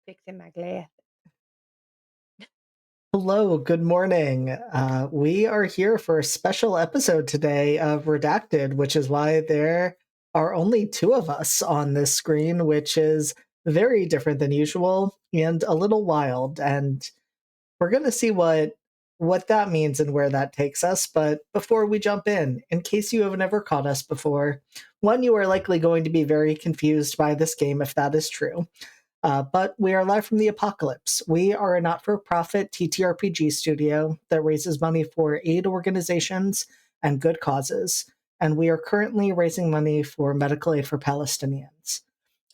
Fixing my glass. Hello, good morning. We are here for a special episode today of Redacted, which is why there are only two of us on this screen, which is very different than usual and a little wild. And we're going to see what that means and where that takes us. But before we jump in case you have never caught us before, one, you are likely going to be very confused by this game if that is true. But we are live from the apocalypse. We are a not for profit TTRPG studio that raises money for aid organizations and good causes, and we are currently raising money for medical aid for Palestinians.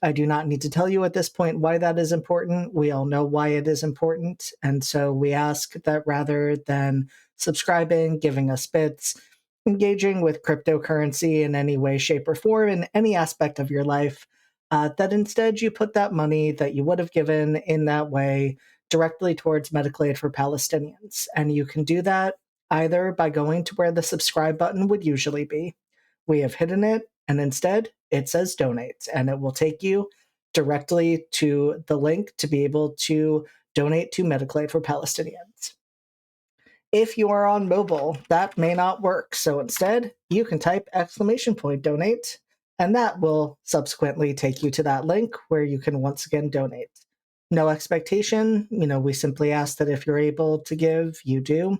I do not need to tell you at this point why that is important. We all know why it is important, and so we ask that rather than subscribing, giving us bits, engaging with cryptocurrency in any way, shape, or form in any aspect of your life, that instead you put that money that you would have given in that way directly towards medical aid for Palestinians. And you can do that either by going to where the subscribe button would usually be. We have hidden it, and instead it says donate, and it will take you directly to the link to be able to donate to medical aid for Palestinians. If you are on mobile, that may not work. So instead, you can type !donate, and that will subsequently take you to that link where you can once again donate. No expectation. We simply ask that if you're able to give, you do.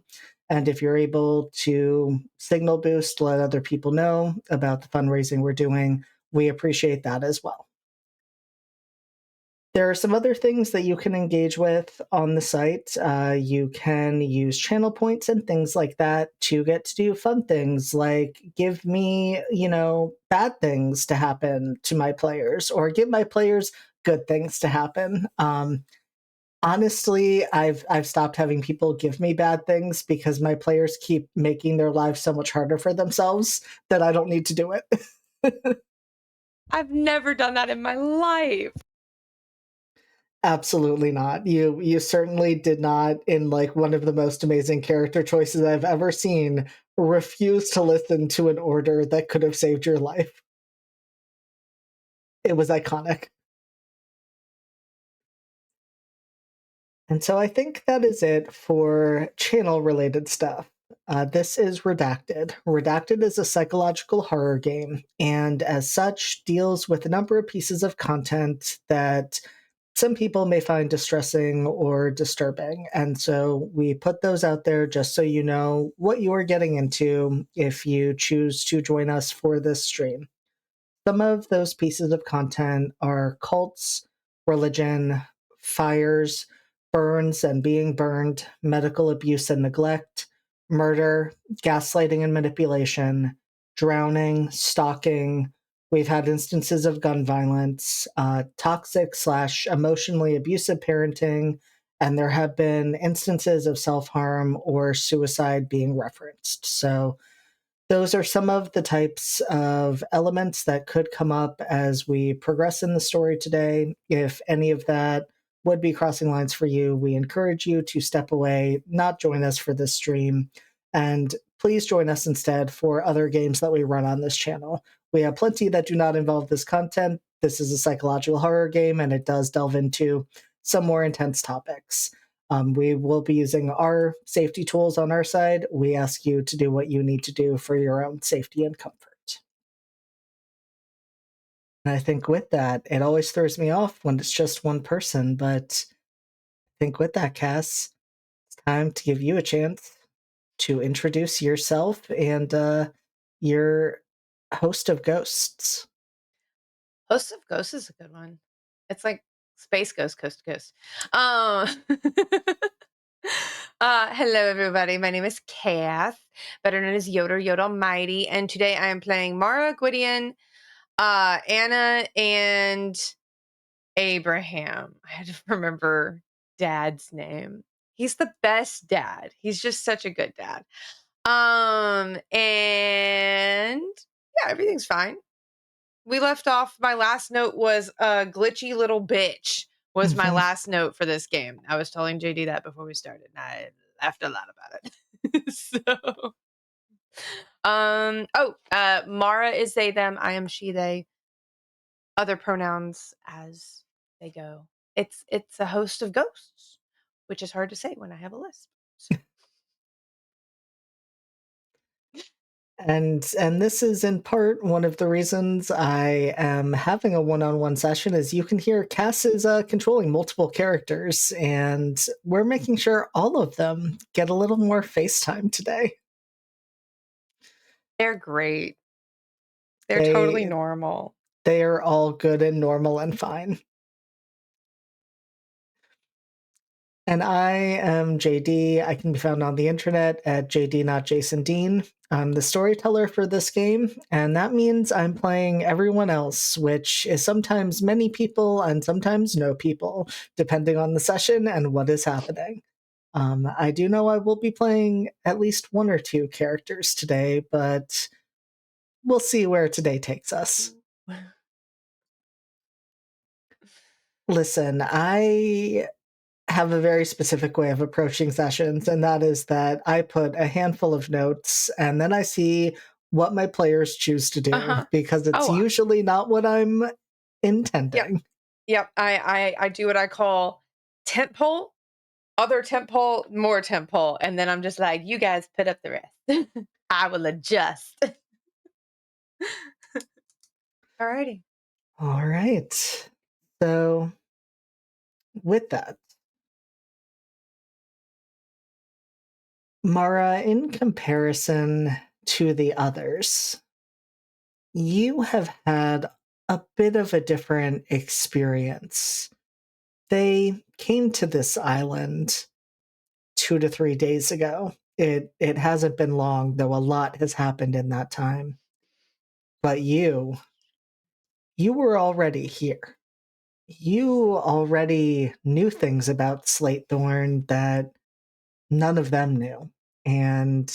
And if you're able to signal boost, let other people know about the fundraising we're doing, we appreciate that as well. There are some other things that you can engage with on the site. You can use channel points and things like that to get to do fun things like give me, bad things to happen to my players or give my players good things to happen. Honestly, I've stopped having people give me bad things because my players keep making their lives so much harder for themselves that I don't need to do it. I've never done that in my life. Absolutely not. You certainly did not, in like one of the most amazing character choices I've ever seen, refuse to listen to an order that could have saved your life. It was iconic. And so I think that is it for channel related stuff. This is Redacted. Redacted is a psychological horror game, and as such, deals with a number of pieces of content that some people may find distressing or disturbing. And so we put those out there just so you know what you are getting into if you choose to join us for this stream. Some of those pieces of content are cults, religion, fires, burns and being burned, medical abuse and neglect, murder, gaslighting and manipulation, drowning, stalking. We've had instances of gun violence, toxic/emotionally abusive parenting, and there have been instances of self-harm or suicide being referenced. So those are some of the types of elements that could come up as we progress in the story today. If any of that would be crossing lines for you, we encourage you to step away, not join us for this stream, and please join us instead for other games that we run on this channel. We have plenty that do not involve this content. This is a psychological horror game, and it does delve into some more intense topics. We will be using our safety tools on our side. We ask you to do what you need to do for your own safety and comfort. And I think with that, it always throws me off when it's just one person, but I think with that, Cass, it's time to give you a chance to introduce yourself and your host of ghosts. Host of Ghosts is a good one. It's like Space Ghost Coast to Coast. Um, hello, everybody. My name is Cass, better known as Yoda Almighty, and today I am playing Mara, Gwydion, Anna, and Abraham. I had to remember Dad's name. He's the best dad. He's just such a good dad. And yeah, everything's fine. We left off. My last note was a glitchy little bitch was my last note for this game. I was telling JD that before we started, and I laughed a lot about it. Mara is they, them. I am she, they. Other pronouns as they go. It's a host of ghosts, which is hard to say when I have a lisp. So And this is in part one of the reasons I am having a one-on-one session. Is you can hear Cass is controlling multiple characters, and we're making sure all of them get a little more FaceTime today. they're great. They're totally They normal. they are all good and normal and fine. And I am JD. I can be found on the internet at JD Not Jason Dean. I'm the storyteller for this game, and that means I'm playing everyone else, which is sometimes many people and sometimes no people, depending on the session and what is happening. I do know I will be playing at least one or two characters today, but we'll see where today takes us. Listen, I have a very specific way of approaching sessions, and that is that I put a handful of notes and then I see what my players choose to do Uh-huh. because it's Oh, usually not what I'm yep. intending. Yep. I do what I call tent pole, other tent pole, more tent pole, and then I'm just like, you guys put up the rest. I will adjust. Alrighty. All right. So, with that, Mara, in comparison to the others, you have had a bit of a different experience. They came to this island 2 to 3 days ago. It hasn't been long, though a lot has happened in that time. But you were already here. You already knew things about Slate Thorn that none of them knew. And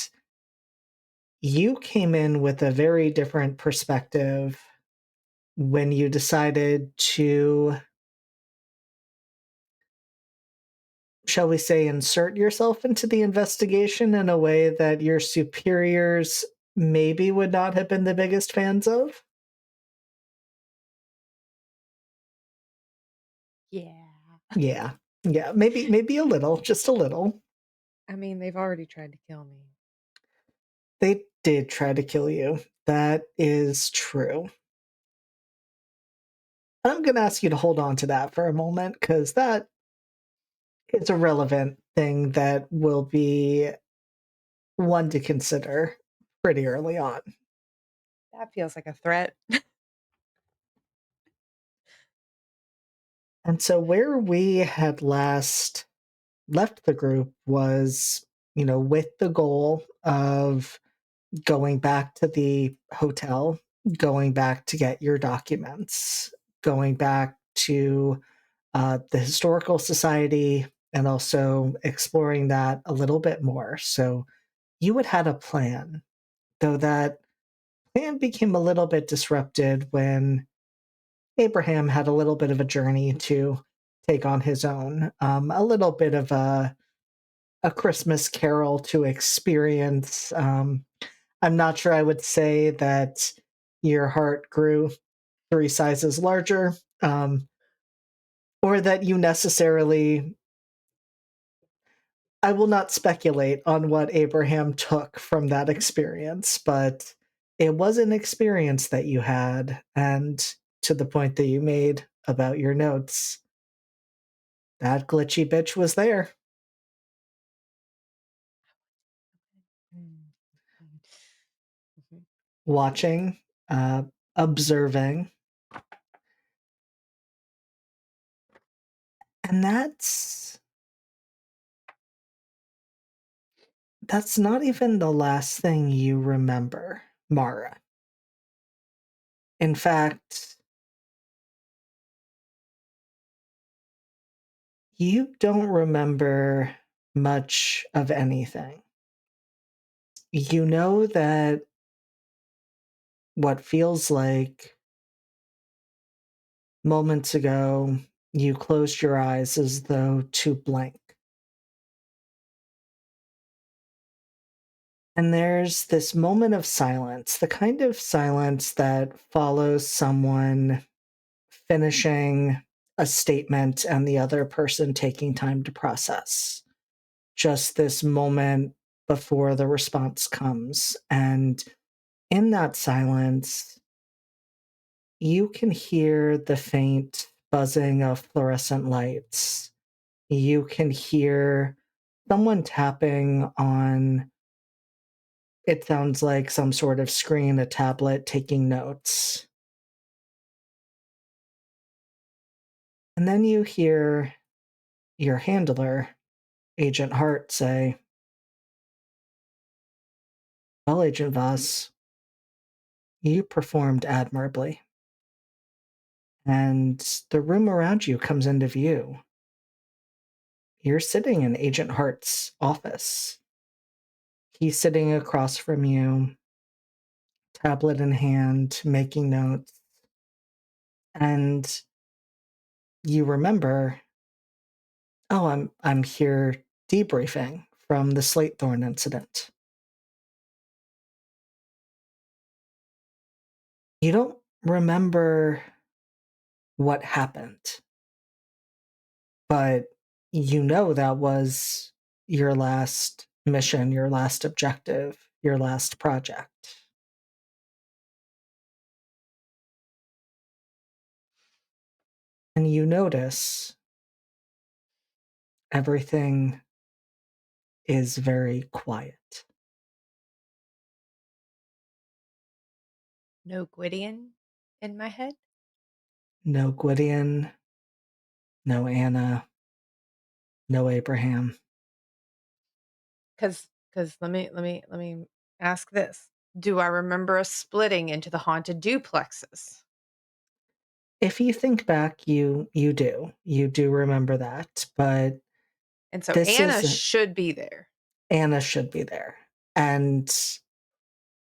you came in with a very different perspective when you decided to, shall we say, insert yourself into the investigation in a way that your superiors maybe would not have been the biggest fans of? Yeah. Yeah. Yeah, maybe a little, just a little. I mean, they've already tried to kill me. They did try to kill you. That is true. I'm gonna ask you to hold on to that for a moment, because that is a relevant thing that will be one to consider pretty early on. That feels like a threat. And so where we had last left the group was, with the goal of going back to the hotel, going back to get your documents, going back to the historical society, and also exploring that a little bit more. So you had a plan, though that plan became a little bit disrupted when Abraham had a little bit of a journey to take on his own, a little bit of a Christmas carol to experience. I'm not sure I would say that your heart grew 3 sizes larger, or that you necessarily. I will not speculate on what Abraham took from that experience, but it was an experience that you had, and to the point that you made about your notes, that glitchy bitch was there, Mm, mhm. watching, uh, observing, and that's not even the last thing you remember, Mara. In fact, you don't remember much of anything. You know that what feels like moments ago you closed your eyes as though to blank. And there's this moment of silence, the kind of silence that follows someone finishing a statement and the other person taking time to process. Just this moment before the response comes. And in that silence, you can hear the faint buzzing of fluorescent lights. You can hear someone tapping on, it sounds like some sort of screen, a tablet, taking notes. And then you hear your handler, Agent Hart, say, "Well, Agent Voss, you performed admirably." And the room around you comes into view. You're sitting in Agent Hart's office. He's sitting across from you, tablet in hand, making notes. And you remember, oh, I'm here debriefing from the Slatethorn incident. You don't remember what happened, but you know that was your last mission, your last objective, your last project. And you notice everything is very quiet. No Gwydion in my head. No Gwydion, no Anna, no Abraham. Because let me ask this. Do I remember us splitting into the haunted duplexes? If you think back, you do. You do remember that, but And so this Anna isn't. should be there. Anna should be there. And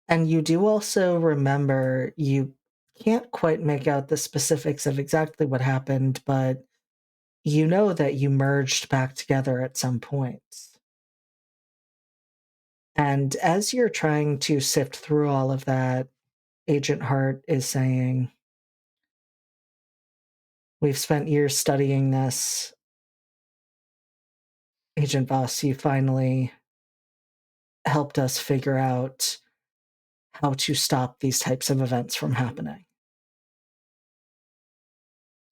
you do also remember, you can't quite make out the specifics of exactly what happened, but you know that you merged back together at some point. And as you're trying to sift through all of that, Agent Hart is saying, "We've spent years studying this. Agent Voss, you finally helped us figure out how to stop these types of events from happening.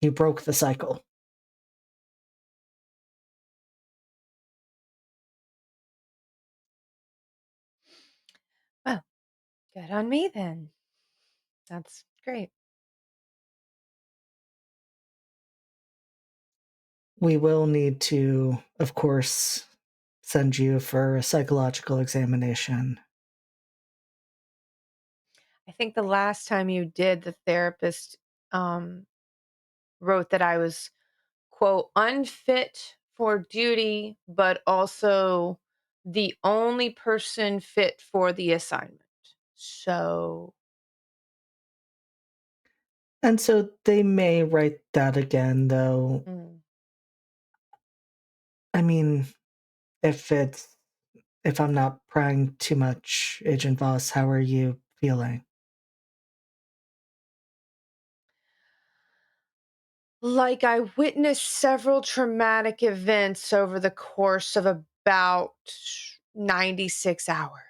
You broke the cycle." Well, good on me then. That's great. We will need to, of course, send you for a psychological examination. I think the last time you did, the therapist um, wrote that I was, quote, unfit for duty, but also the only person fit for the assignment. So, And so they may write that again, though. mm, I mean, if it's if I'm not prying too much, Agent Voss, how are you feeling? like I witnessed several traumatic events over the course of about 96 hours.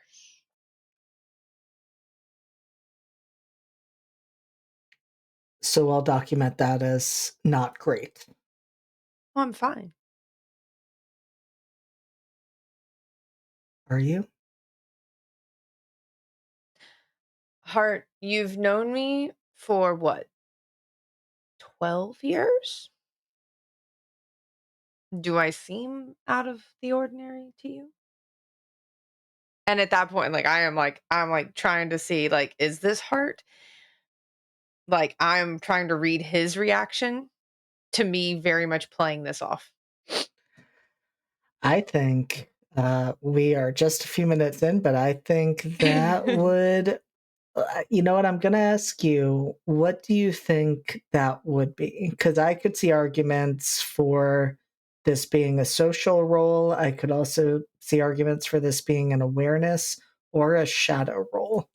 So I'll document that as not great. Oh, I'm fine. Are you? Hart, you've known me for what, 12 years? Do I seem out of the ordinary to you? And at that point, like, I'm like trying to see, like, is this Hart? Like, I'm trying to read his reaction to me very much playing this off. I think we are just a few minutes in, but I think that would. You know what? I'm going to ask you, what do you think that would be? Because I could see arguments for this being a social role. I could also see arguments for this being an awareness or a shadow role.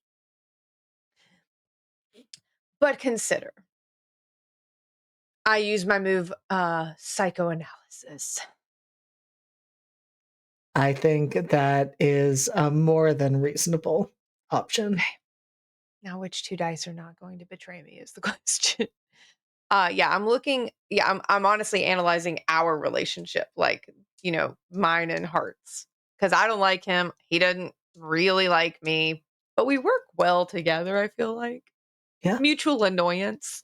But consider, I use my move, psychoanalysis. I think that is a more than reasonable option. Okay. Now which 2 dice are not going to betray me is the question. I'm honestly analyzing our relationship, like, mine and Heart's, because I don't like him, he doesn't really like me, but we work well together, I feel like. Yeah, Mutual annoyance.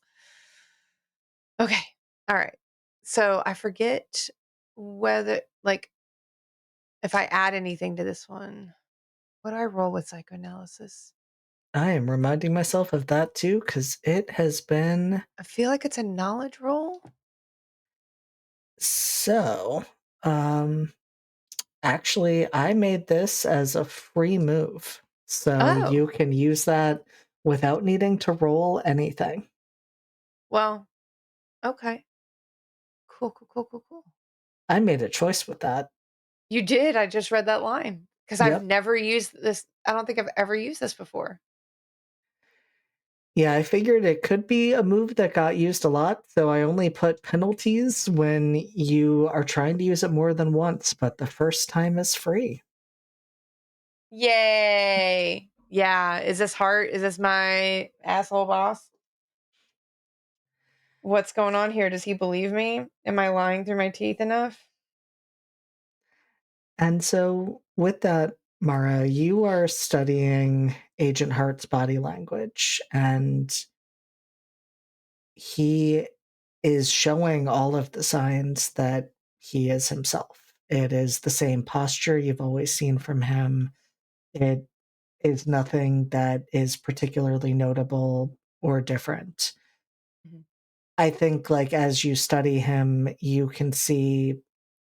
Okay, alright. So, I forget whether like, if I add anything to this one, what do I roll with psychoanalysis? I am reminding myself of that too because it has been I feel like it's a knowledge roll? so. Um, Actually, I made this as a free move, so Oh, you can use that without needing to roll anything. well, okay. Cool, cool, cool, cool, cool. I made a choice with that. You did, I just read that line because 'cause I've Yep. never used this. I don't think I've ever used this before. Yeah, I figured it could be a move that got used a lot, so I only put penalties when you are trying to use it more than once, but the first time is free. Yay. Yeah, is this Heart? Is this my asshole boss? What's going on here? Does he believe me? Am I lying through my teeth enough? And so, with that, Mara, you are studying Agent Hart's body language, and he is showing all of the signs that he is himself. It is the same posture you've always seen from him. It is nothing that is particularly notable or different. Mhm, I think, like, as you study him, you can see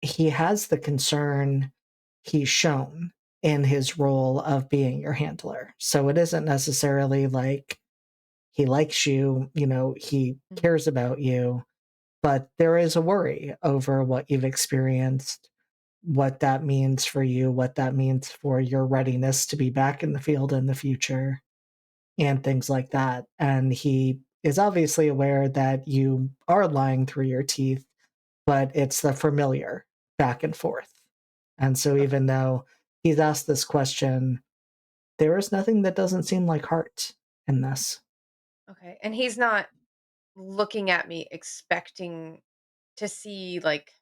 he has the concern he's shown in his role of being your handler. So it isn't necessarily like he likes you, he mhm, cares about you, but there is a worry over what you've experienced, what that means for you, what that means for your readiness to be back in the field in the future, and things like that. And he is obviously aware that you are lying through your teeth, but it's the familiar back and forth. And so, okay, even though he's asked this question, there is nothing that doesn't seem like heart in this. okay, and he's not looking at me expecting to see, like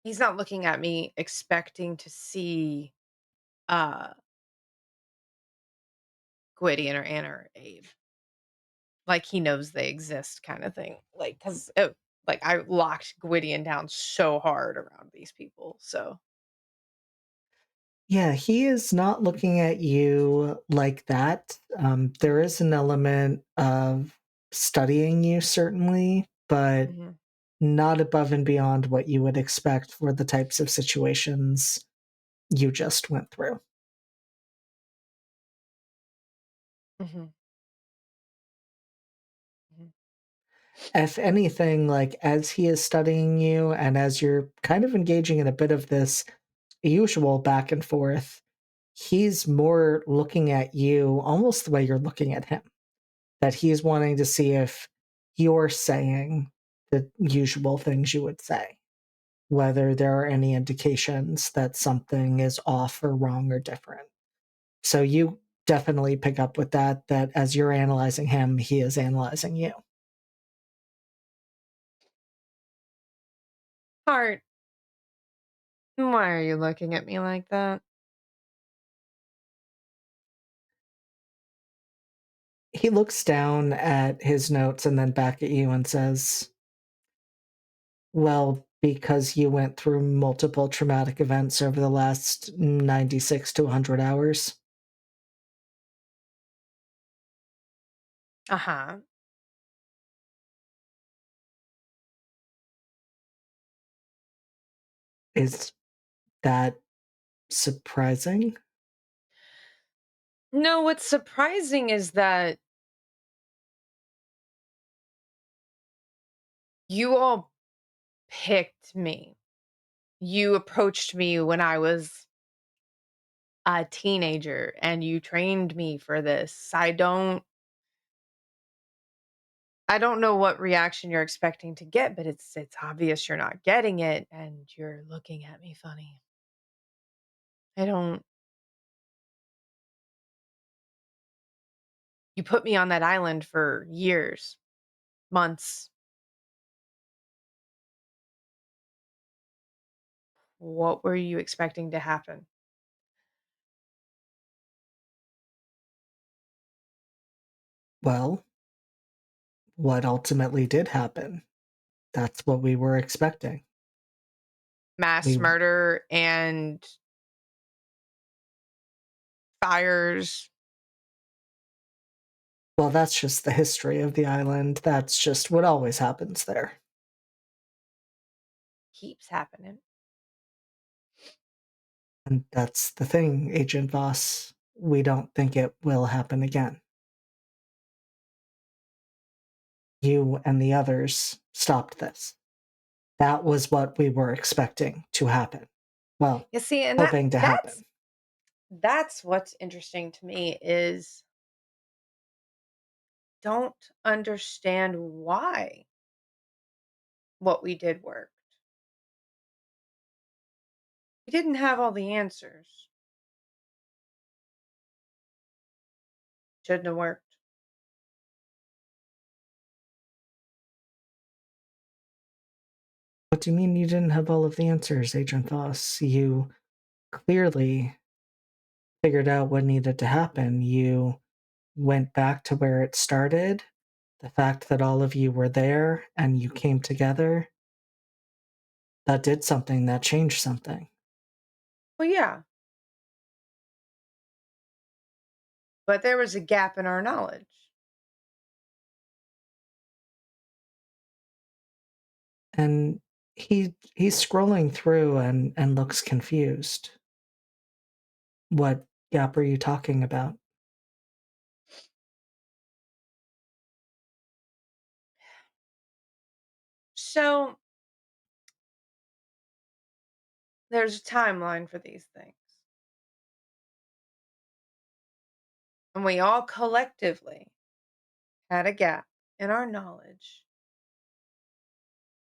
he's not looking at me expecting to see, uh, Gwydion or Anna or Abe. Like, he knows they exist kinda thing, like, 'cause, like, I locked Gwydion down so hard around these people, so Yeah, he is not looking at you like that. There mhm, is an element of studying you, certainly, but mhm, not above and beyond what you would expect for the types of situations you just went through. mhm, mhm, If anything, like as he is studying you and as you're kind of engaging in a bit of this usual back and forth, he's more looking at you almost the way you're looking at him. That he's wanting to see if you're saying the usual things you would say, whether there are any indications that something is off or wrong or different. So you definitely pick up with that, that as you're analyzing him, he is analyzing you. Heart, why are you looking at me like that? He looks down at his notes and then back at you and says, well, because you went through multiple traumatic events over the last 96 to 100 hours. Uh-huh. Is that surprising? No, what's surprising is that you all picked me. You approached me when I was a teenager, and you trained me for this. I don't know what reaction you're expecting to get, but it's obvious you're not getting it and you're looking at me funny. I don't You put me on that island for years, months. What were you expecting to happen? Well, what ultimately did happen? That's what we were expecting. Mass We murder and fires Well, that's just the history of the island. That's just what always happens there. keeps happening. And that's the thing, Agent Voss. We don't think it will happen again. You and the others stopped this. That was what we were expecting to happen. Well, You see, and hoping to happen. that's what's interesting to me is don't understand why what we did worked. We didn't have all the answers. Shouldn't have worked. What do you mean you didn't have all of the answers, Agent Voss? You clearly figured out what needed to happen. You went back to where it started. The fact that all of you were there and you came together, that did something, that changed something. Well, yeah, but there was a gap in our knowledge. And he's scrolling through and looks confused. What gap are you talking about? So there's a timeline for these things. And we all collectively had a gap in our knowledge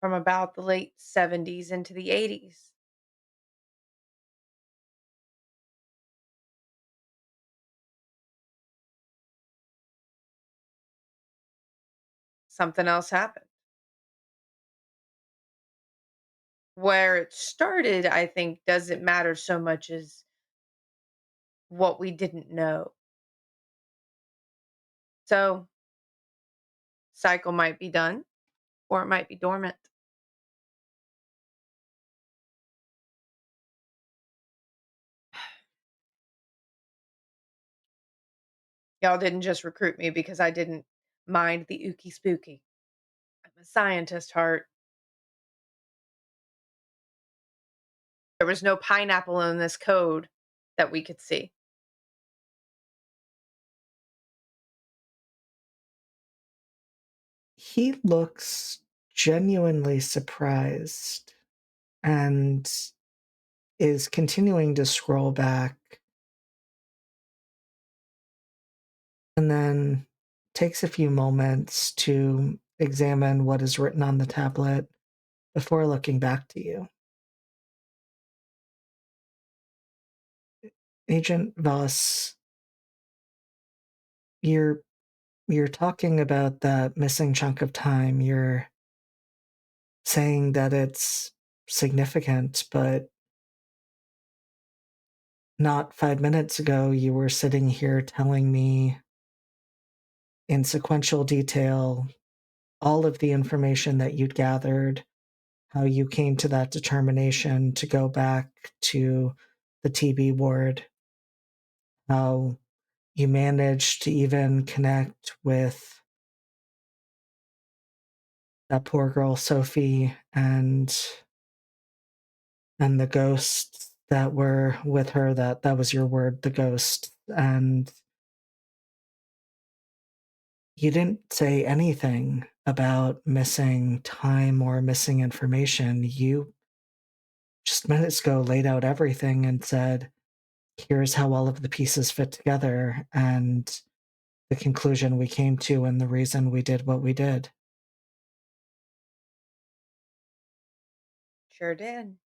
from about the late 70s into the 80s. Something else happened. Where it started, I think, doesn't matter so much as what we didn't know. So, cycle might be done or it might be dormant. Y'all didn't just recruit me because I didn't mind the ooky spooky. I'm a scientist, Heart. There was no pineapple in this code that we could see. He looks genuinely surprised and is continuing to scroll back and then takes a few moments to examine what is written on the tablet before looking back to you. Agent Voss, you're you're talking about that missing chunk of time. You're saying that it's significant, but not 5 minutes ago you were sitting here telling me in sequential detail all of the information that you'd gathered, how you came to that determination to go back to the TB ward, how you managed to even connect with that poor girl Sophie and the ghosts that were with her. That was your word, the ghost. And you didn't say anything about missing time or missing information. You just minutes ago laid out everything and said, here's how all of the pieces fit together. And the conclusion we came to and the reason we did what we did. Sure did.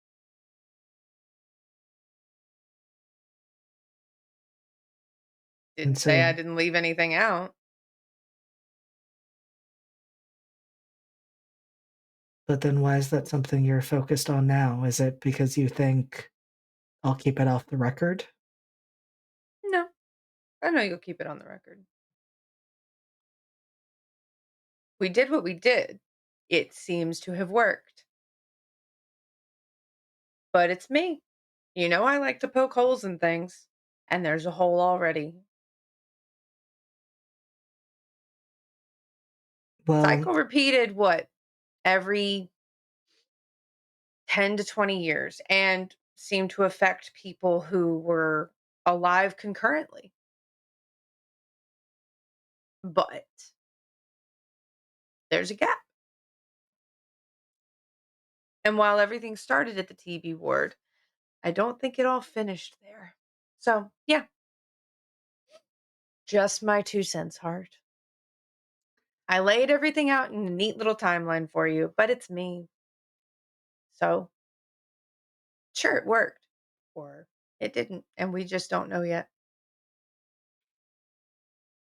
And Didn't say I so, didn't leave anything out. but then why is that something you're focused on now? Is it because you think I'll keep it off the record? No, I know you'll keep it on the record. We did what we did. It seems to have worked, but it's me. You know, I like to poke holes in things, and there's a hole already. Well, Cycle repeated what? Every 10 to 20 years and seemed to affect people who were alive concurrently. But there's a gap. And while everything started at the TB ward, I don't think it all finished there. So, yeah, just my 2 cents, Heart. I laid everything out in a neat little timeline for you, but it's me. So, sure, it worked. Or it didn't. And we just don't know yet.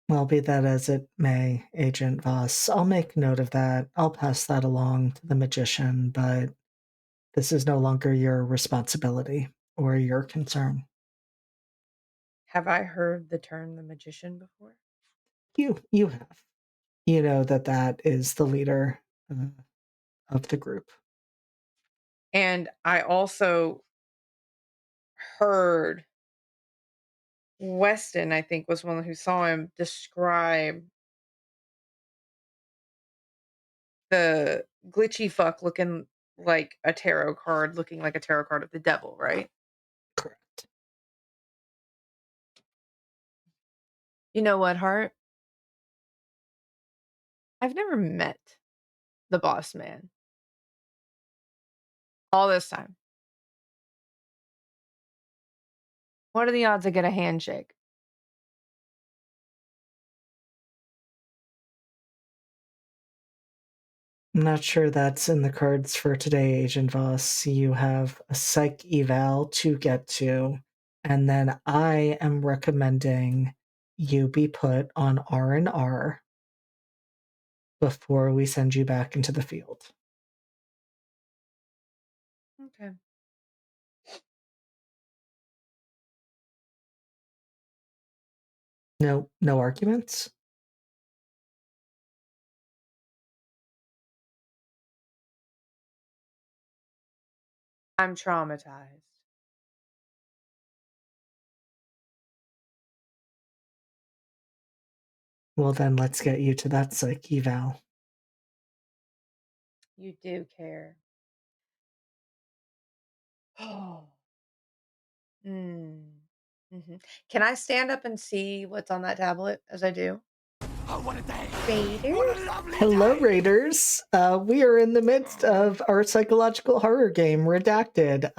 well, be that as it may, Agent Voss, I'll make note of that. I'll pass that along to the magician, but this is no longer your responsibility or your concern. Have I heard the term the magician before? You have. You know that that is the leader of the group. And I also heard Weston, I think, was one who saw him describe the glitchy fuck looking like a tarot card of the devil, right? Correct. You know what, Hart? I've never met the boss man all this time. What are the odds I get a handshake? I'm not sure that's in the cards for today, Agent Voss. You have a psych eval to get to, and then I am recommending you be put on R&R before we send you back into the field. Okay. No arguments? I'm traumatized. Well, then let's get you to that psych eval. You do care. Oh. Mm. Mhm. Can I stand up and see what's on that tablet as I do? Oh, what a day! What a Raiders? lovely Hello, day! Raiders. We are in the midst of our psychological horror game, Redacted.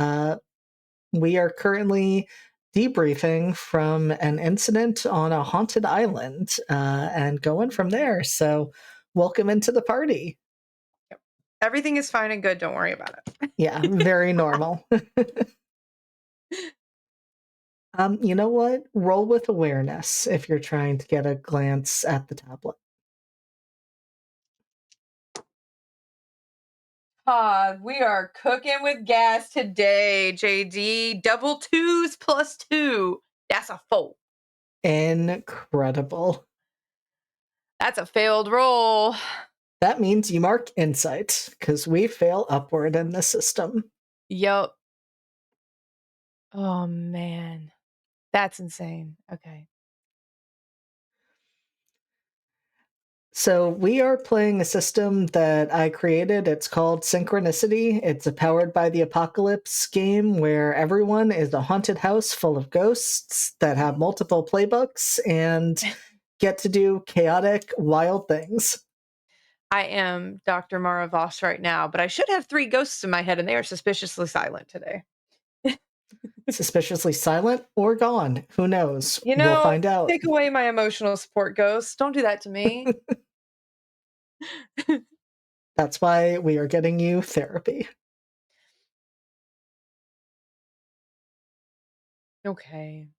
We are currently debriefing from an incident on a haunted island and going from there. So, welcome into the party. Yep. Everything is fine and good. Don't worry about it. Yeah, very normal. You know what? Roll with awareness if you're trying to get a glance at the tablet. We are cooking with gas today, JD. Double twos plus two. That's a four. Incredible. That's a failed roll. That means you mark insight because we fail upward in the system. Yup. Oh, man. That's insane. Okay. So we are playing a system that I created. It's called Synchronicity. It's a powered by the apocalypse game where everyone is a haunted house full of ghosts that have multiple playbooks and get to do chaotic, wild things. I am Dr. Mara Voss right now, but I should have three ghosts in my head and they are suspiciously silent today. Suspiciously silent or gone. Who knows? You We'll know, find out. take away my emotional support, ghost. Don't do that to me. That's why we are getting you therapy. Okay.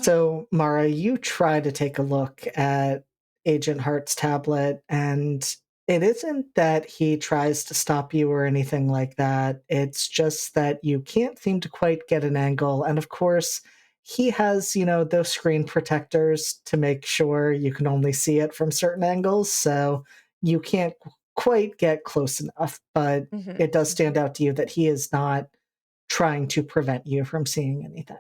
So, Mara, you try to take a look at Agent Hart's tablet, and it isn't that he tries to stop you or anything like that. It's just that you can't seem to quite get an angle. And of course, he has, those screen protectors to make sure you can only see it from certain angles. So you can't quite get close enough. But Mhm, it does stand mhm. out to you that he is not trying to prevent you from seeing anything.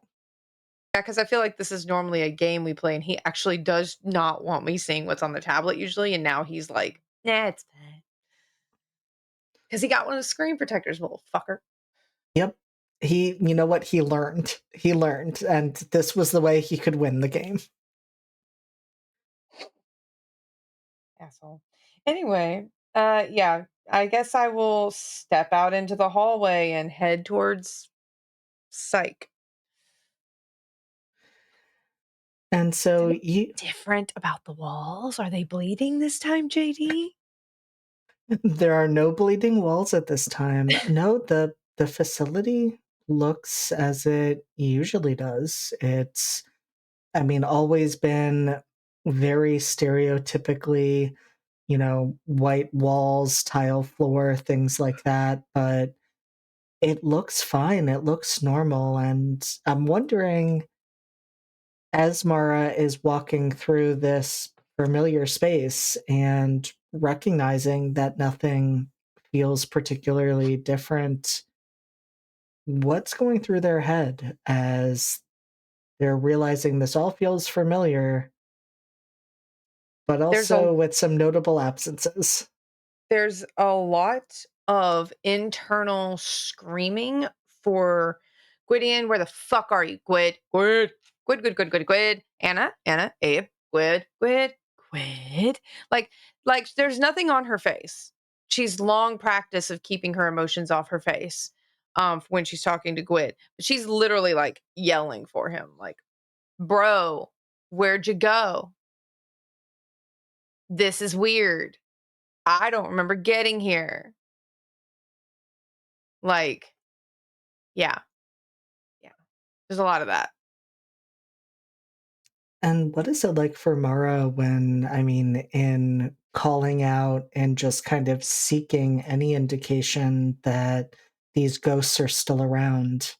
Yeah, because I feel like this is normally a game we play, and he actually does not want me seeing what's on the tablet usually, and now he's like, "Nah, it's fine." Because he got one of the screen protectors, little fucker. Yep. You know what? He learned. He learned, and this was the way he could win the game. Asshole. Anyway, yeah, I guess I will step out into the hallway and head towards psych. And Is so anything you different about the walls? Are they bleeding this time, JD? there are no bleeding walls at this time. No, the facility looks as it usually does. It's always been very stereotypically, white walls, tile floor, things like that, but it looks fine. It looks normal, and I'm wondering, as Mara is walking through this familiar space and recognizing that nothing feels particularly different, what's going through their head as they're realizing this all feels familiar, but There's a also with some notable absences? there's a lot of internal screaming for Gwydion. Where the fuck are you, Gwyd? Gwyd, Gwyd, Gwyd, Gwyd, Gwyd, Gwyd. Anna, Abe, Gwyd, Gwyd, Gwyd. Like, there's nothing on her face. She's long practice of keeping her emotions off her face. When she's talking to Gwyd, but she's literally like yelling for him, like, "Bro, where'd you go? This is weird. I don't remember getting here." Like, yeah, yeah. There's a lot of that. And what is it like for Mara when, in calling out and just kind of seeking any indication that these ghosts are still around,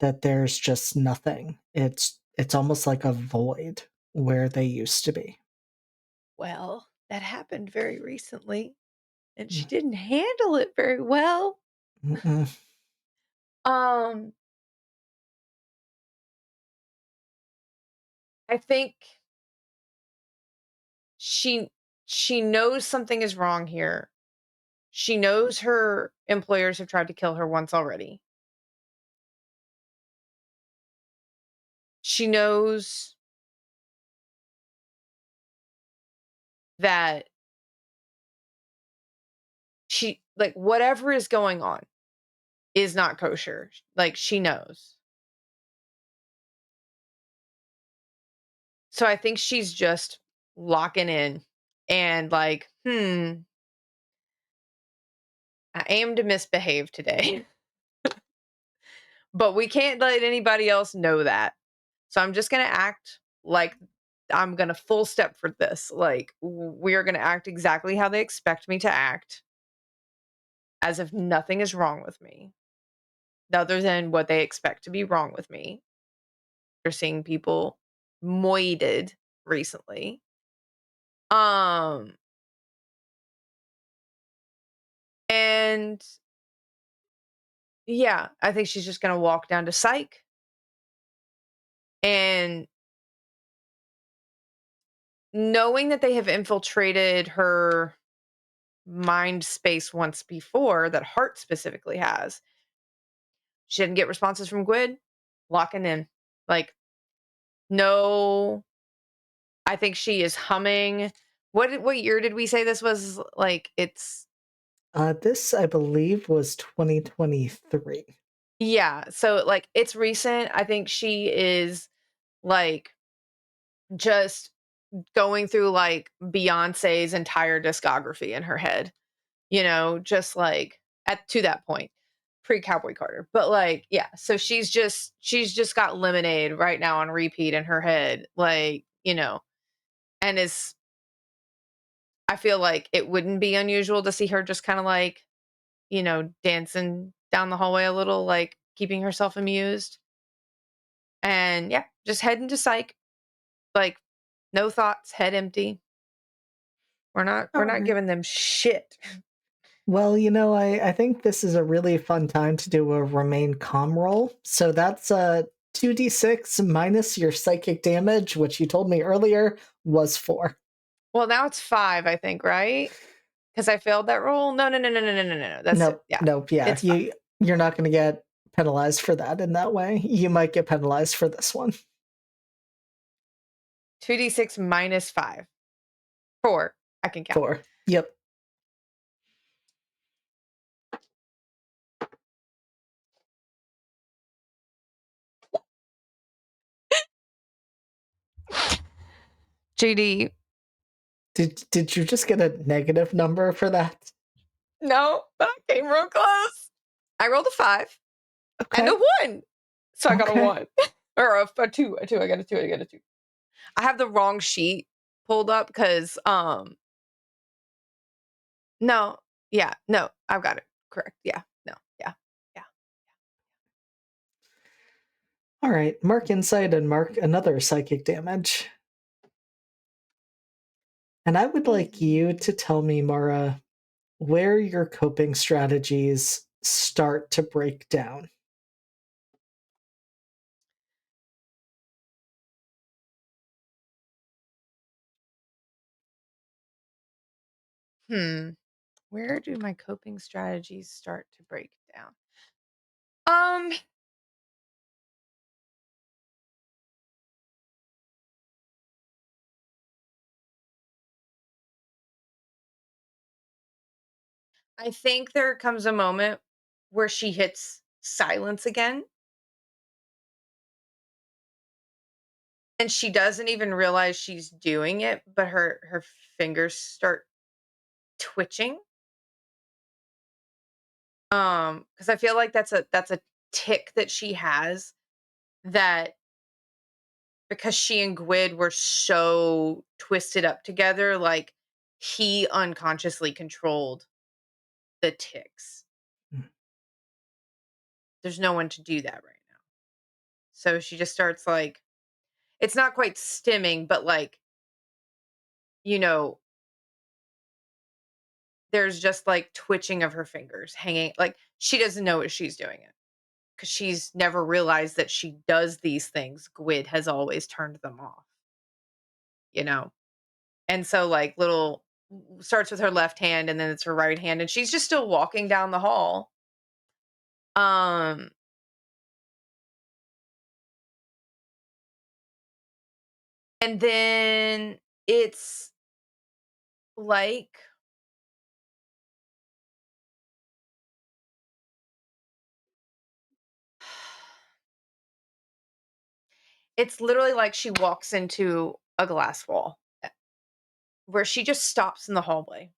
that there's just nothing? It's almost like a void where they used to be. Well, that happened very recently, and Mm, she didn't handle it very well. mm-mm. Um, I think she she knows something is wrong here. She knows her employers have tried to kill her once already. She knows that she like whatever is going on is not kosher. Like she knows. So I think she's just locking in and like, I aim to misbehave today, but we can't let anybody else know that. So I'm just going to act like I'm going to full step for this. Like, we are going to act exactly how they expect me to act, as if nothing is wrong with me, other than what they expect to be wrong with me. You're seeing people moided recently. Um, and yeah, I think she's just going to walk down to psych and knowing that they have infiltrated her mind space once before, that Hart specifically has. She didn't get responses from Gwyd, locking in. Like, no, I think she is humming. What year did we say this was? Like, it's This, I believe, was 2023. Yeah, so, like, it's recent. I think she is, like, just going through, like, Beyoncé's entire discography in her head, just, like, at to that point, pre-Cowboy Carter, but, like, yeah, so she's just got Lemonade right now on repeat in her head, like, and is I feel like it wouldn't be unusual to see her just kinda, like, dancing down the hallway a little, like, keeping herself amused, and, yeah, just heading to psych, like, no thoughts, head empty. We're not Alright. giving them shit. Well, I think this is a really fun time to do a remain calm roll. So that's 2d6 minus your psychic damage, which you told me earlier was 4. Well, now it's 5, I think, right? Because I failed that roll? No, no, no, no, no, no, no, no, no, that's it, Nope, yeah. nope, yeah. It's 5. You're not gonna get penalized for that in that way. You might get penalized for this one. 2d6 minus 5. 4. I can count. 4. Yep. GD. Did you just get a negative number for that? No, but I came real close. I rolled a 5 and a Okay. 1. So I got a Okay. 1. Or a 2, I got a 2, I got a 2. I have the wrong sheet pulled up because no, yeah, no, I've got it correct. Yeah, no, yeah, yeah. All right. Mark insight and mark another psychic damage. And I would like you to tell me, Mara, where your coping strategies start to break down. Hmm. Where do my coping strategies start to break down? Um, I think there comes a moment where she hits silence again, and she doesn't even realize she's doing it, but her fingers start twitching. Because I feel like that's a tick that she has, that because she and Gwyd were so twisted up together, like, he unconsciously controlled the ticks. Mm. There's no one to do that right now. So she just starts, like, it's not quite stimming, but, like, you know, there's just, like, twitching of her fingers hanging, like, she doesn't know what she's doing it, because she's never realized that she does these things. Gwyd has always turned them off, you know? And so, like, little starts with her left hand, and then it's her right hand, and she's just still walking down the hall. Um, and then it's like it's literally like she walks into a glass wall, where she just stops in the hallway,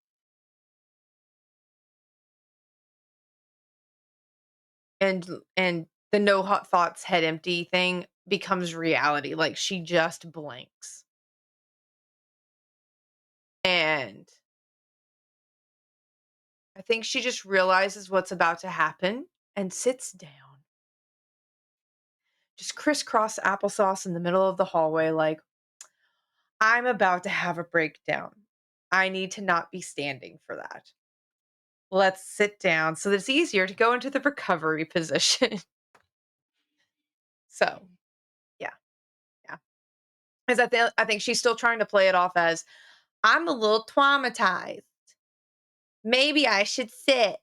and the no hot thoughts, head empty thing becomes reality. Like, she just blanks, and I think she just realizes what's about to happen and sits down, just crisscross applesauce in the middle of the hallway, like, I'm about to have a breakdown. I need to not be standing for that. Let's sit down so that it's easier to go into the recovery position. So, yeah, yeah. Because I think she's still trying to play it off as, I'm a little traumatized. Maybe I should sit.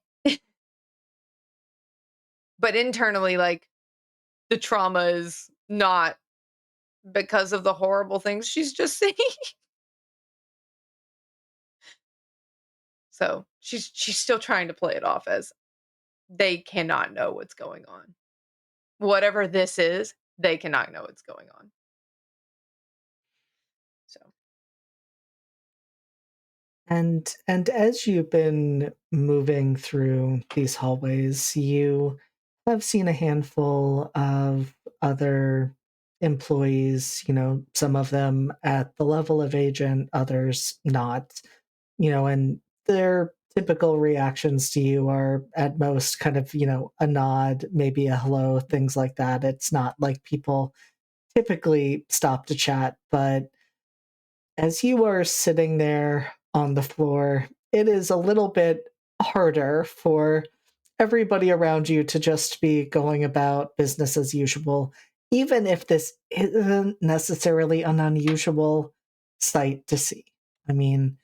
But internally, like, the trauma is not because of the horrible things she's just saying. So she's still trying to play it off as they cannot know what's going on. Whatever this is, they cannot know what's going on. So And as you've been moving through these hallways, you have seen a handful of other employees, some of them at the level of agent, others not, and their typical reactions to you are at most kind of, a nod, maybe a hello, things like that. It's not like people typically stop to chat, but as you are sitting there on the floor, it is a little bit harder for everybody around you to just be going about business as usual, even if this isn't necessarily an unusual sight to see. I mean,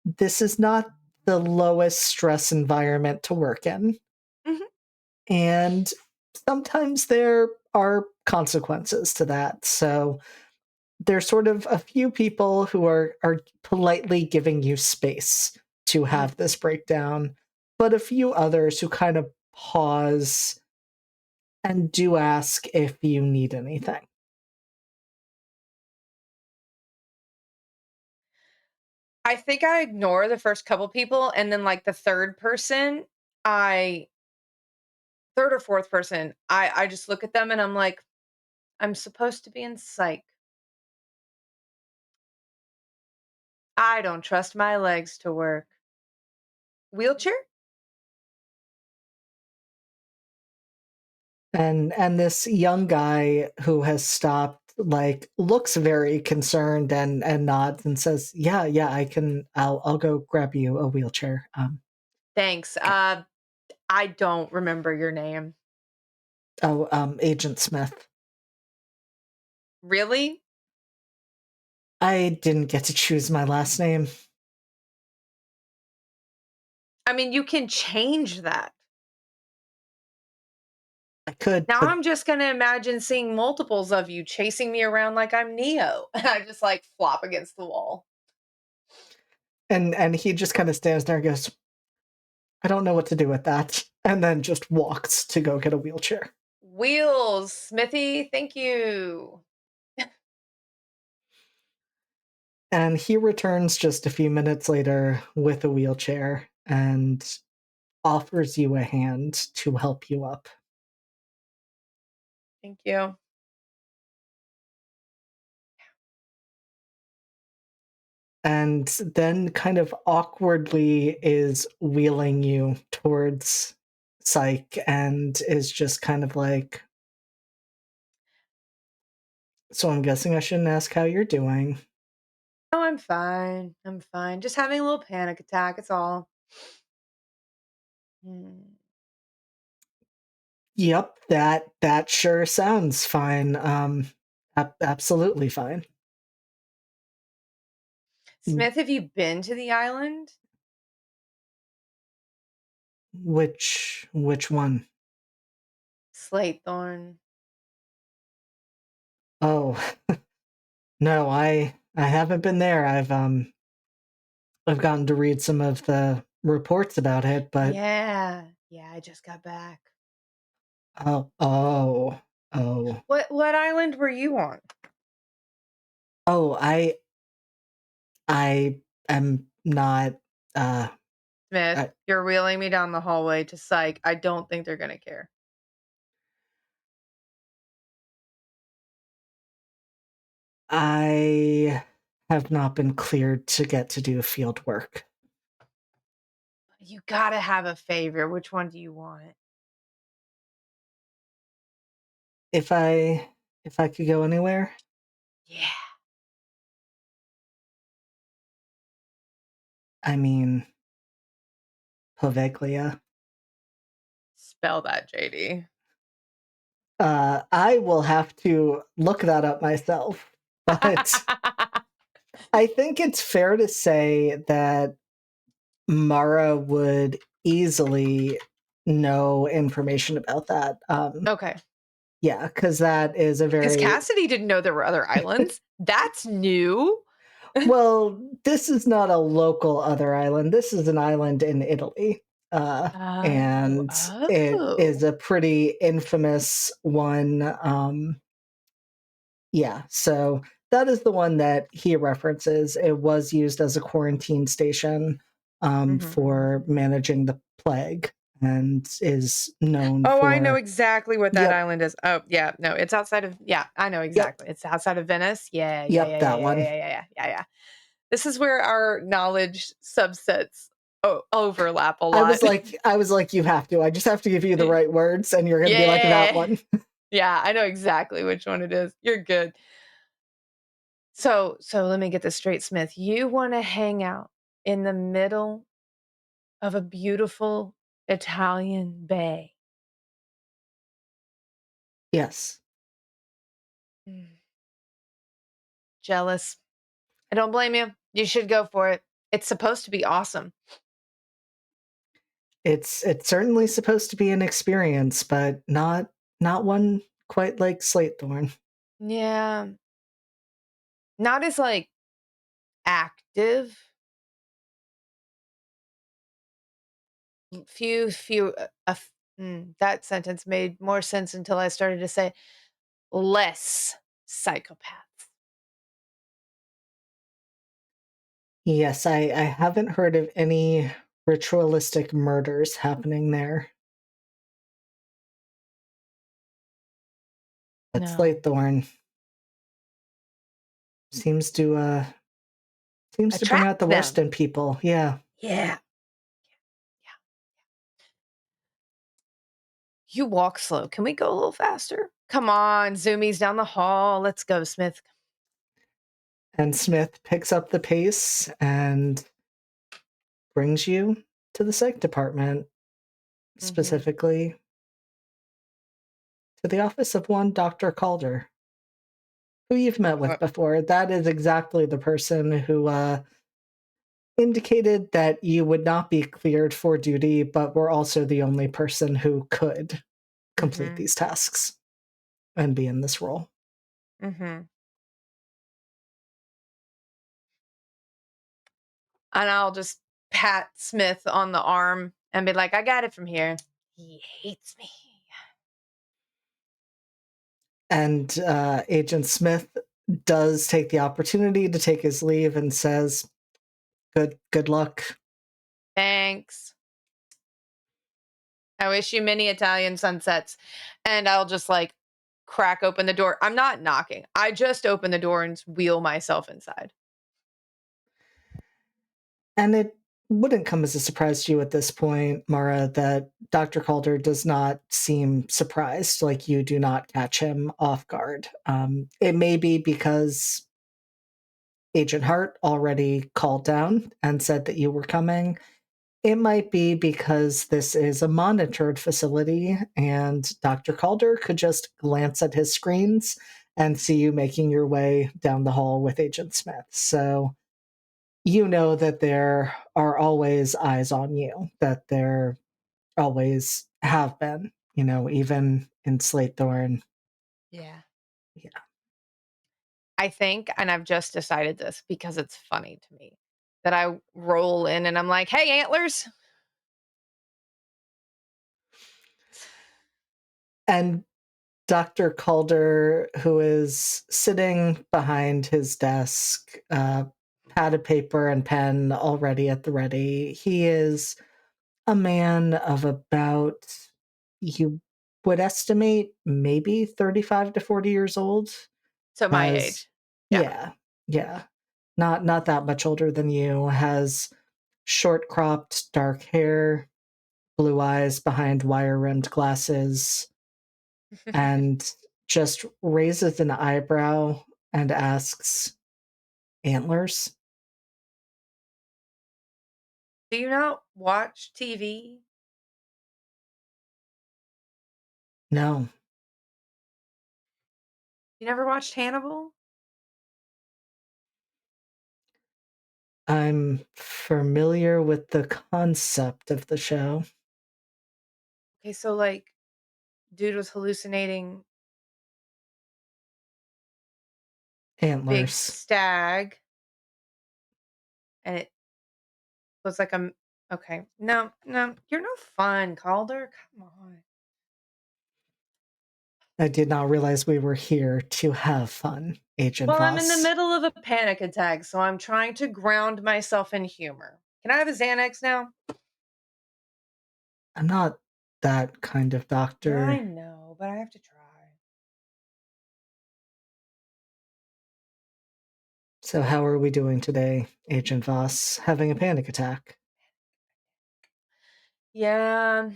this is not the lowest stress environment to work in, mhm. and sometimes there are consequences to that. So there's sort of a few people who are politely giving you space to Mhm. have this breakdown, but a few others who kind of pause and do ask if you need anything. I think I ignore the first couple people, and then, like, the 3rd person, I 3rd or 4th person, I just look at them and I'm like, "I'm supposed to be in psych. I don't trust my legs to work. Wheelchair? And this young guy who has stopped like looks very concerned and nods and says, "Yeah, yeah, I'll go grab you a wheelchair." Thanks. I don't remember your name." Agent Smith. "Really? I didn't get to choose my last name. I mean, you can change that." I could, Now but I'm just gonna imagine seeing multiples of you chasing me around like I'm Neo. I just, like, flop against the wall. and he just kind of stands there and goes, "I don't know what to do with that," and then just walks to go get a wheelchair. "Wheels, Smithy, thank you." And he returns just a few minutes later with a wheelchair and offers you a hand to help you up. "Thank you." And then kind of awkwardly is wheeling you towards Psych and is just kind of like, "So I'm guessing I shouldn't ask how you're doing." "Oh, I'm fine. I'm fine. Just having a little panic attack, it's all." "Mm." Yep, that sure sounds fine. Absolutely fine. Mm, "Smith, have you been to the island?" which one? "Slatethorn." Oh, no, I haven't been there. I've gotten to read some of the reports about it, but "Yeah. Yeah, I just got back." oh, oh, oh, What island were you on?" oh, I am not, uh, "Smith, I you're wheeling me down the hallway to psych. I don't think they're gonna care." I have not been cleared to get to do field work. "You gotta have a favor. Which one do you want?" If I could go anywhere, "Yeah." I mean, Poveglia. "Spell that, JD." I will have to look that up myself, but I think it's fair to say that Mara would easily know information about that. Okay. Yeah, because that is a Because very Cassidy didn't know there were other islands. That's new. Well, this is not a local other island. This is an island in Italy. Oh, And it is oh. a pretty infamous one. Yeah, so that is the one that he references. It was used as a quarantine station Mhm, mhm. for managing the plague and is known Oh, I know for. exactly what that Yep, island is. Oh, yeah, no, it's outside of yeah, I know yep, exactly. It's outside of Venice. Yeah, yeah, yep, yeah, yeah, that yeah, one. yeah, yeah, yeah, yeah, yeah. This is where our knowledge subsets overlap a lot. I was like, you have to. I just have to give you the right words, and you're gonna be like that Yeah. one. Yeah, I know exactly which one it is. You're good. So let me get this straight, Smith. You wanna hang out in the middle of a beautiful Italian bay. Yes. Mm, jealous. I don't blame you. You should go for it. It's supposed to be awesome. It's certainly supposed to be an experience, but not one quite like Slatethorn. Yeah. Not as, like, active. Few, that sentence made more sense until I started to say less psychopaths. Yes, I haven't heard of any ritualistic murders happening there. But No. Slatethorn seems to bring out Attract the worst them. in people. Yeah. Yeah. Yeah. You walk slow. Can we go a little faster? Come on, zoomies down the hall. Let's go, Smith. And Smith picks up the pace and brings you to the psych department, Mhm. specifically to the office of one Dr. Calder, who you've met with before. That is exactly the person who indicated that you would not be cleared for duty, but were also the only person who could complete Mhm. these tasks and be in this role. Mhm. And I'll just pat Smith on the arm and be like, "I got it from here." He hates me. And Agent Smith does take the opportunity to take his leave and says, "Good luck." Thanks. I wish you many Italian sunsets. And I'll just like crack open the door. I'm not knocking. I just open the door and wheel myself inside. And it wouldn't come as a surprise to you at this point, Mara, that Dr. Calder does not seem surprised. Like you do not catch him off guard. It may be because Agent Hart already called down and said that you were coming. It might be because this is a monitored facility and Dr. Calder could just glance at his screens and see you making your way down the hall with Agent Smith. So you know that there are always eyes on you, that there always have been, even in Slatethorn. Yeah. Yeah. I think, and I've just decided this because it's funny to me, that I roll in and I'm like, hey, antlers. And Dr. Calder, who is sitting behind his desk, pad of paper and pen already at the ready. He is a man of about, you would estimate, maybe 35 to 40 years old. So my Has, age. Yeah. yeah, yeah, not that much older than you. Has short cropped dark hair, blue eyes behind wire rimmed glasses, and just raises an eyebrow and asks, "Antlers?" Do you not watch TV? No, You never watched Hannibal? I'm familiar with the concept of the show. Okay, so like dude was hallucinating big Antlers. stag. and it was like okay. No, no, you're no fun, Calder. Come on. I did not realize we were here to have fun, Agent Well, I'm in the Voss. middle of a panic attack, so I'm trying to ground myself in humor. Can I have a Xanax now? I'm not that kind of Yeah, I doctor. know, but I have to try. So how are we doing today, Agent Voss? Having a panic attack? Yeah,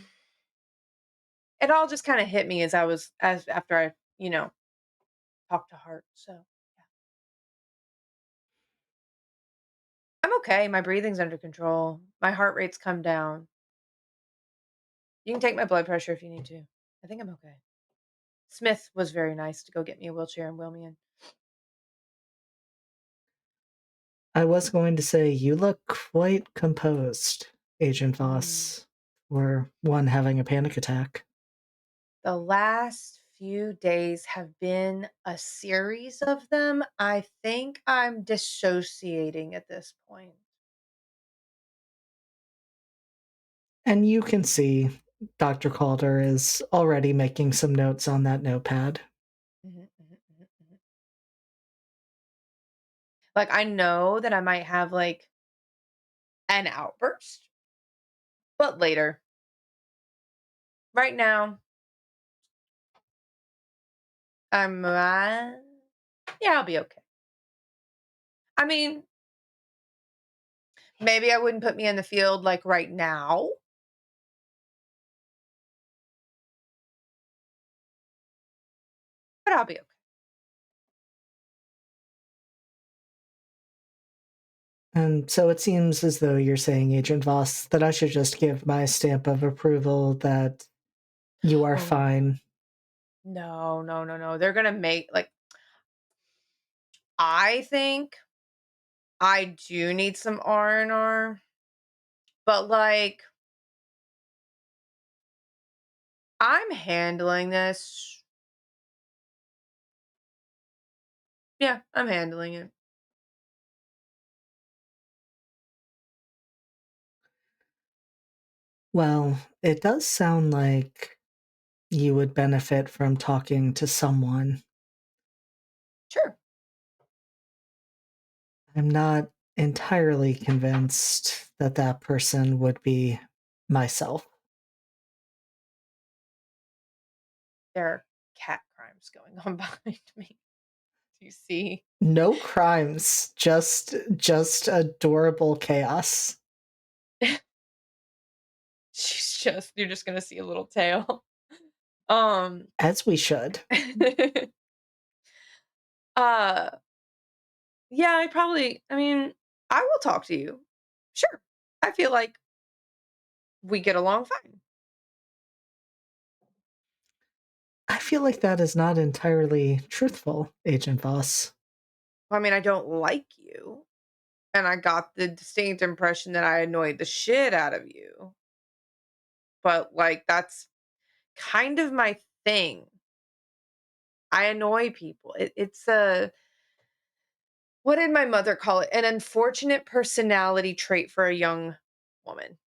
it all just kind of hit me as after I, talked to Hart. So yeah, I'm okay. My breathing's under control. My heart rate's come down. You can take my blood pressure if you need to. I think I'm okay. Smith was very nice to go get me a wheelchair and wheel me in. I was going to say, you look quite composed, Agent Mm. Voss, for one having a panic attack. The last few days have been a series of them. I think I'm dissociating at this point. And you can see Dr. Calder is already making some notes on that notepad. Mhm, mhm, mhm, mhm. Like, I know that I might have like an outburst, but later. Right now, yeah, I'll be okay. I mean, maybe I wouldn't put me in the field like right now, but I'll be okay. And so it seems as though you're saying, Agent Voss, that I should just give my stamp of approval that you are Oh no. fine. No, no, no, no. They're gonna make like I think I do need some R&R, but like I'm handling this. Yeah, I'm handling it. Well, it does sound like you would benefit from talking to someone. Sure. I'm not entirely convinced that that person would be myself. There are cat crimes going on behind me. Do you see? No crimes, just adorable chaos. You're just gonna see a little tail. Um As we should. uh yeah, I mean, I will talk to you. Sure. I feel like we get along fine. I feel like that is not entirely truthful, Agent Voss. I mean, I don't like you, and I got the distinct impression that I annoyed the shit out of you. But like that's kind of my thing. I annoy people. It's a what did my mother call it? An unfortunate personality trait for a young woman.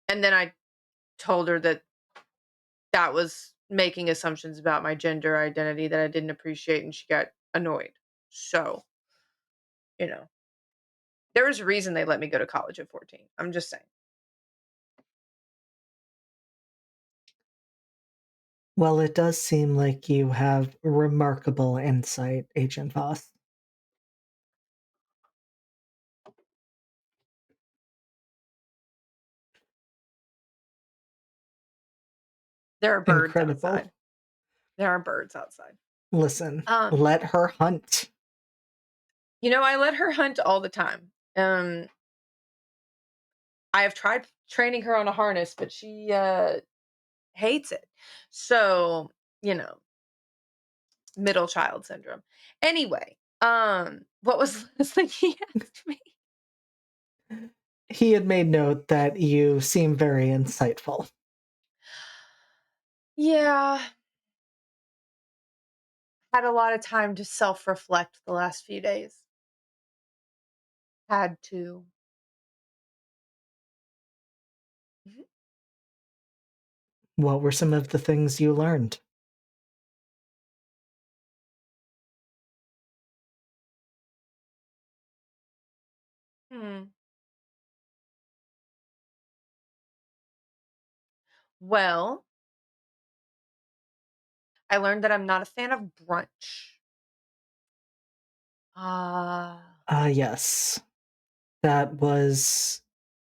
And then I told her that that was making assumptions about my gender identity that I didn't appreciate, and she got annoyed. So, you know, there was a reason they let me go to college at 14. I'm just saying. Well, it does seem like you have remarkable insight, Agent Voss. There are birds Incredible. outside. There are birds outside. Listen, Um, let her hunt. I let her hunt all the time. I have tried training her on a harness, but she hates it. So, you know, middle child syndrome. Anyway, what was the last thing he asked me? He had made note that you seem very insightful. Yeah. Had a lot of time to self-reflect the last few days. Had to. Mhm. What were some of the things you learned? Hmm. Well, I learned that I'm not a fan of brunch. Ah, Yes. That was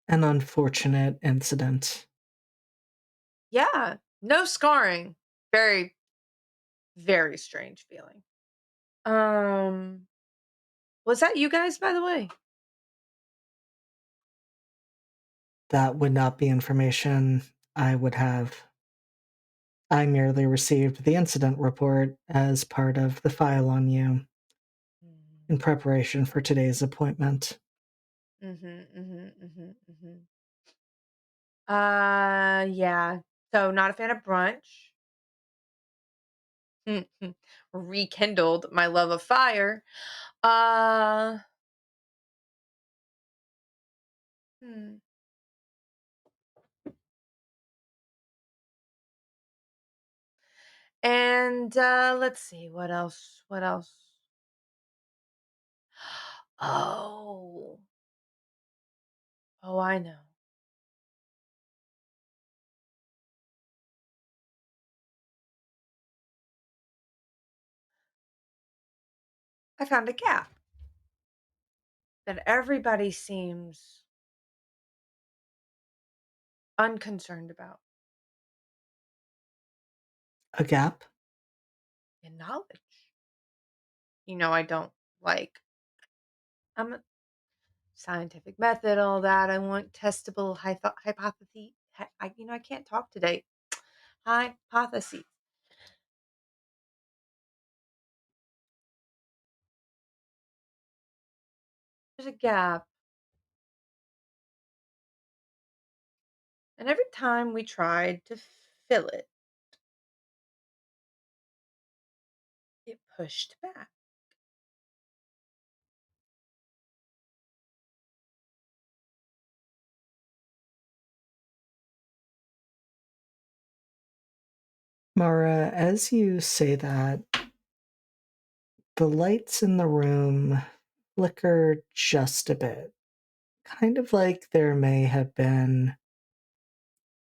an unfortunate incident. yeah, no scarring. Very, very strange feeling. Um, was that you guys, by the way? That would not be information I would have. I merely received the incident report as part of the file on you in preparation for today's appointment. Mhm, mhm, mhm, mhm. Yeah. So not a fan of brunch. Mhm. Rekindled my love of fire. Uh, hmm. And let's see what else. What else? Oh, oh, I know. I found a gap that everybody seems unconcerned about A gap? in knowledge. I don't like. I'm a scientific method, all that. I want testable hypotheses. I can't talk today. Hypotheses. There's a gap, and every time we tried to fill it, it pushed back. Mara, as you say that, the lights in the room flicker just a bit, kind of like there may have been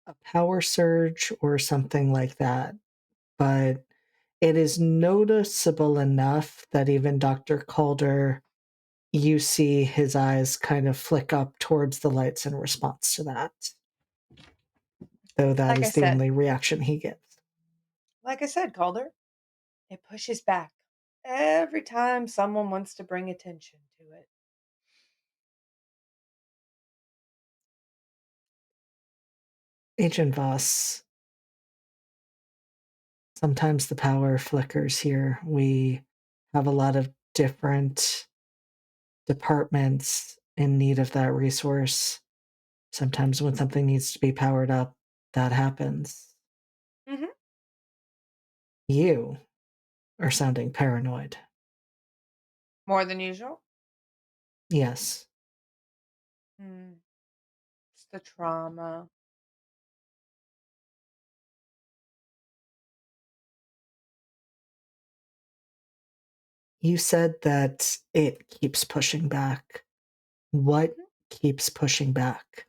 a power surge or something like that, but it is noticeable enough that even Dr. Calder, you see his eyes kind of flick up towards the lights in response to that, though that Like I is the said, only reaction he gives. Calder, it pushes back every time someone wants to bring attention to it. Agent Voss, sometimes the power flickers here. We have a lot of different departments in need of that resource. Sometimes when something needs to be powered up, that happens. Hmm. You are sounding paranoid. More than usual. Yes. Hmm. It's the trauma. You said that it keeps pushing back. What Mhm. keeps pushing back?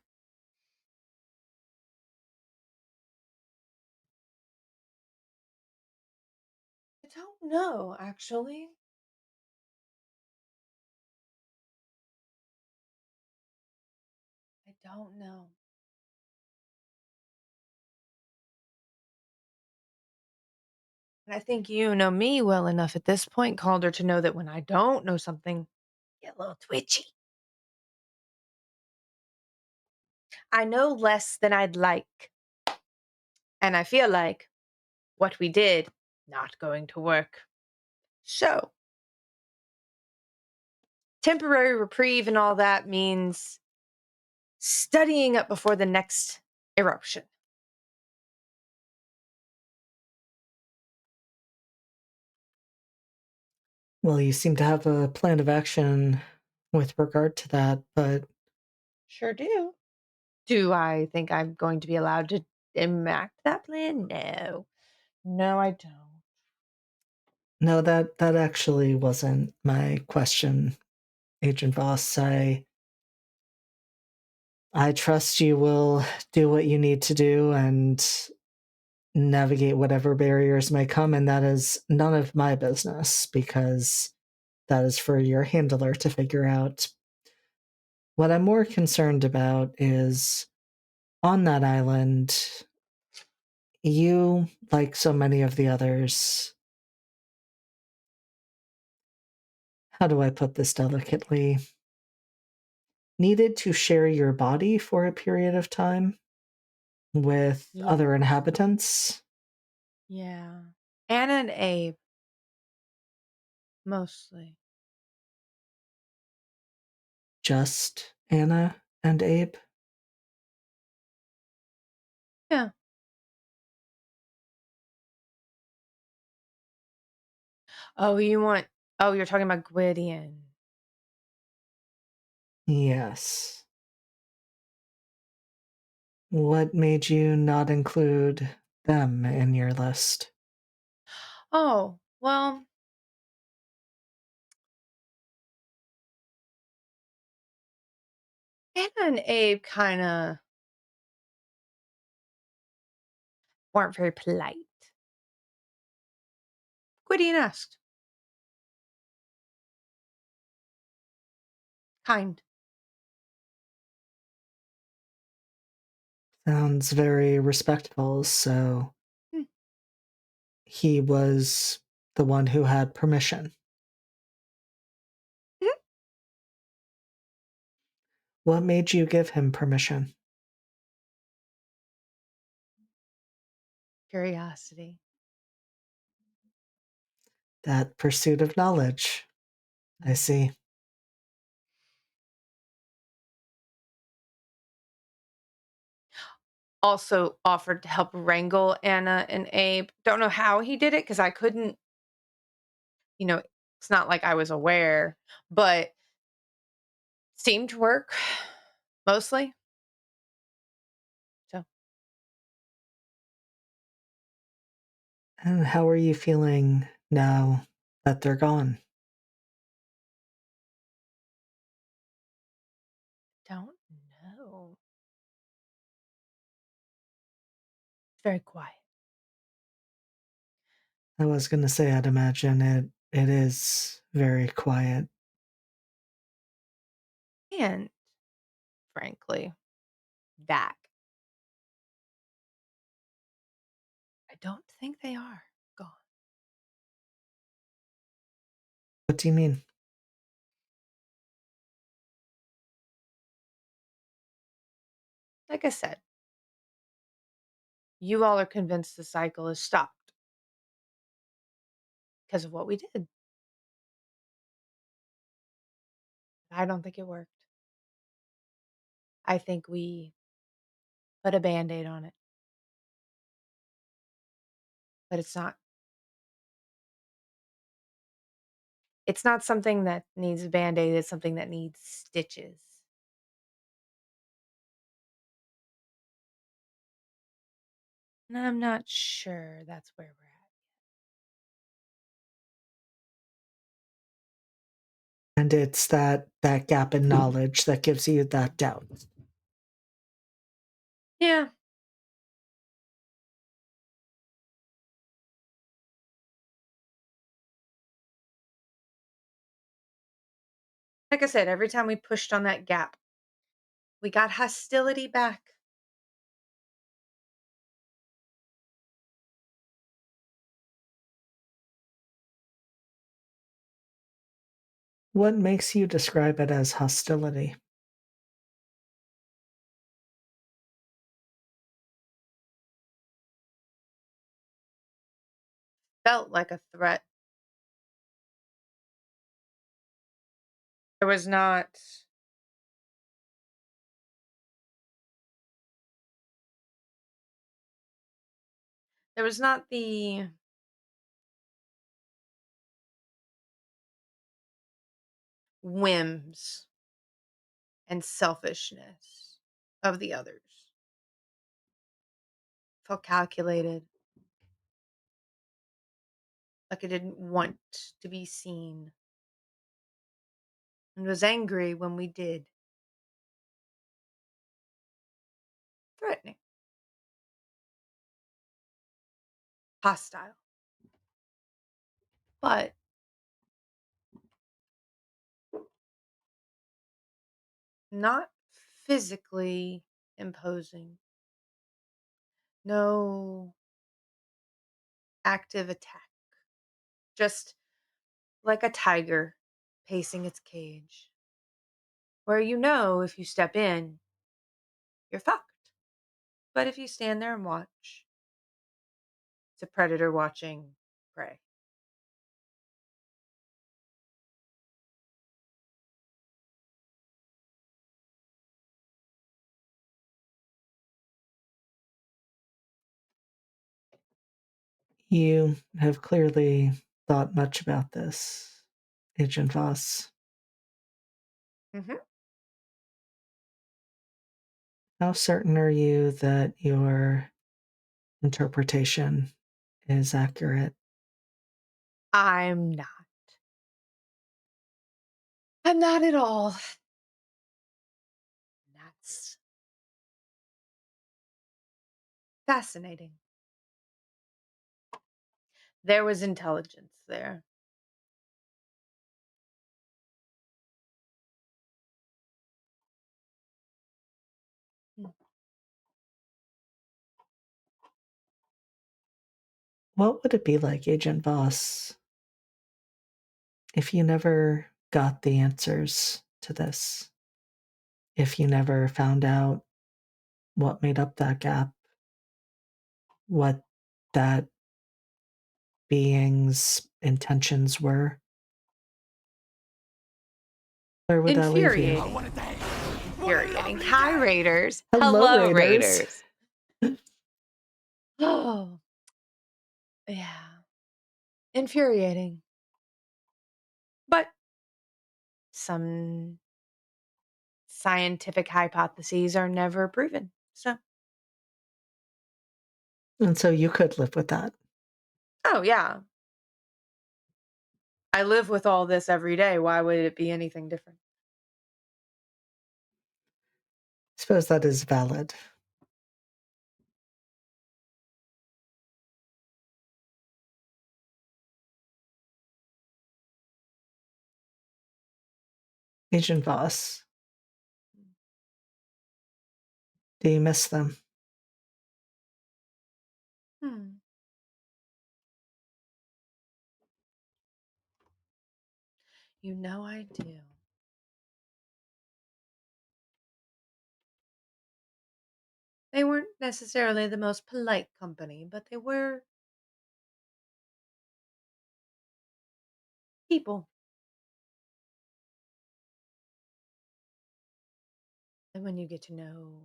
I don't know, actually. I don't know. And I think you know me well enough at this point, Calder, to know that when I don't know something, I get a little twitchy. I know less than I'd like. And I feel like what we did, not going to work. So, temporary reprieve and all that means studying up before the next eruption. Well, you seem to have a plan of action with regard to that, but Sure do. Do I think I'm going to be allowed to enact that plan? No. No, I don't. no, that actually wasn't my question, Agent Voss. I trust you will do what you need to do and navigate whatever barriers may come, and that is none of my business because that is for your handler to figure out. What I'm more concerned about is on that island, you, like so many of the others, how do I put this delicately? Needed to share your body for a period of time with Yeah. other inhabitants. Yeah. Anna and Abe, mostly. Just Anna and Abe. Yeah. Oh, you're talking about Gwydion. Yes. What made you not include them in your list? Oh, well, Anna and Abe kind of weren't very polite. Gwydion asked. Kind. Sounds very respectful, so Hmm. he was the one who had permission. Mhm. What made you give him permission? Curiosity. That pursuit of knowledge. I Mhm. see. Also offered to help wrangle Anna and Abe. Don't know how he did it because I couldn't, it's not like I was aware, but seemed to work mostly. So And how are you feeling now that they're gone? don't know. It's very quiet. I was gonna say I'd imagine it is very quiet. And frankly, that I don't think they are gone. What do you mean? Like I said, you all are convinced the cycle is stopped because of what we did. I don't think it worked. I think we put a band-aid on it, but it's not something that needs a band-aid, it's something that needs stitches. And I'm not sure that's where we're at. And it's that gap in knowledge that gives you that doubt. Yeah, like I said, every time we pushed on that gap, we got hostility back. What makes you describe it as hostility? Felt like a threat. There was not there was not whims and selfishness of the others. Felt calculated, like I didn't want to be seen, and was angry when we did. Threatening, hostile, but not physically imposing. No active attack. Just like a tiger pacing its cage, where you know if you step in, you're fucked. But if you stand there and watch, it's a predator watching prey. You have clearly thought much about this, Agent Voss. Hmm. How certain are you that your interpretation is accurate? I'm not. I'm not at all. That's fascinating. There was intelligence there. Hmm. What would it be like, Agent Voss, if you never got the answers to this? If you never found out what made up that gap, what that being's intentions were? Where would that leave you? Infuriating. Infuriating. Hi, Raiders. Hello, Hello, Raiders. Raiders. Oh, yeah. Infuriating. But some scientific hypotheses are never proven. So, And so you could live with that. oh, yeah. I live with all this every day. Why would it be anything different? I suppose that is valid. Agent Voss, do you miss them? Hmm. You know I do. They weren't necessarily the most polite company, but they were people. And when you get to know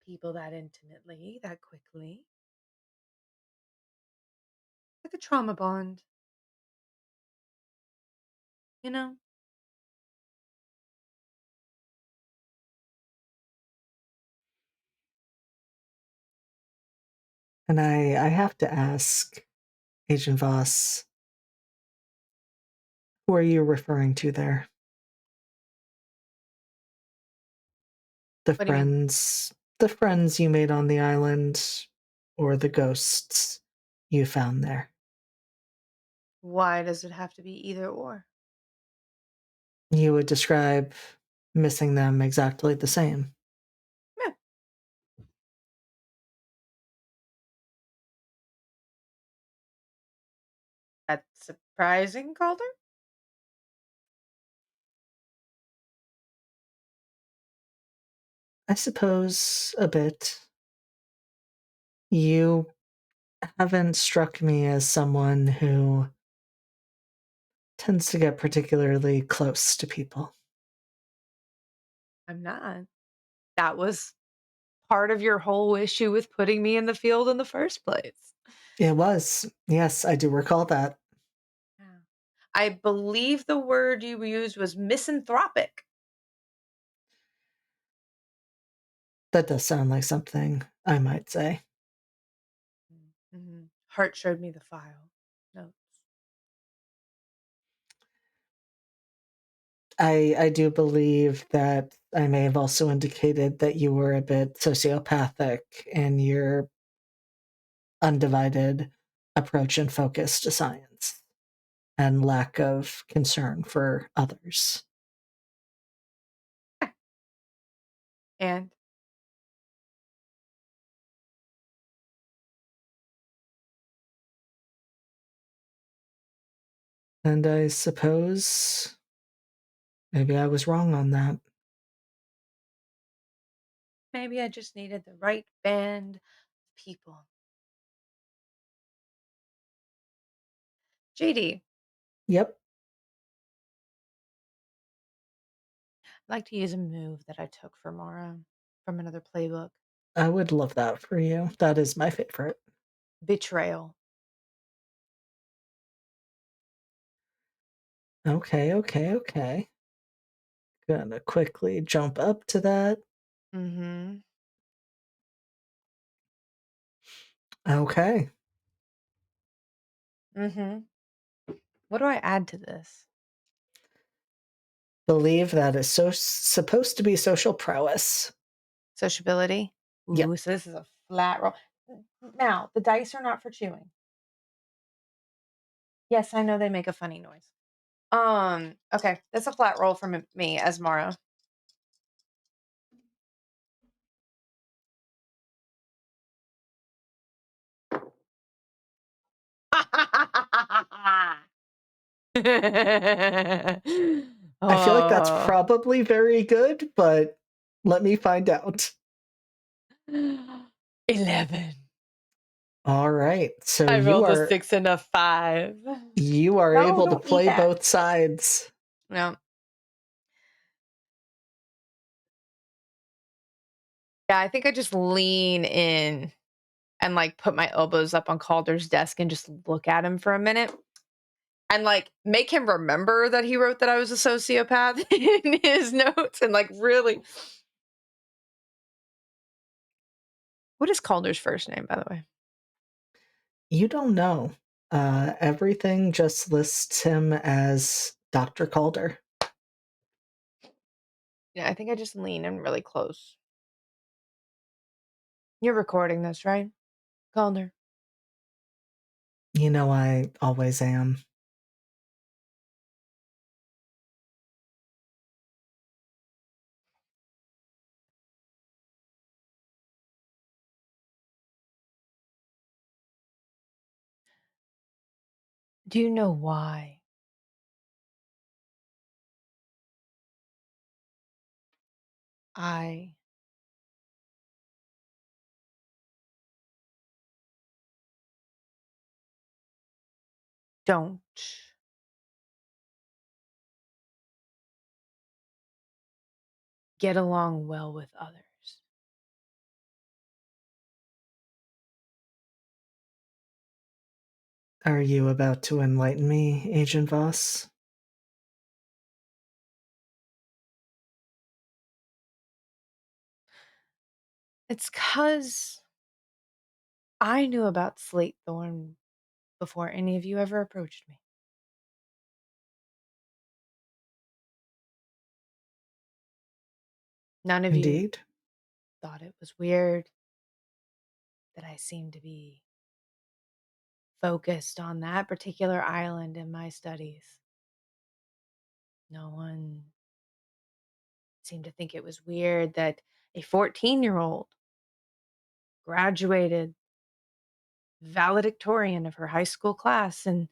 people that intimately, that quickly, like a trauma bond, you know? And I have to ask, Agent Voss, who are you referring to there? The What do you mean? friends you made on the island, or the ghosts you found there? Why does it have to be either or? You would describe missing them exactly the same. Yeah. That's surprising, Calder? I suppose a bit. You haven't struck me as someone who tends to get particularly close to people. I'm not. That was part of your whole issue with putting me in the field in the first place. It was. Yes, I do recall that. Yeah. I believe the word you used was misanthropic. That does sound like something I might say. Mhm. Hart showed me the file. Notes. I do believe that I may have also indicated that you were a bit sociopathic in your undivided approach and focus to science and lack of concern for others. And And I suppose maybe I was wrong on that. maybe I just needed the right band of people. JD, Yep, I'd like to use a move that I took from another playbook. I would love that for you. That is my favorite. Betrayal. Okay, okay, okay. Gonna quickly jump up to that. Mm-hmm. Okay. Mm-hmm. What do I add to this? Believe that is so supposed to be social prowess. Sociability. Yep. Ooh, so this is a flat roll. Now, the dice are not for chewing. Yes, I know they make a funny noise. Okay, that's a flat roll from me as Mara. I feel like that's Oh. probably very good, but let me find out. 11. All right. So I you rolled a are 6 and a 5. you are No, able to don't eat play that. both sides. No. Yeah, I think I just lean in and like put my elbows up on Calder's desk and just look at him for a minute and like make him remember that he wrote that I was a sociopath in his notes and like really. What is Calder's first name, by the way? You don't know. Everything just lists him as Dr. Calder. Yeah, I think I just lean in really close. You're recording this, right, Calder? You know I always am. Do you know why I don't get along well with others? Are you about to enlighten me, Agent Voss? It's 'cause I knew about Slate Thorn before any of you ever approached me. None of you Indeed. thought it was weird that I seemed to be focused on that particular island in my studies. No one seemed to think it was weird that a 14-year-old graduated valedictorian of her high school class and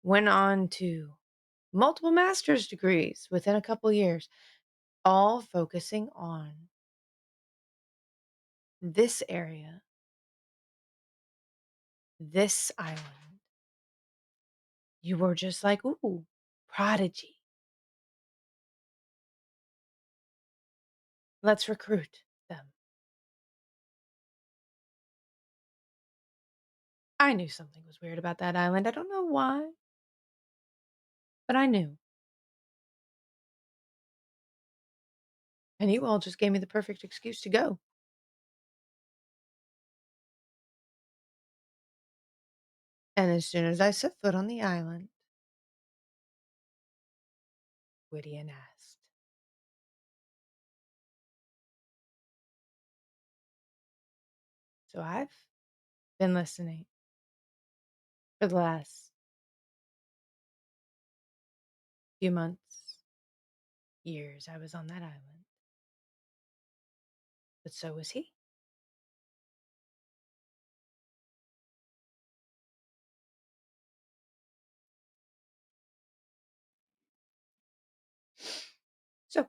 went on to multiple master's degrees within a couple years, all focusing on this area, this island. You were just like, ooh, prodigy. Let's recruit them. I knew something was weird about that island. I don't know why. But I knew. And you all just gave me the perfect excuse to go. And as soon as I set foot on the island, Gwydion asked, "So I've been listening for the last few months, years I was on that island. But so was he. So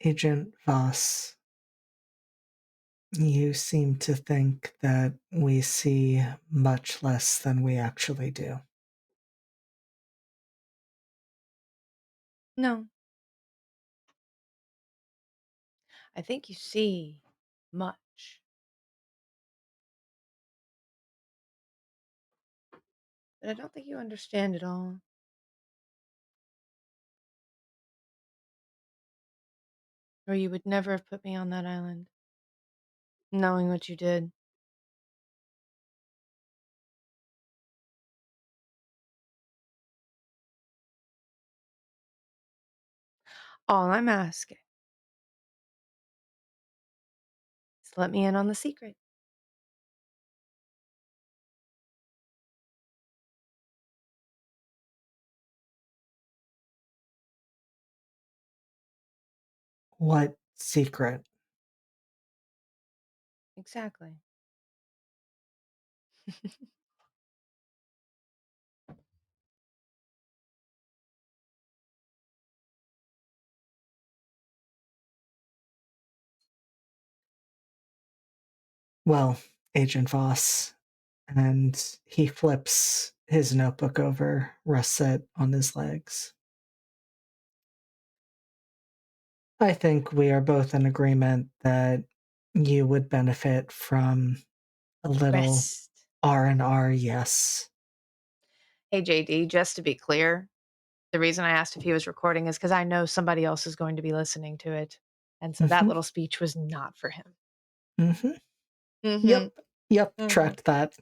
Agent Voss, you seem to think that we see much less than we actually do. no, I think you see much. But I don't think you understand it all. Or you would never have put me on that island, knowing what you did. All I'm asking is let me in on the secret. What secret? Exactly. Well, Agent Voss, and he flips his notebook over, rests it on his legs. I think we are both in agreement that you would benefit from a little Rest. R&R, yes. Hey, JD, just to be clear, the reason I asked if he was recording is because I know somebody else is going to be listening to it. And so that Mhm, little speech was not for him. mhm. Mm-hmm. Yep, yep, Mm-hmm. tracked that.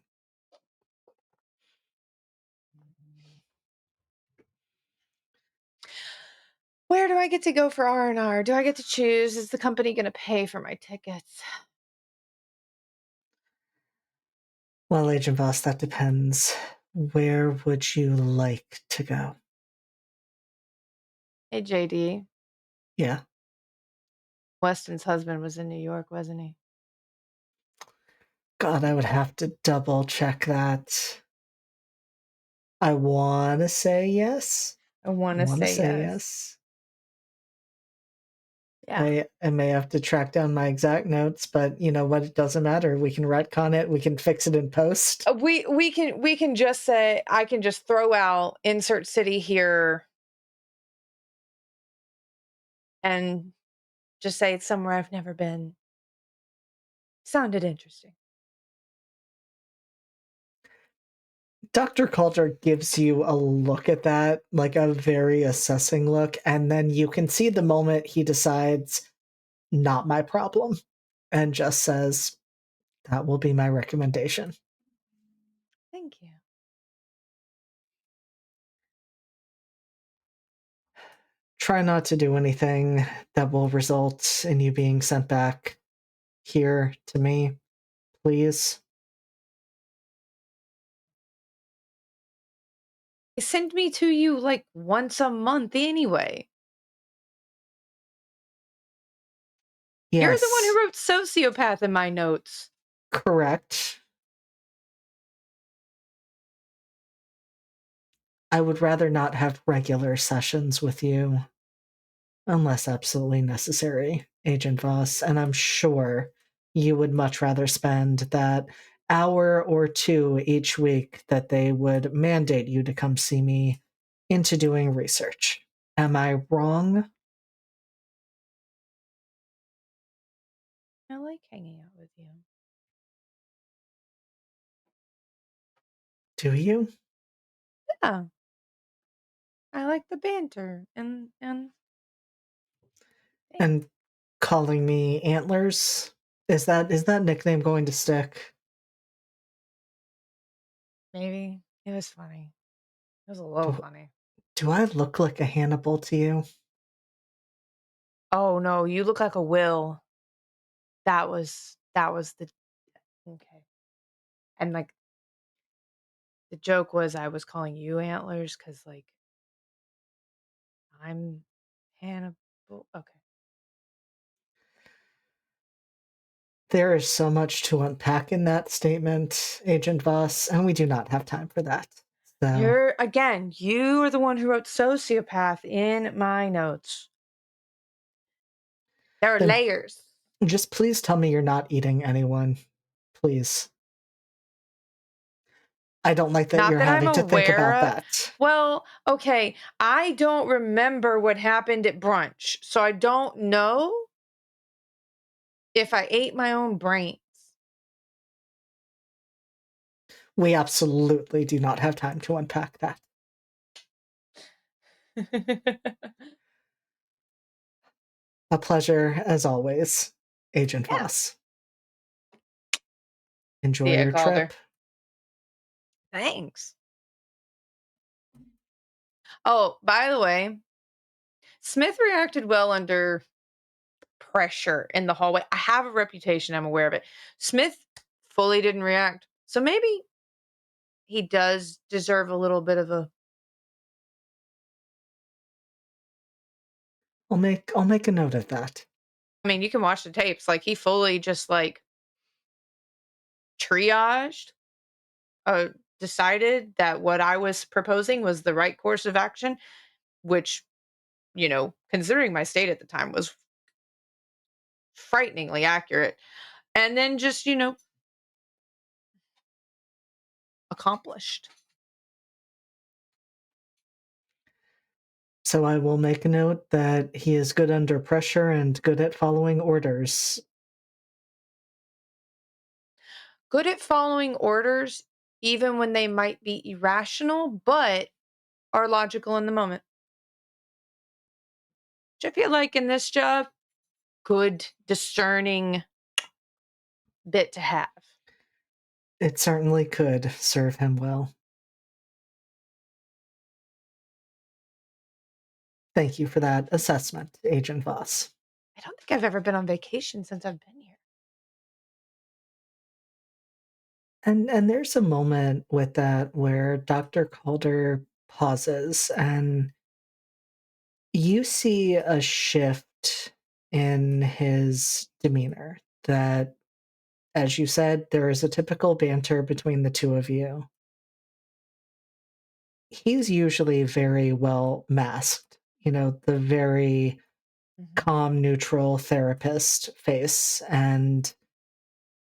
Where do I get to go for R&R? Do I get to choose? Is the company going to pay for my tickets? Well, Agent Voss, that depends. Where would you like to go? Hey, JD, Yeah. Weston's husband was in New York, wasn't he? God, I would have to double check that. I want to say yes. I I want to want to say say yes. yes. Yeah. I may have to track down my exact notes, but you know what? It doesn't matter. We can retcon it. We can fix it in post. We can just say I can just throw out insert city here and just say it's somewhere I've never been. Sounded interesting. Dr. Calder gives you a look at that, like a very assessing look, and then you can see the moment he decides, not my problem, and just says, that will be my recommendation. Thank you. Try not to do anything that will result in you being sent back here to me, please. They send me to you like once a month anyway. You're the one Yes, who wrote sociopath in my notes. correct. I would rather not have regular sessions with you unless absolutely necessary, Agent Voss, and I'm sure you would much rather spend that hour or two each week that they would mandate you to come see me into doing research. Am I wrong? I like hanging out with you. Do you? Yeah, I like the banter and things. And calling me Antlers? Is that nickname going to stick? Maybe it was funny. It was a little Do funny. do I look like a Hannibal to you? Oh no, you look like a Will. That was the okay. And like the joke was I was calling you antlers because like I'm Hannibal. Okay. There is so much to unpack in that statement, Agent Voss, and we do not have time for that. So You are the one who wrote sociopath in my notes. There are then layers. just please tell me you're not eating anyone. Please. I don't like that Not you're that I'm having to think aware about of. that. Well, okay. I don't remember what happened at brunch. So I don't know if I ate my own brains. We absolutely do not have time to unpack that. A pleasure, as always, Agent Yeah. Voss. Enjoy See ya, your Calder. trip. Thanks. Oh, by the way, Smith reacted well under pressure in the hallway. I have a reputation, I'm aware of it. Smith fully didn't react. So maybe he does deserve a little bit of a I'll make a note of that. I mean, you can watch the tapes. Like he fully just like triaged, uh decided that what I was proposing was the right course of action, which, considering my state at the time was frighteningly accurate. And then just, accomplished. So I will make a note that he is good under pressure and good at following orders. Good at following orders, even when they might be irrational, but are logical in the moment. Which I feel like in this job, good discerning bit to have. It certainly could serve him well. Thank you for that assessment, Agent Voss. I don't think I've ever been on vacation since I've been here. And there's a moment with that where Dr. Calder pauses and you see a shift in his demeanor that, as you said, there is a typical banter between the two of you. He's usually very well masked, the very Mhm. calm, neutral therapist face. And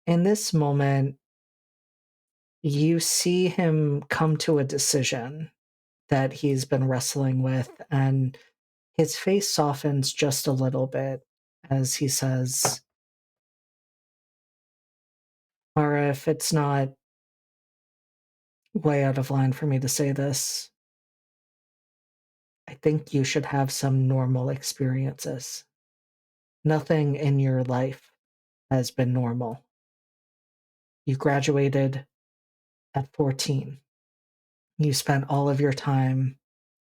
in this moment, you see him come to a decision that he's been wrestling with, and his face softens just a little bit as he says, Mara, if it's not way out of line for me to say this, I think you should have some normal experiences. Nothing in your life has been normal. You graduated at 14. You spent all of your time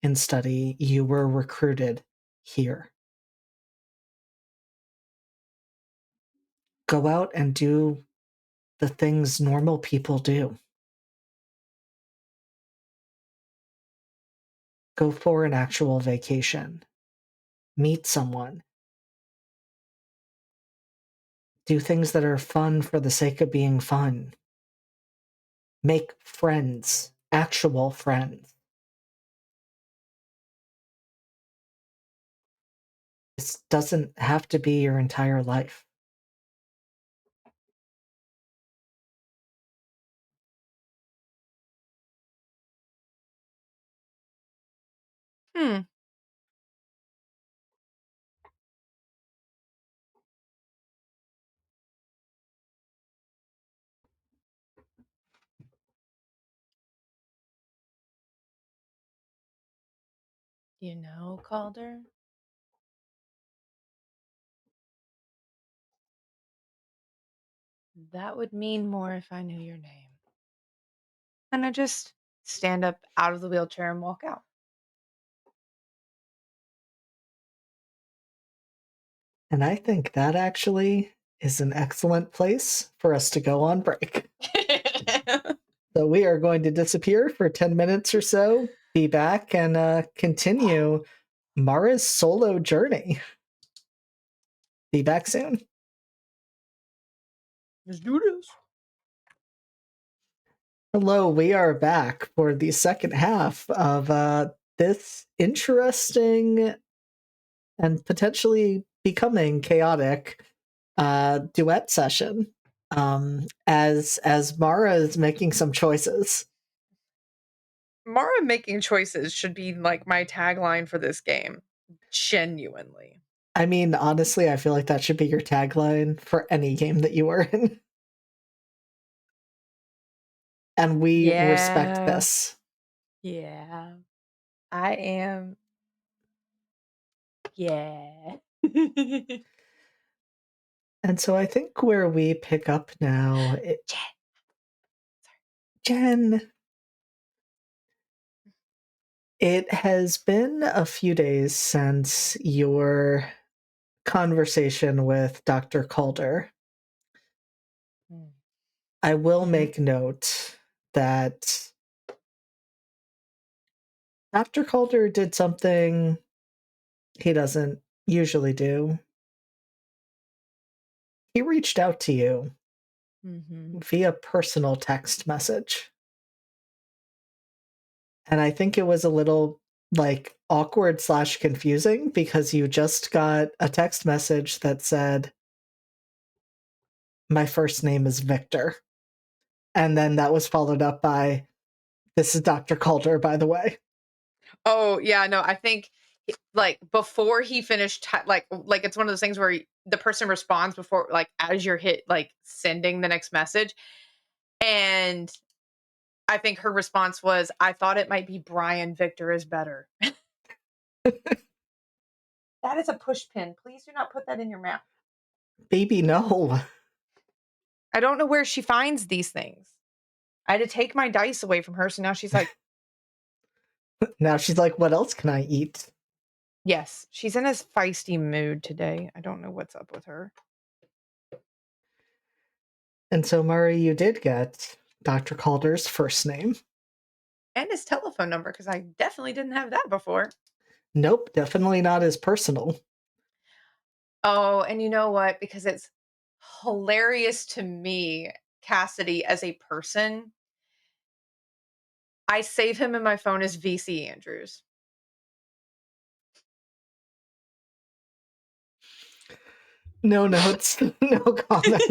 in study. You were recruited here. Go out and do the things normal people do. Go for an actual vacation. Meet someone. Do things that are fun for the sake of being fun. Make friends, actual friends. This doesn't have to be your entire life. Hmm. You know, Calder? That would mean more if I knew your name. And I just stand up out of the wheelchair and walk out. And I think that actually is an excellent place for us to go on break. So we are going to disappear for 10 minutes or so, be back, and continue Mara's solo journey. Be back soon. Let's do this. Hello, we are back for the second half of this interesting and potentially becoming chaotic duet session. As Mara is making some choices. Mara making choices should be like my tagline for this game. Genuinely. I mean, honestly, I feel like that should be your tagline for any game that you are in. And we respect Yeah. this. Yeah. I am. Yeah. And so I think where we pick up now, Jen, it has been a few days since your conversation with Dr. Calder. I will Mhm. make note that Dr. Calder did something he doesn't usually do. He reached out to you Mhm. via personal text message. And I think it was a little like awkward / confusing because you just got a text message that said, "My first name is Victor." And then that was followed up by, "This is Dr. Calder, by the way." Oh, yeah, no, I think like before he finished like it's one of those things where the person responds before like as you're hit like sending the next message. And I think her response was, "I thought it might be Brian. Victor is better." That is a push pin. Please do not put that in your mouth. Baby, no. I don't know where she finds these things. I had to take my dice away from her, so now she's like, Now she's like, what else can I eat? yes, she's in a feisty mood today. I don't know what's up with her. And so, Murray, you did get Dr. Calder's first name. And his telephone number, because I definitely didn't have that before. Nope, definitely not as personal. Oh, and you know what? Because it's hilarious to me, Cassidy, as a person, I save him in my phone as VC Andrews. No notes, no comments.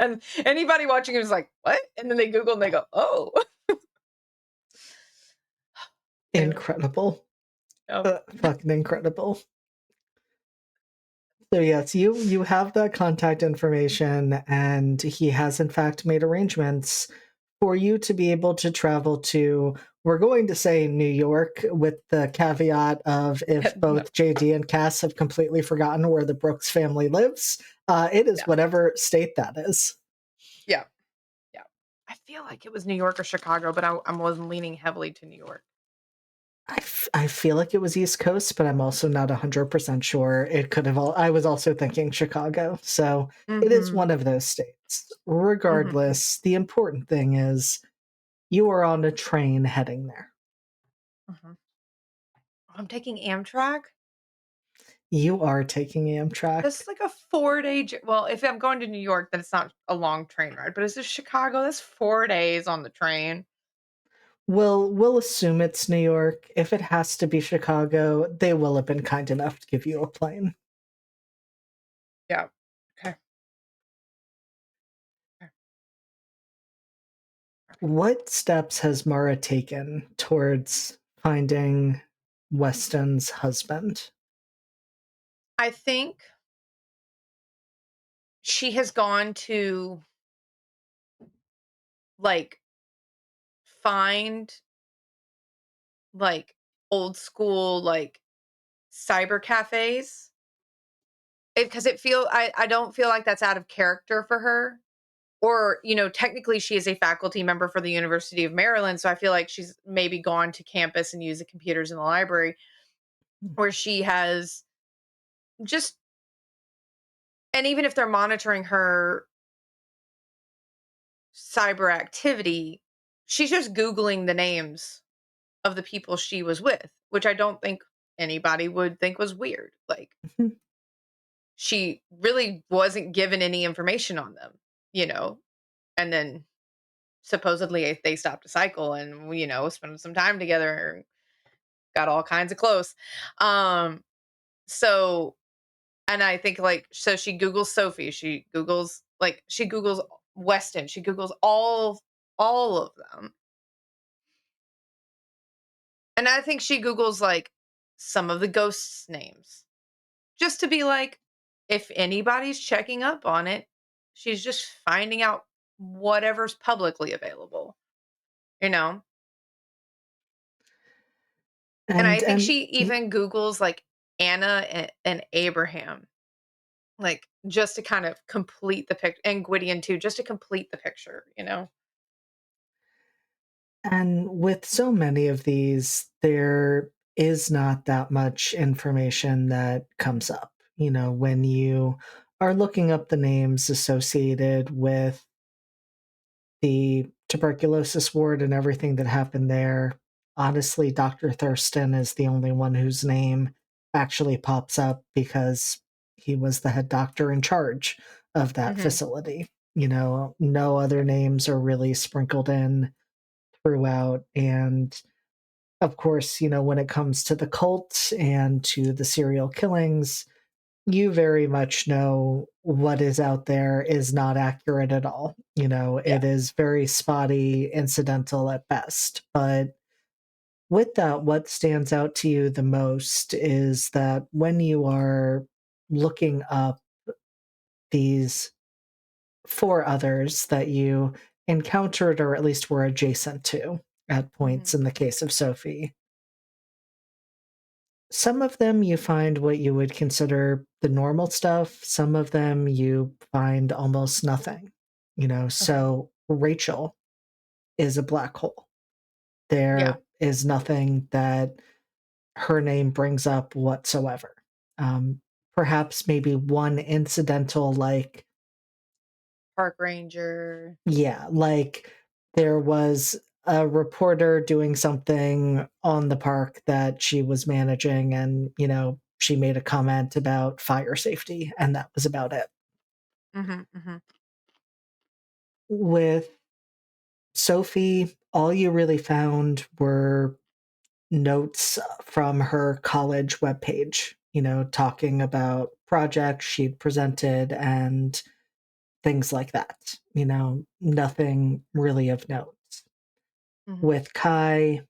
And anybody watching it is like, what? And then they Google and they go, oh. Anyway. Incredible. Oh. Fucking incredible. So yes, you have the contact information, and he has in fact made arrangements for you to be able to travel to, we're going to say New York, with the caveat of if No, both JD and Cass have completely forgotten where the Brooks family lives, it is yeah. whatever state that is. Yeah. Yeah. I feel like it was New York or Chicago, but I wasn't leaning heavily to New York. I feel like it was East Coast, but I'm also not 100% sure. It could have I was also thinking Chicago. So it is Mm-hmm. one of those states. Mm-hmm. Regardless, the important thing is you are on a train heading there. Mm-hmm. I'm taking Amtrak. You are taking Amtrak. That's like a 4-day well, if I'm going to New York, then it's not a long train ride, but is this Chicago? That's 4 days on the train. We'll assume it's New York. If it has to be Chicago, they will have been kind enough to give you a plane. Yeah. Okay. Okay. Okay. What steps has Mara taken towards finding Weston's husband? I think she has gone to like find like old school like cyber cafes. Because I don't feel like that's out of character for her. Or, technically she is a faculty member for the University of Maryland, so I feel like she's maybe gone to campus and used the computers in the library where she has just and even if they're monitoring her cyber activity, she's just Googling the names of the people she was with, which I don't think anybody would think was weird. Like, she really wasn't given any information on them, you know? And then supposedly they stopped a cycle and, spent some time together, got all kinds of close. Um, so and I think like so she Googles Sophie, she Googles Weston, she Googles all of them. And I think she Googles like some of the ghosts' names. Just to be like, if anybody's checking up on it, she's just finding out whatever's publicly available, you know? And I think and she even Googles like Anna and Abraham, like just to kind of complete the picture, and Gwydion too, just to complete the picture, you know? And with so many of these, there is not that much information that comes up. When you are looking up the names associated with the tuberculosis ward and everything that happened there, honestly, Dr. Thurston is the only one whose name actually pops up because he was the head doctor in charge of that Mhm. facility. No other names are really sprinkled in throughout. And of course, when it comes to the cult and to the serial killings, you very much know what is out there is not accurate at all. Yeah. It is very spotty, incidental at best. But with that, what stands out to you the most is that when you are looking up these four others that you encountered or at least were adjacent to at points Mhm. in the case of Sophie, some of them you find what you would consider the normal stuff, some of them you find almost nothing. Okay. So Rachel is a black hole. Yeah. There is nothing that her name brings up whatsoever. Um, Perhaps maybe one incidental, like, Park ranger. yeah, like there was a reporter doing something on the park that she was managing, and, she made a comment about fire safety, and that was about it. Mhm, mhm. With Sophie, all you really found were notes from her college webpage, talking about projects she'd presented and things like that. Nothing really of note. Mhm, With Kai,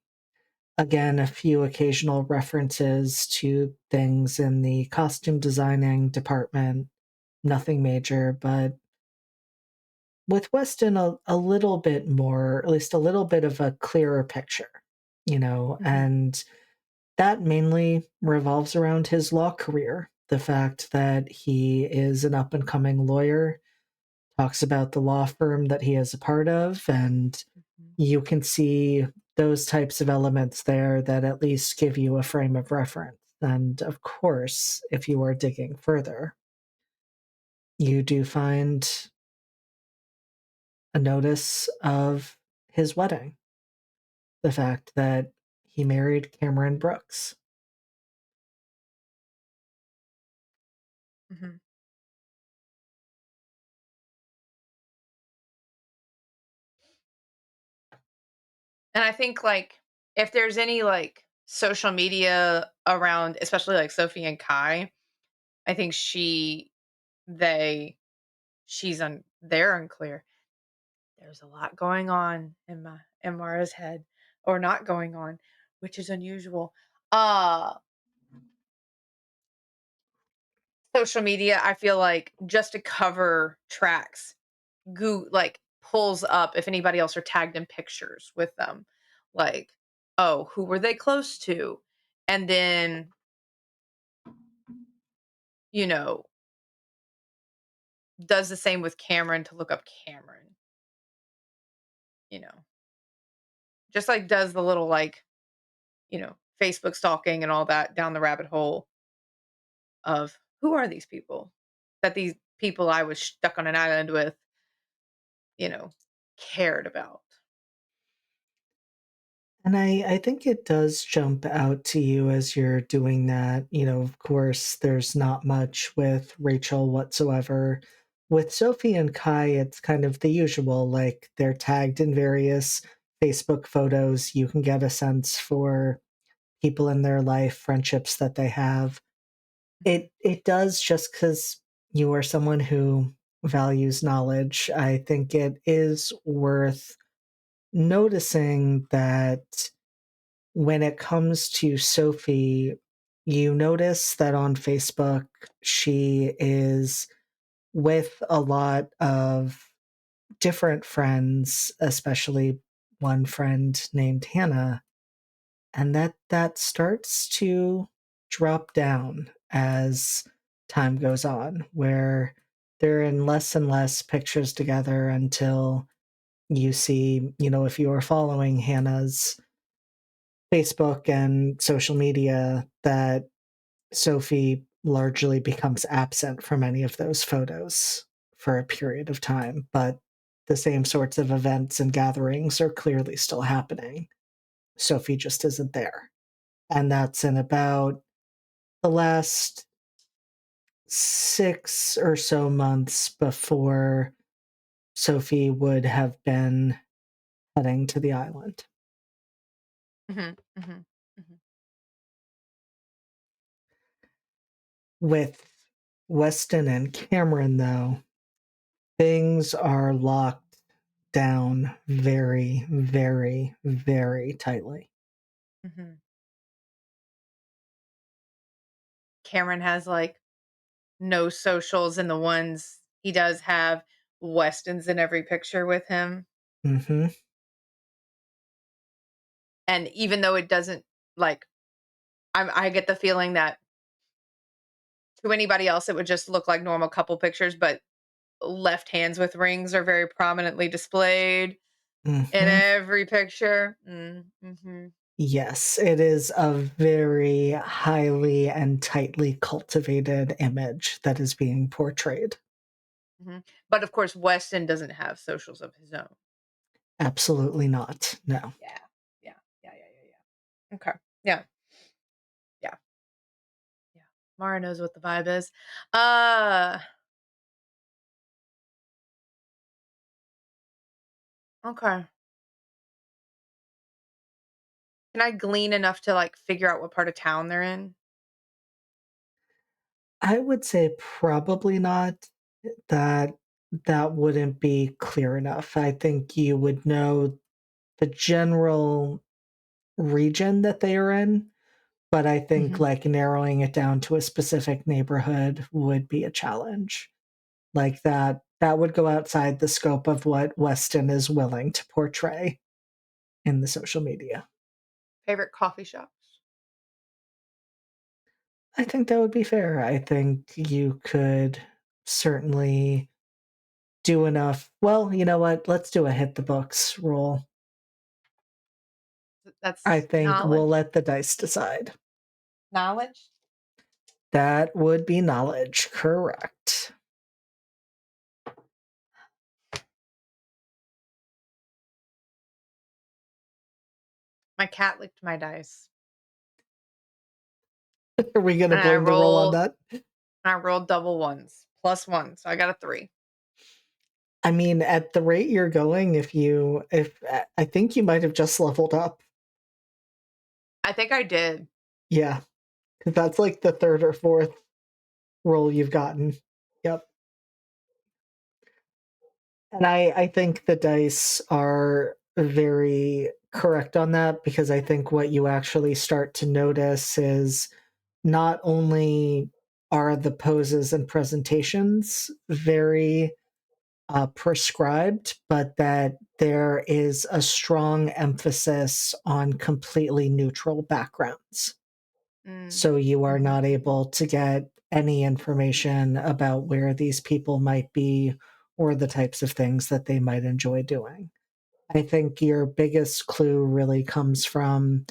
again, a few occasional references to things in the costume designing department, nothing major, but with Weston, a little bit more, at least a little bit of a clearer picture, mhm, and that mainly revolves around his law career. The fact that he is an up and coming lawyer, talks about the law firm that he is a part of, and mhm, you can see those types of elements there that at least give you a frame of reference. And of course, if you are digging further, you do find a notice of his wedding, the fact that he married Cameron Brooks. mhm. And I think, like, if there's any, like, social media around, especially, like, Sophie and Kai, I think they they're unclear. There's a lot going on in Mara's head, or not going on, which is unusual. Uh, Social media, I feel like, just to cover tracks, pulls up if anybody else are tagged in pictures with them. Like, oh, who were they close to? And then, you know, does the same with Cameron to look up Cameron, you know. Just like does the little like, Facebook stalking and all that down the rabbit hole of who are these people that these people I was stuck on an island with, you know, cared about. And I think it does jump out to you as you're doing that. Of course, there's not much with Rachel whatsoever. With Sophie and Kai, it's kind of the usual, like they're tagged in various Facebook photos. You can get a sense for people in their life, friendships that they have. Mhm, It does, just because you are someone who values knowledge. I think it is worth noticing that when it comes to Sophie, you notice that on Facebook, she is with a lot of different friends, especially one friend named Hannah, and that starts to drop down as time goes on, where they're in less and less pictures together until you see, if you are following Hannah's Facebook and social media, that Sophie largely becomes absent from any of those photos for a period of time, but the same sorts of events and gatherings are clearly still happening. Sophie just isn't there. And that's in about the last 6 or so months before Sophie would have been heading to the island. mhm, mhm, mhm, With Weston and Cameron, though, things are locked down very, very, very tightly. mhm. Cameron has like no socials, and the ones he does have, Weston's in every picture with him. Mhm. And even though it doesn't like, I get the feeling that to anybody else it would just look like normal couple pictures, but left hands with rings are very prominently displayed in Mhm. every picture. Mhm. Yes, it is a very highly and tightly cultivated image that is being portrayed. Mhm. But of course, Weston doesn't have socials of his own. Absolutely not. No. Yeah. Yeah. Yeah. Yeah. Yeah. Yeah. Okay. Yeah. Yeah. Yeah. Mara knows what the vibe is. Uh. Okay. Can I glean enough to like figure out what part of town they're in? I would say probably not. That that wouldn't be clear enough. I think you would know the general region that they are in, but I think, Mhm. like, narrowing it down to a specific neighborhood would be a challenge. Like, that would go outside the scope of what Weston is willing to portray in the social media. Favorite coffee shops? I think that would be fair. I think you could certainly do enough. Well, you know what? Let's do a hit the books roll. I That's think we'll knowledge. let the dice decide. Knowledge? That would be knowledge, correct. My cat licked my dice. Are we gonna And I blame the roll on rolled that? I rolled double ones, plus one, so I got a 3. I mean, at the rate you're going, if I think you might have just leveled up. I think I did. Yeah, 'cause that's like the 3rd or 4th roll you've gotten. Yep. And I think the dice are very correct on that, because I think what you actually start to notice is not only are the poses and presentations very prescribed, but that there is a strong emphasis on completely neutral backgrounds. Mm. So you are Mhm, not mhm. able to get any information about where these people might be or the types of things that they might enjoy doing. I think your biggest clue really comes from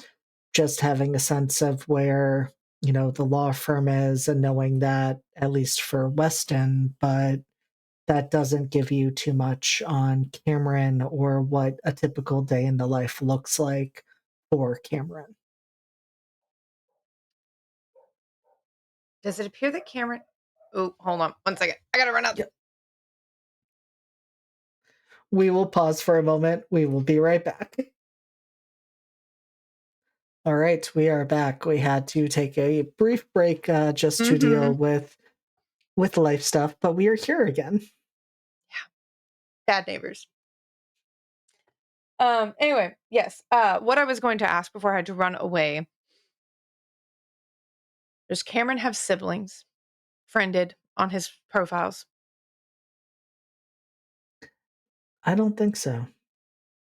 just having a sense of where, the law firm is and knowing that, at least for Weston, but that doesn't give you too much on Cameron or what a typical day in the life looks like for Cameron. Does it appear that Cameron Oh, hold on 1 second. I gotta run out. Yeah, we will pause for a moment. We will be right back. All right, we are back. We had to take a brief break just to deal Mhm. with life stuff, but we are here again. Bad neighbors. Anyway, yes, what I was going to ask before I had to run away, does Cameron have siblings friended on his profiles? I don't think so.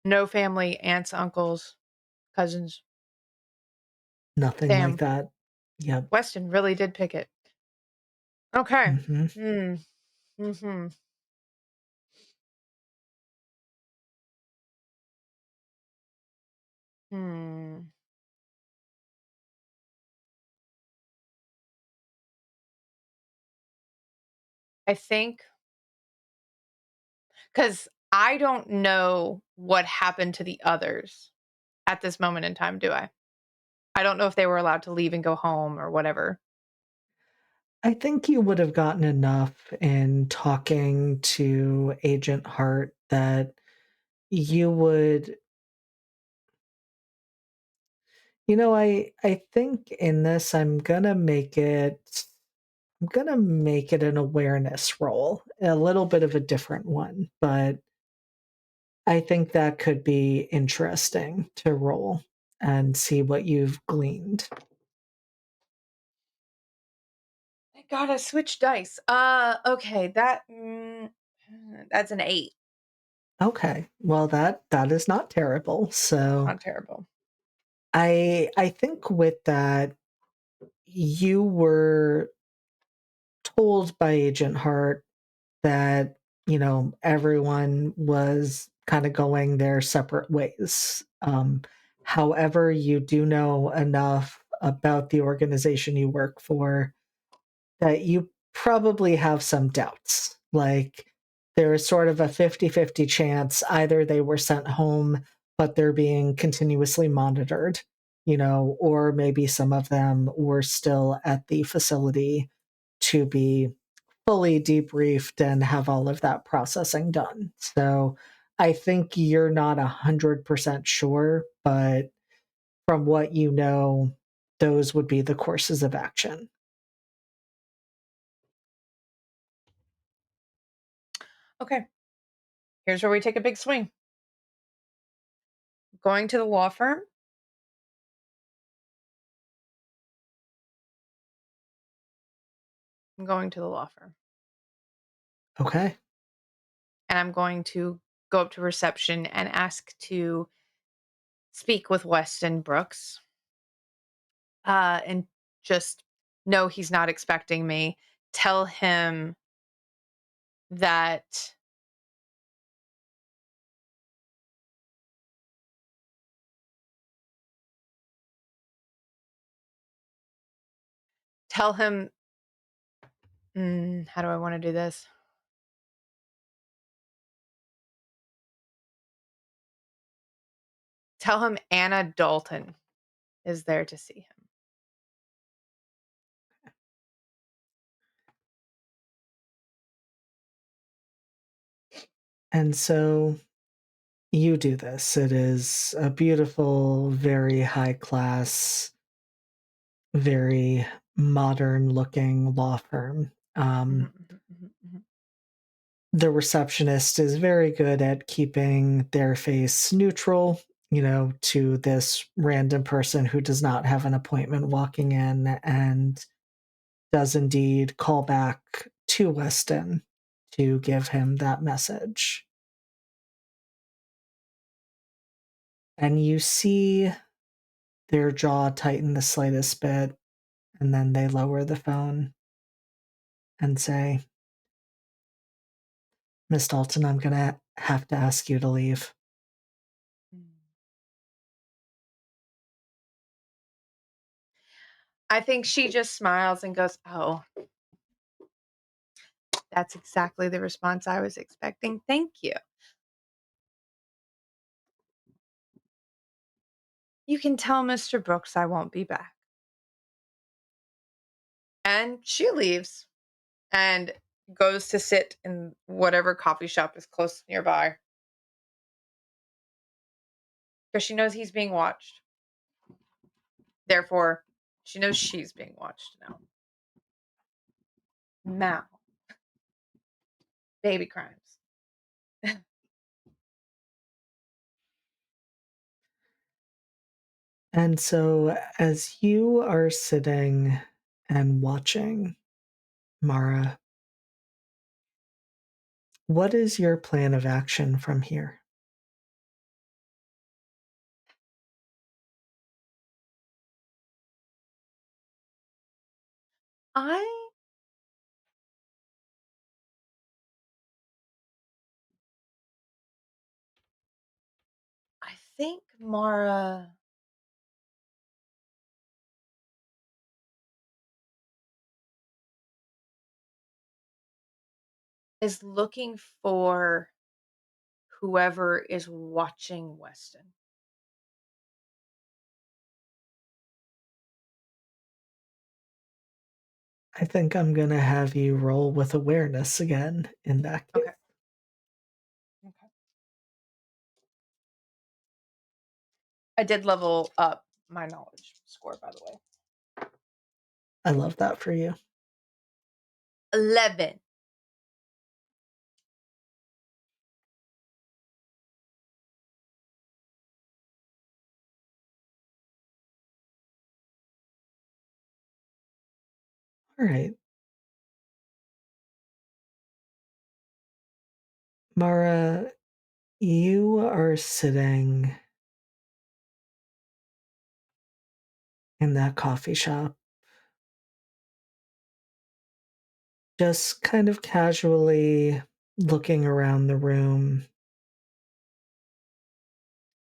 No family, aunts, uncles, cousins? Nothing like Damn, that. Yep. Weston really did pick it. Okay. Hmm. Mm, mhm. Hmm. I think, because I don't know what happened to the others at this moment in time, do I? I don't know if they were allowed to leave and go home or whatever. I think you would have gotten enough in talking to Agent Hart that you would, I think in this I'm gonna make it an awareness role, a little bit of a different one, but I think that could be interesting to roll and see what you've gleaned. Thank God I switched dice. Okay, that's an 8. Okay, well that is not terrible. So Not terrible. I think with that you were told by Agent Hart that, everyone was kind of going their separate ways. However, you do know enough about the organization you work for that you probably have some doubts. Like, there is sort of a 50-50 chance either they were sent home, but they're being continuously monitored, or maybe some of them were still at the facility to be fully debriefed and have all of that processing done. So I think you're not 100% sure, but from what you know, those would be the courses of action. Okay, here's where we take a big swing. Going to the law firm. I'm going to the law firm. Okay. And I'm going to go up to reception and ask to speak with Weston Brooks. And just know he's not expecting me. Tell him that tell him how do I want to do this? Tell him Anna Dalton is there to see him. And so you do this. It is a beautiful, very high class, very modern looking law firm. Mhm, mhm, mhm, mhm. The receptionist is very good at keeping their face neutral, to this random person who does not have an appointment walking in and does indeed call back to Weston to give him that message. And you see their jaw tighten the slightest bit, and then they lower the phone and say, Miss Dalton, I'm gonna have to ask you to leave. I think she just smiles and goes, "Oh, that's exactly the response I was expecting. Thank you. You can tell Mr. Brooks I won't be back." And she leaves and goes to sit in whatever coffee shop is close nearby because she knows he's being watched. Therefore, she knows she's being watched now. Now, baby crimes. And so, as you are sitting and watching, Mara, what is your plan of action from here? I I think Mara is looking for whoever is watching Weston. I think I'm gonna have you roll with awareness again in that case. Okay. Okay. I did level up my knowledge score, by the way. I love that for you. 11. All right. Mara, you are sitting in that coffee shop, just kind of casually looking around the room,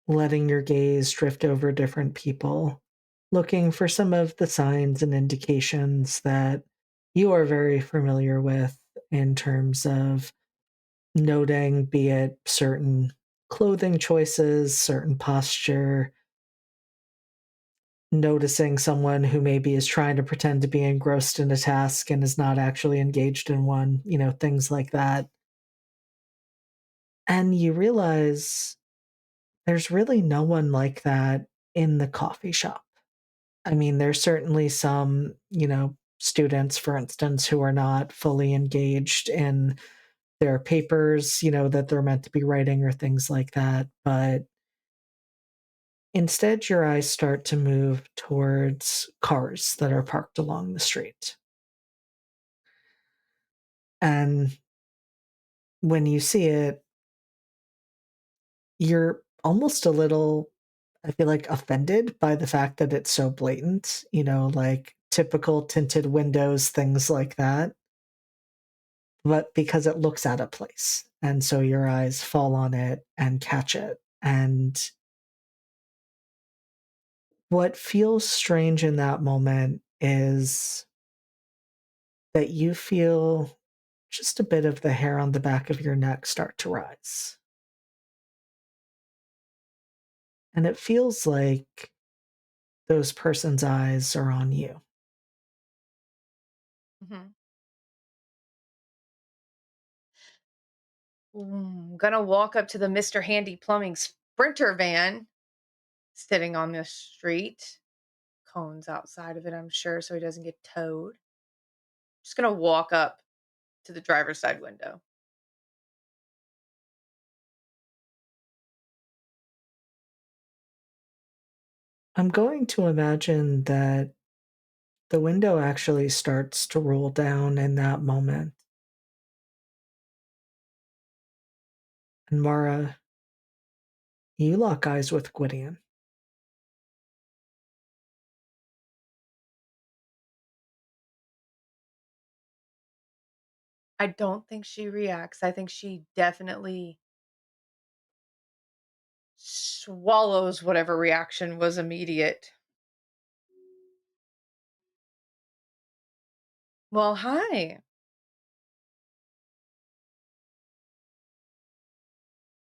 letting your gaze drift over different people, looking for some of the signs and indications that you are very familiar with in terms of noting, be it certain clothing choices, certain posture, noticing someone who maybe is trying to pretend to be engrossed in a task and is not actually engaged in one, things like that. And you realize there's really no one like that in the coffee shop. I mean, there's certainly some, students, for instance, who are not fully engaged in their papers, that they're meant to be writing or things like that. But instead, your eyes start to move towards cars that are parked along the street. And when you see it, you're almost a little, I feel like, offended by the fact that it's so blatant, like typical tinted windows, things like that. But because it looks out of place. And so your eyes fall on it and catch it. And what feels strange in that moment is that you feel just a bit of the hair on the back of your neck start to rise. And it feels like those person's eyes are on you. Mhm. Gonna walk up to the Mr. Handy Plumbing Sprinter van sitting on the street. Cones outside of it, I'm sure, so he doesn't get towed. Just gonna walk up to the driver's side window. I'm going to imagine that the window actually starts to roll down in that moment. And Mara, you lock eyes with Gwydion. I don't think she reacts. I think she definitely swallows whatever reaction was immediate. Well, hi.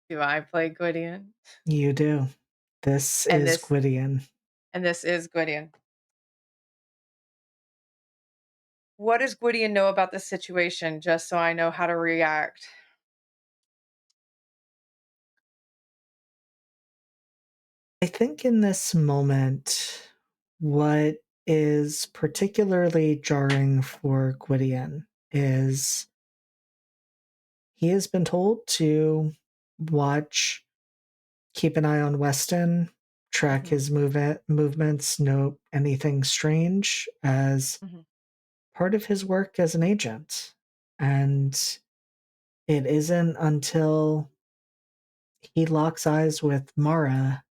Do I play Gwydion? You do. This And is this Gwydion. and this is Gwydion. What does Gwydion know about this situation, just so I know how to react? I think in this moment, what is particularly jarring for Gwydion is he has been told to watch, keep an eye on Weston, track Mhm, his movements, note anything strange as mhm. part of his work as an agent. And it isn't until he locks eyes with Mara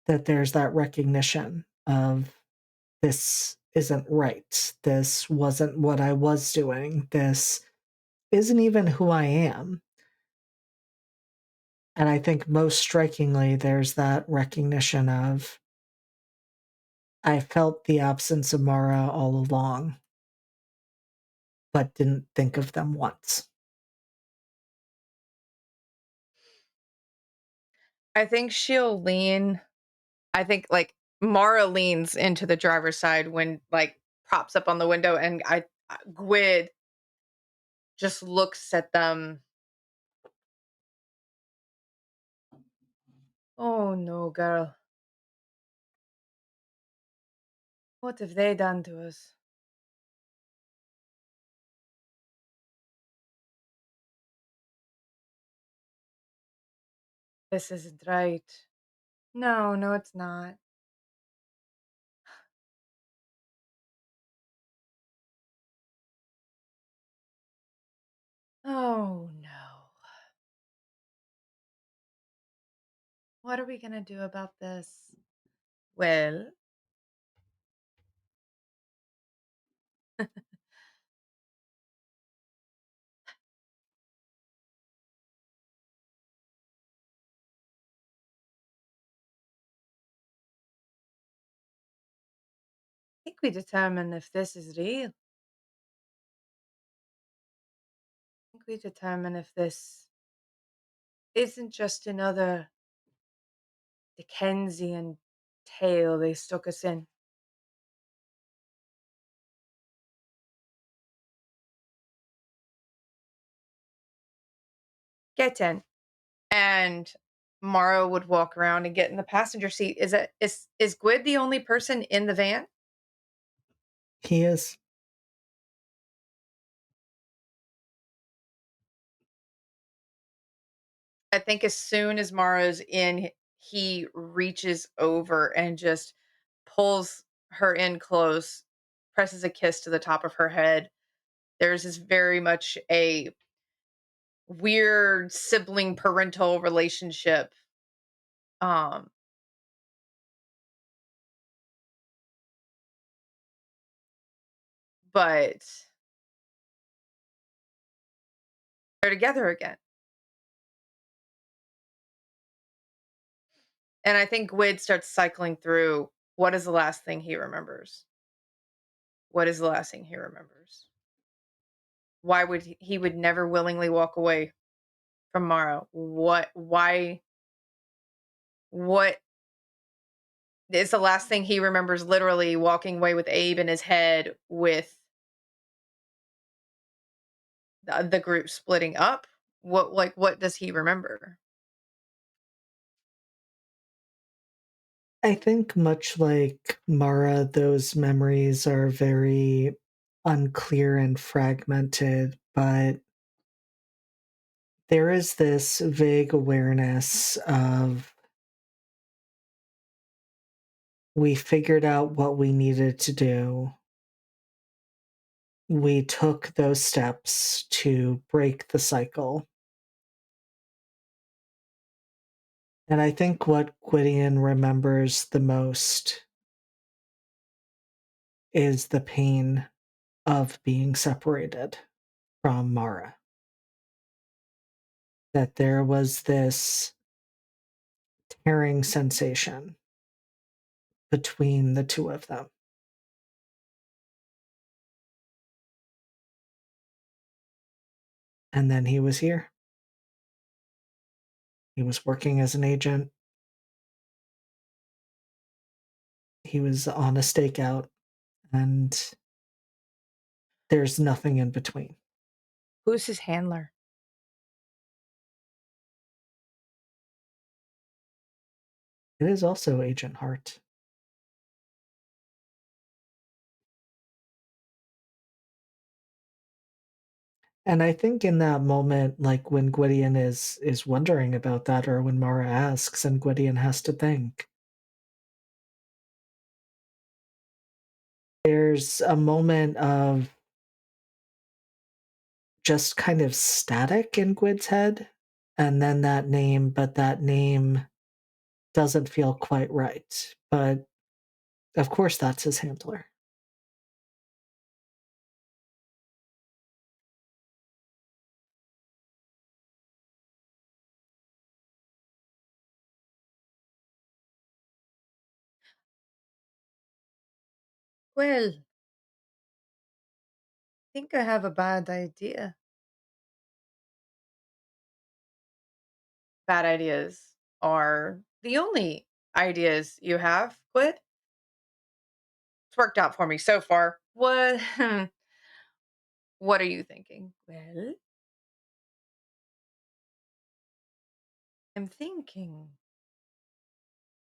that there's that recognition of this isn't right. This wasn't what I was doing. This isn't even who I am. And I think most strikingly, there's that recognition of I felt the absence of Mara all along, but didn't think of them once. I think she'll lean I think, like, Mara leans into the driver's side when, like, props up on the window, and Gwyd just looks at them. "Oh, no, girl. What have they done to us? This isn't right. No, no, it's not. Oh, no. What are we gonna do about this?" "Well," I think we determine if this is real. I think we determine if this isn't just another Dickensian tale they stuck us in. Get in. And Mara would walk around and get in the passenger seat. Is Gwyd the only person in the van? He is. I think as soon as Mara's in, he reaches over and just pulls her in close, presses a kiss to the top of her head. There's this very much a weird sibling parental relationship. Um, but they're together again. And I think Gwyd starts cycling through what is the last thing he remembers? What is the last thing he remembers? Why would he would never willingly walk away from Mara? What is the last thing he remembers literally walking away with Abe in his head with the group splitting up? What does he remember? I think, much like Mara, those memories are very unclear and fragmented, but there is this vague awareness of we figured out what we needed to do. We took those steps to break the cycle. And I think what Gwydion remembers the most is the pain of being separated from Mara. That there was this tearing sensation between the two of them. And then he was here. He was working as an agent. He was on a stakeout, and there's nothing in between. Who's his handler? It is also Agent Hart. And I think in that moment, like when Gwydion is wondering about that, or when Mara asks and Gwydion has to think, there's a moment of just kind of static in Gwyd's head, and then that name doesn't feel quite right. But of course, that's his handler. Well, I think I have a bad idea. Bad ideas are the only ideas you have, Quid. It's worked out for me so far. What what are you thinking? Well, I'm thinking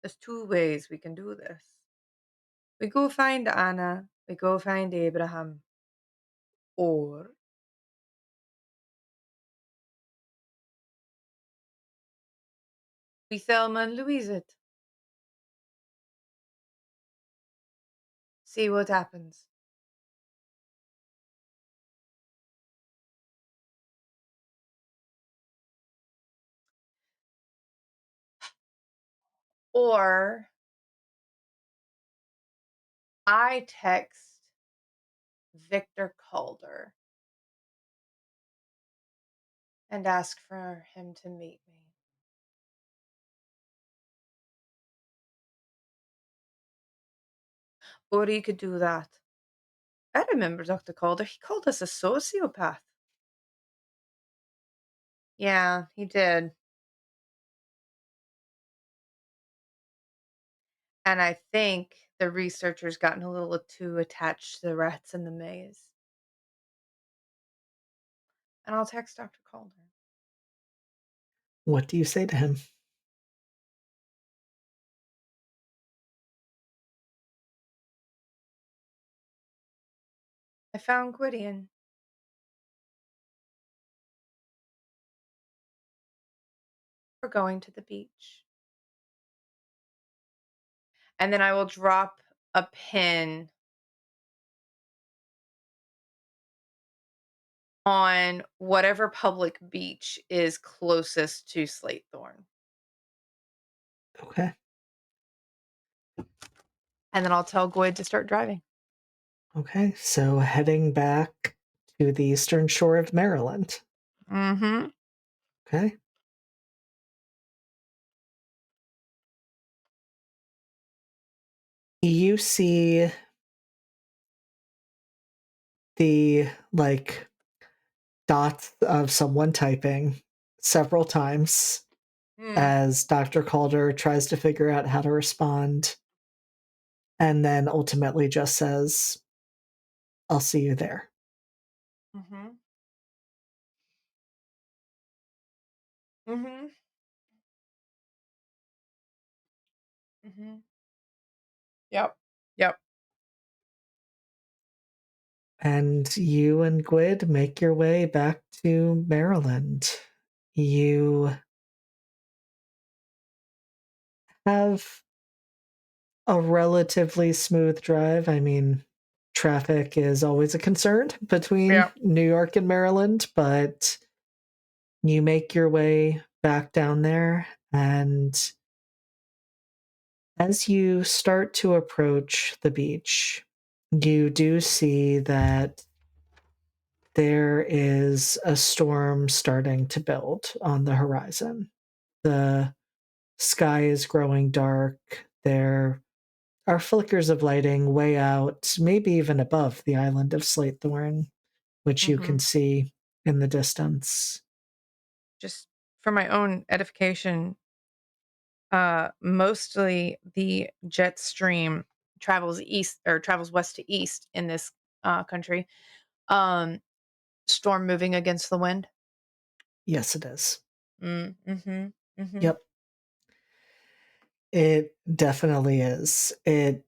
there's two ways we can do this. We go find Anna, we go find Abraham, or we Thelma and Louise it. See what happens. Or I text Victor Calder and ask for him to meet me. Or he could do that. I remember Dr. Calder. He called us a sociopath. Yeah, he did. And I think the researchers gotten a little too attached to the rats in the maze. And I'll text Dr. Calder. What do you say to him? I found Gwydion. We're going to the beach. And then I will drop a pin on whatever public beach is closest to Slatethorn. Okay. And then I'll tell Gwyd to start driving. Okay. So heading back to the eastern shore of Maryland. Mm-hmm. Okay. You see the dots of someone typing several times Mm. as Dr. Calder tries to figure out how to respond, and then ultimately just says, I'll see you there. Mm-hmm. Mm-hmm. Mm-hmm. Yep. Yep. And you and Gwyd make your way back to Maryland. You have a relatively smooth drive. I mean, traffic is always a concern between Yep. New York and Maryland, but you make your way back down there, And as you start to approach the beach, you do see that there is a storm starting to build on the horizon. The sky is growing dark. There are flickers of lighting way out, maybe even above the island of Slatethorn, which you can Mhm. see in the distance. Just for my own edification, mostly the jet stream travels west to east in this country. Um, Storm moving against the wind. Yes, it is. Mhm. Mhm. Yep, it definitely is. It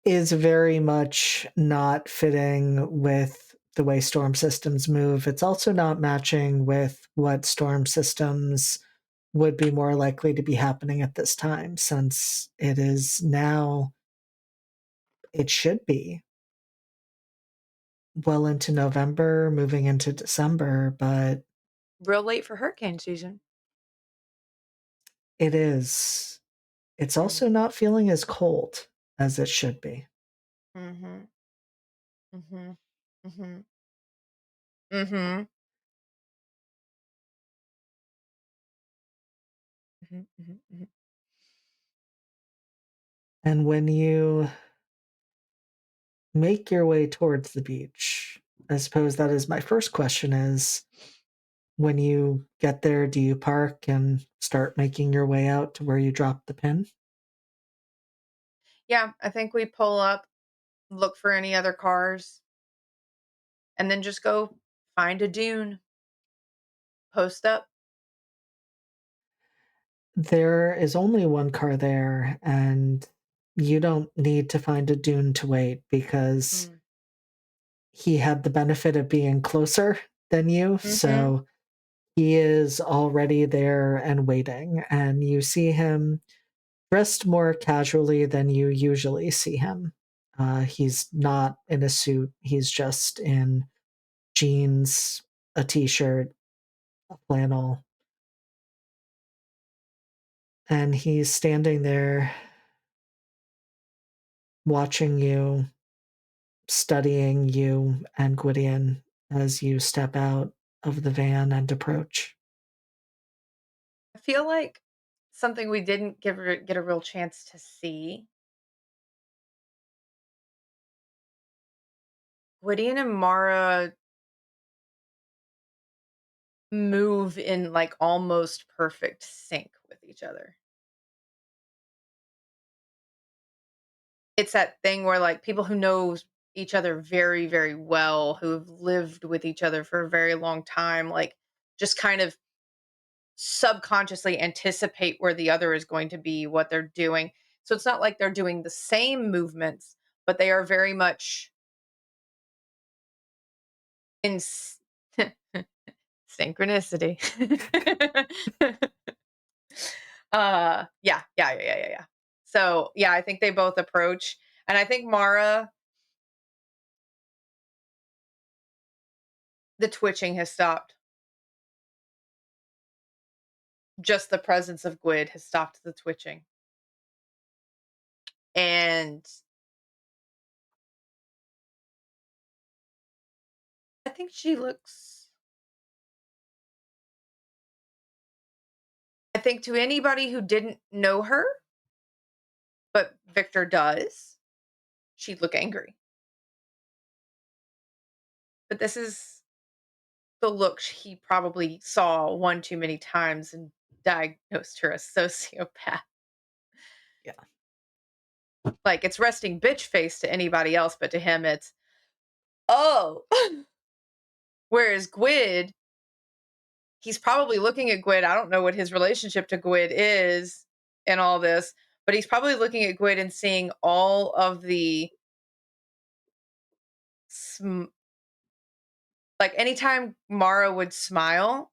is very much not fitting with the way storm systems move. It's also not matching with what storm systems would be more likely to be happening at this time, since it is now, it should be well into November, moving into December, but Real late for hurricane season. it is. It's Mm. also not feeling as cold as it should be. Mhm. Mhm. Mhm. Mhm. Mhm. Mhm. Mhm. And when you make your way towards the beach, I suppose that is my first question is, when you get there, do you park and start making your way out to where you dropped the pin? Yeah, I think we pull up, look for any other cars, and then just go find a dune, post up. There is only one car there, and you don't need to find a dune to wait because Mm. he had the benefit of being closer than you, Mhm. so he is already there and waiting, and you see him dressed more casually than you usually see him. He's not in a suit, he's just in jeans, a t-shirt, a flannel, and he's standing there watching you, studying you and Gwydion as you step out of the van and approach. I feel like something we didn't get a real chance to see. Gwydion and Mara move in like almost perfect sync with each other. It's that thing where like people who know each other very, very well, who've lived with each other for a very long time, like just kind of subconsciously anticipate where the other is going to be, what they're doing. So it's not like they're doing the same movements, but they are very much in synchronicity. Yeah. So yeah, I think they both approach, and I think Mara, the twitching has stopped. Just the presence of Gwyd has stopped the twitching, and I think she looks. I think to anybody who didn't know her, but Victor does, she'd look angry. But this is the look he probably saw one too many times and diagnosed her as sociopath. Yeah. Like, it's resting bitch face to anybody else, but to him, it's, oh. Whereas Gwyd, he's probably looking at Gwyd. I don't know what his relationship to Gwyd is in all this, but he's probably looking at Gwyd and seeing all of the, like, anytime Mara would smile,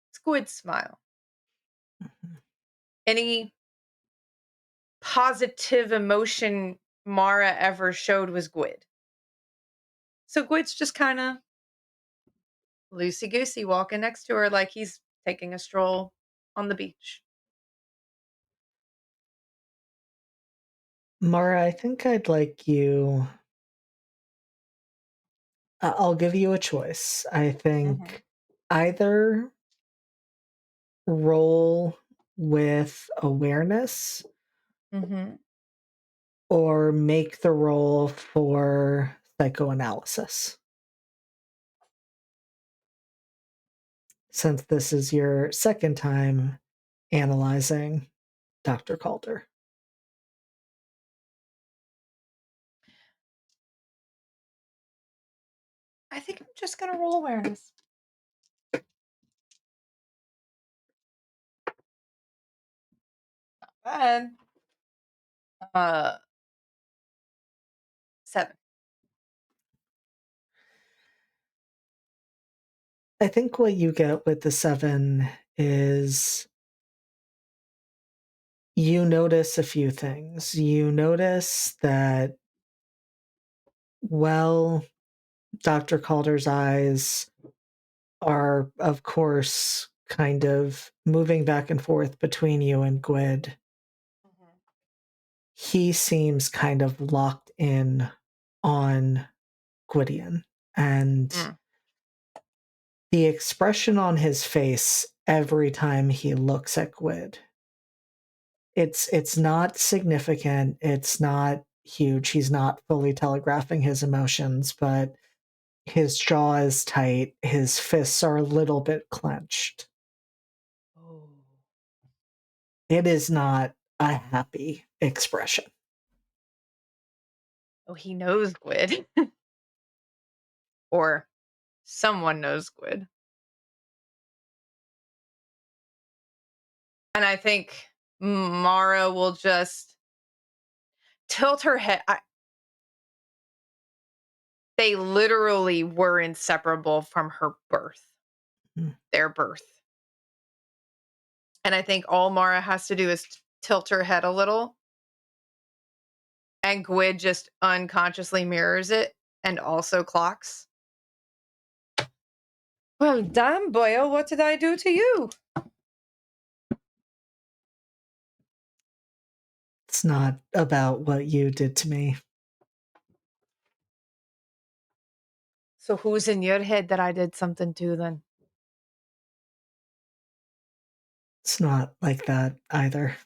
it's Gwyd's smile. Mhm. Any positive emotion Mara ever showed was Gwyd. So Gwyd's just kind of loosey goosey walking next to her like he's taking a stroll on the beach. Mara, I think I'd like you. I'll give you a choice. I Mhm. think either roll with awareness Mhm. or make the roll for psychoanalysis. Since this is your second time analyzing Dr. Calder. I think I'm just gonna roll awareness. And 7. I think what you get with the 7 is you notice a few things. You notice that, well, Dr. Calder's eyes are, of course, kind of moving back and forth between you and Gwyd. Mhm. He seems kind of locked in on Gwydion. And Mm. the expression on his face every time he looks at Gwyd, it's not significant, it's not huge, he's not fully telegraphing his emotions, but his jaw is tight, his fists are a little bit clenched. Oh. It is not a happy expression. Oh, he knows Gwyd. Or someone knows Gwyd. And I think Mara will just tilt her head. They literally were inseparable from her birth, Mm. their birth. And I think all Mara has to do is tilt her head a little, and Gwyd just unconsciously mirrors it and also clocks. Well, damn, Boyle, what did I do to you? It's not about what you did to me. So who's in your head that I did something to then? It's not like that either.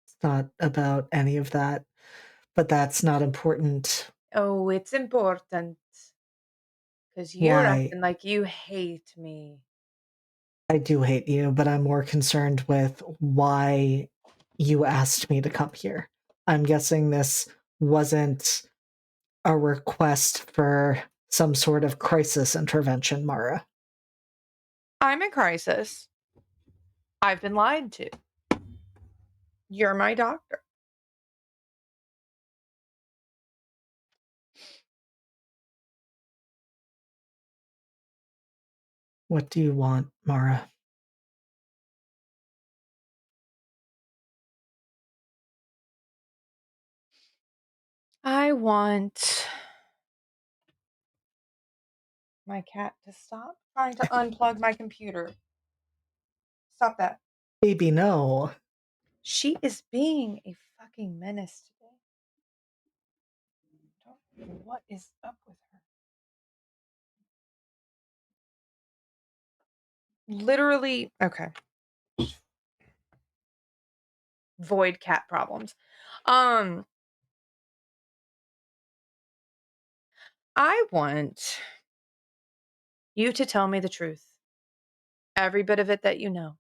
It's not about any of that, but that's not important. Oh, it's important because you're Why? acting like you hate me. I do hate you, but I'm more concerned with why you asked me to come here. I'm guessing this wasn't a request for some sort of crisis intervention, Mara. I'm in crisis. I've been lied to. You're my doctor. What do you want, Mara? I want my cat to stop trying to unplug my computer. Stop that. Baby, no. She is being a fucking menace today. Don't know what is up with her. Literally, okay. Void cat problems. Um, I want you to tell me the truth. Every bit of it that you know.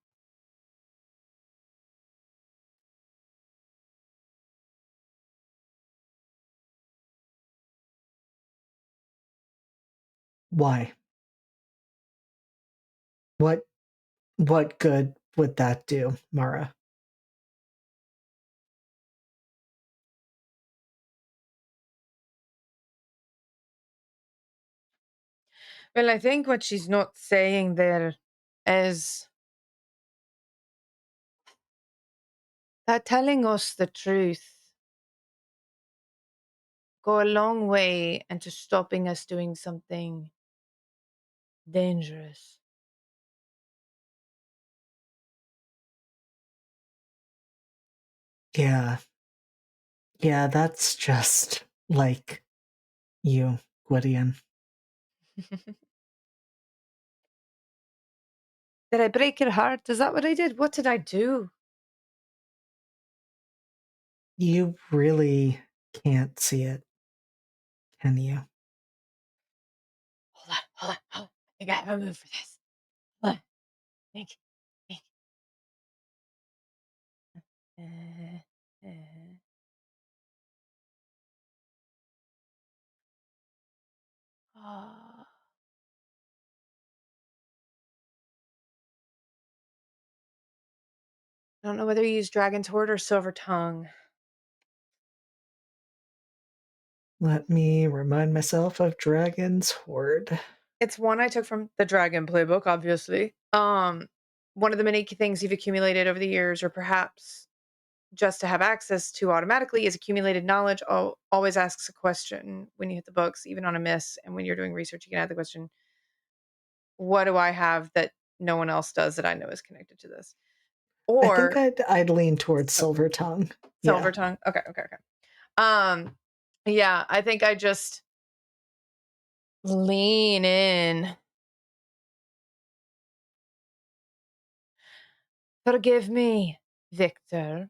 Why? What what good would that do, Mara? Well, I think what she's not saying there is that telling us the truth go a long way into stopping us doing something dangerous. Yeah. Yeah, that's just like you, Gwydion. Did I break your heart? Is that what I did? What did I do? You really can't see it, can you? Hold on, hold on, hold on. I gotta have a move for this. Hold on. Think, think. Uh, uh, oh. I don't know whether you use Dragon's Horde or Silver Tongue. Let me remind myself of Dragon's Horde. It's one I took from the Dragon playbook, obviously. One of the many things you've accumulated over the years, or perhaps just to have access to automatically, is accumulated knowledge. Always asks a question when you hit the books, even on a miss. And when you're doing research, you can add the question, what do I have that no one else does that I know is connected to this? I think Or I'd lean towards Silver Silver Tongue. Yeah. Silver Tongue. Okay, okay, okay. Um, yeah, I think I just lean in. Forgive me, Victor.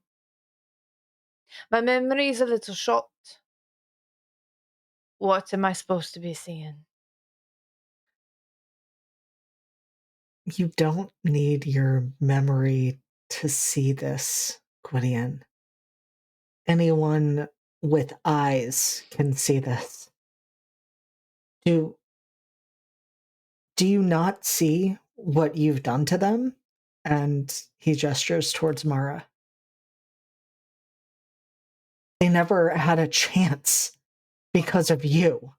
My memory's a little short. What am I supposed to be seeing? You don't need your memory to see this, Gwydion. Anyone with eyes can see this. Do do you not see what you've done to them? And he gestures towards Mara. They never had a chance because of you.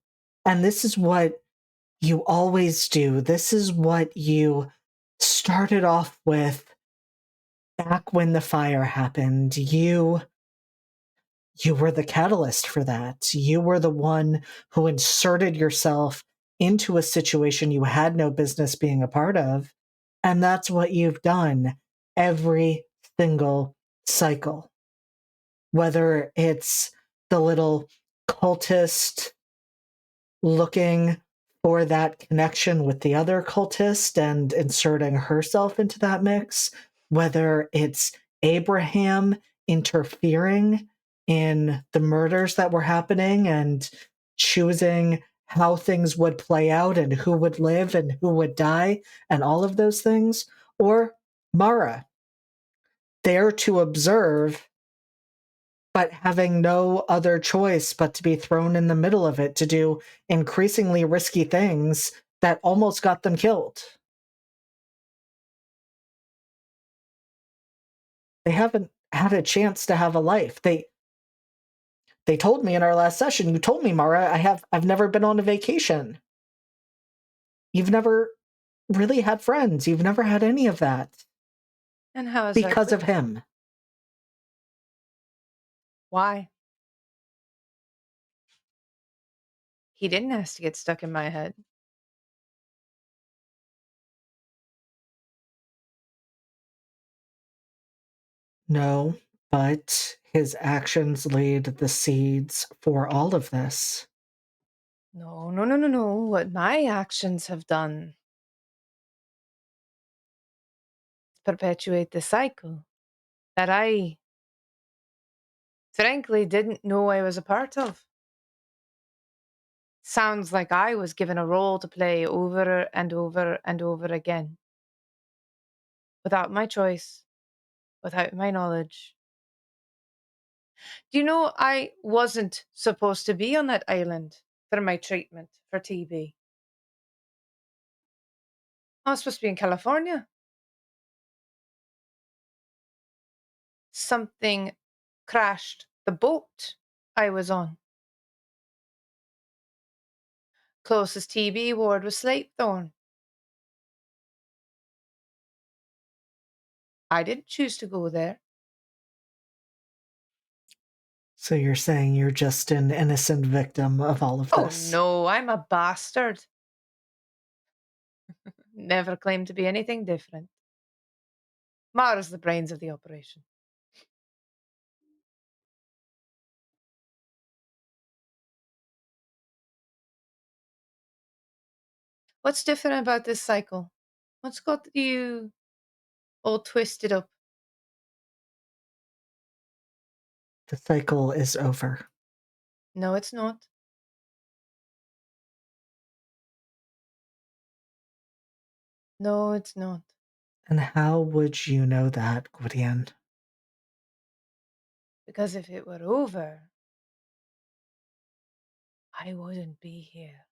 And this is what you always do. This is what you started off with back when the fire happened. You were the catalyst for that. You were the one who inserted yourself into a situation you had no business being a part of. And that's what you've done every single cycle. Whether it's the little cultist looking for that connection with the other cultist and inserting herself into that mix, whether it's Abraham interfering in the murders that were happening and choosing how things would play out and who would live and who would die and all of those things, or Mara there to observe but having no other choice but to be thrown in the middle of it to do increasingly risky things that almost got them killed. They haven't had a chance to have a life. They told me in our last session, you told me, Mara, I've never been on a vacation. You've never really had friends. You've never had any of that And how is that because clear? of him. Why? He didn't ask to get stuck in my head. No, but his actions laid the seeds for all of this. No, no, no, no, no. What my actions have done is perpetuate the cycle that I frankly didn't know I was a part of. Sounds like I was given a role to play over and over and over again. Without my choice, without my knowledge. Do you know I wasn't supposed to be on that island for my treatment for TB? I was supposed to be in California. Something crashed the boat I was on. Closest TB ward was Slapethorn. I didn't choose to go there. So you're saying you're just an innocent victim of all of Oh this. no, I'm a bastard. Never claimed to be anything different. Mara's the brains of the operation. What's different about this cycle? What's got you all twisted up? The cycle is over. No, it's not. No, it's not. And how would you know that, Gwydion? Because if it were over, I wouldn't be here.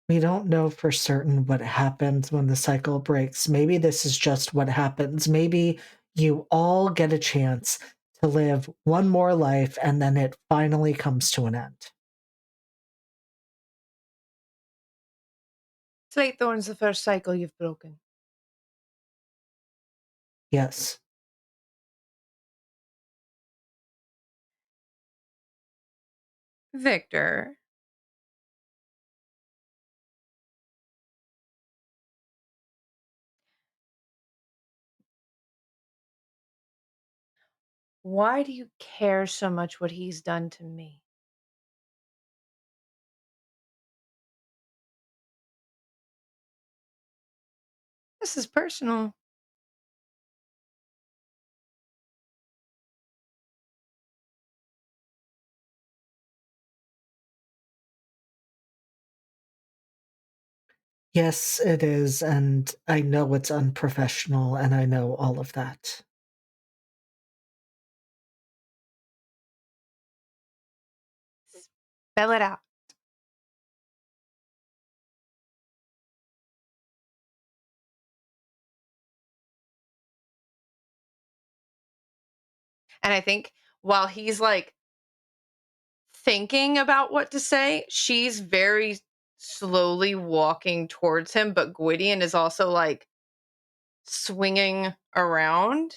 We don't know for certain what happens when the cycle breaks. Maybe this is just what happens. Maybe you all get a chance to live one more life and then it finally comes to an end. Thorn's the first cycle you've broken. Yes. Victor, why do you care so much what he's done to me? This is personal. Yes, it is. And I know it's unprofessional and I know all of that. Spell it out. And I think while he's like thinking about what to say, she's very slowly walking towards him, but Gwydion is also like swinging around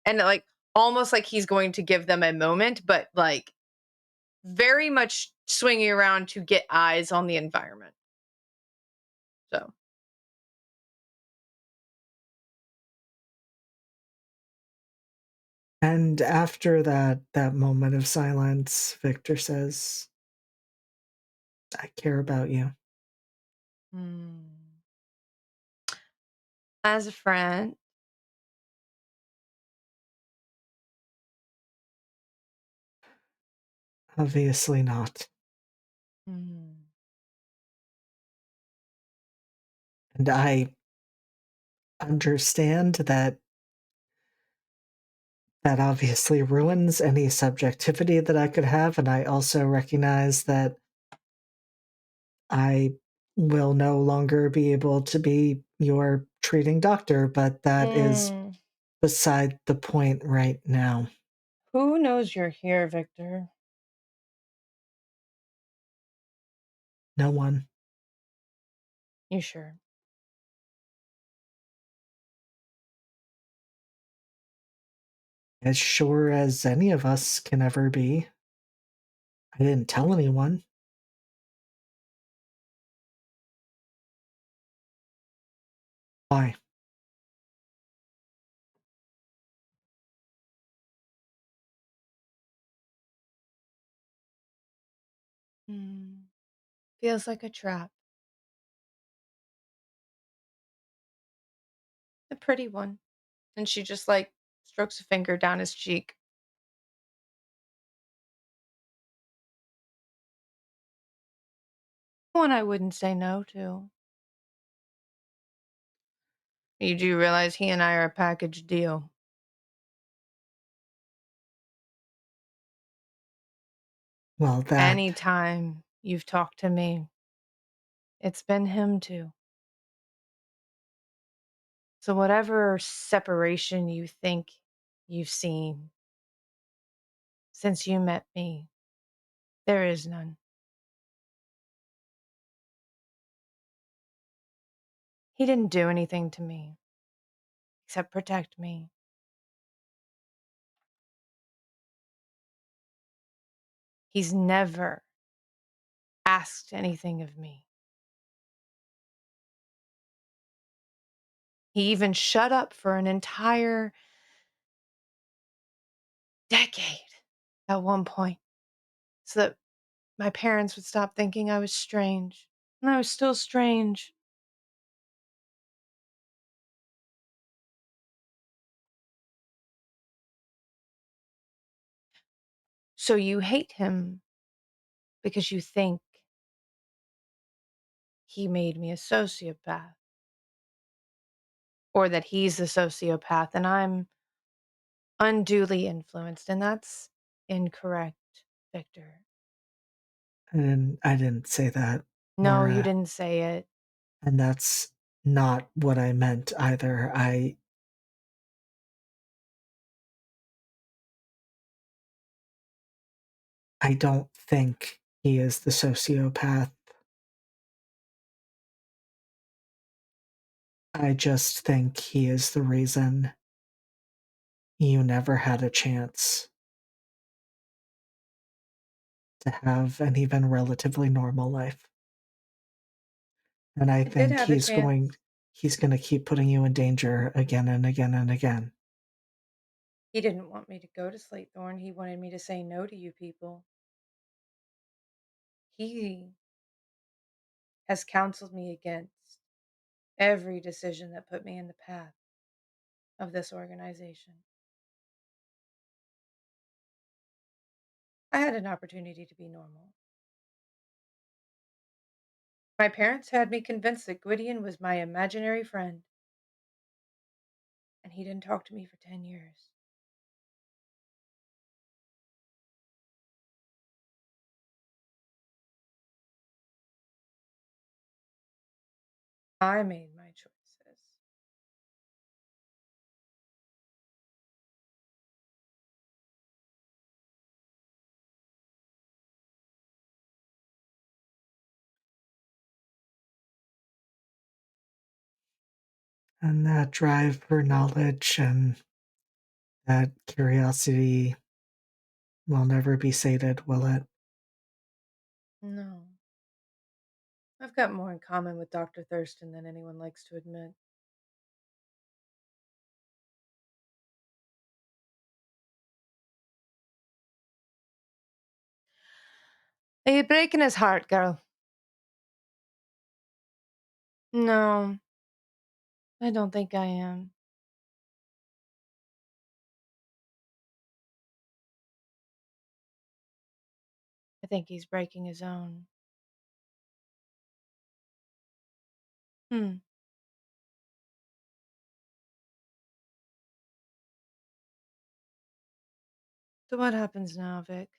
and like almost like he's going to give them a moment, but like very much swinging around to get eyes on the environment. So, And after that moment of silence, Victor says, I care about you. hmm. As a friend, Obviously not. hmm. And I understand that that obviously ruins any subjectivity that I could have. And I also recognize that I will no longer be able to be your treating doctor, but that is Hmm. beside the point right now. Who knows you're here, Victor? No one. You sure? As sure as any of us can ever be. I didn't tell anyone. Why? Hmm. Feels like a trap. A pretty one. And she just like strokes a finger down his cheek. One I wouldn't say no to. You do realize he and I are a package deal. Well, that Anytime you've talked to me, it's been him too. So whatever separation you think you've seen since you met me, there is none. He didn't do anything to me except protect me. He's never asked anything of me. He even shut up for an entire decade at one point so that my parents would stop thinking I was strange. And I was still strange. So you hate him because you think he made me a sociopath or that he's a sociopath and I'm unduly influenced. And that's incorrect, Victor. And I didn't say that, No, you Mara, didn't say it. and that's not what I meant either. I don't think he is the sociopath. I just think he is the reason you never had a chance to have an even relatively normal life. And I I did think have a he's gonna keep putting you in danger again and again and again. He didn't want me to go to Slatethorn. He wanted me to say no to you people. He has counseled me against every decision that put me in the path of this organization. I had an opportunity to be normal. My parents had me convinced that Gwydion was my imaginary friend, and he didn't talk to me for 10 years. I made my choices. And that drive for knowledge and that curiosity will never be sated, will it? No. I've got more in common with Dr. Thurston than anyone likes to admit. Are you breaking his heart, girl? No, I don't think I am. I think he's breaking his own. Hmm. So what happens now, Vic?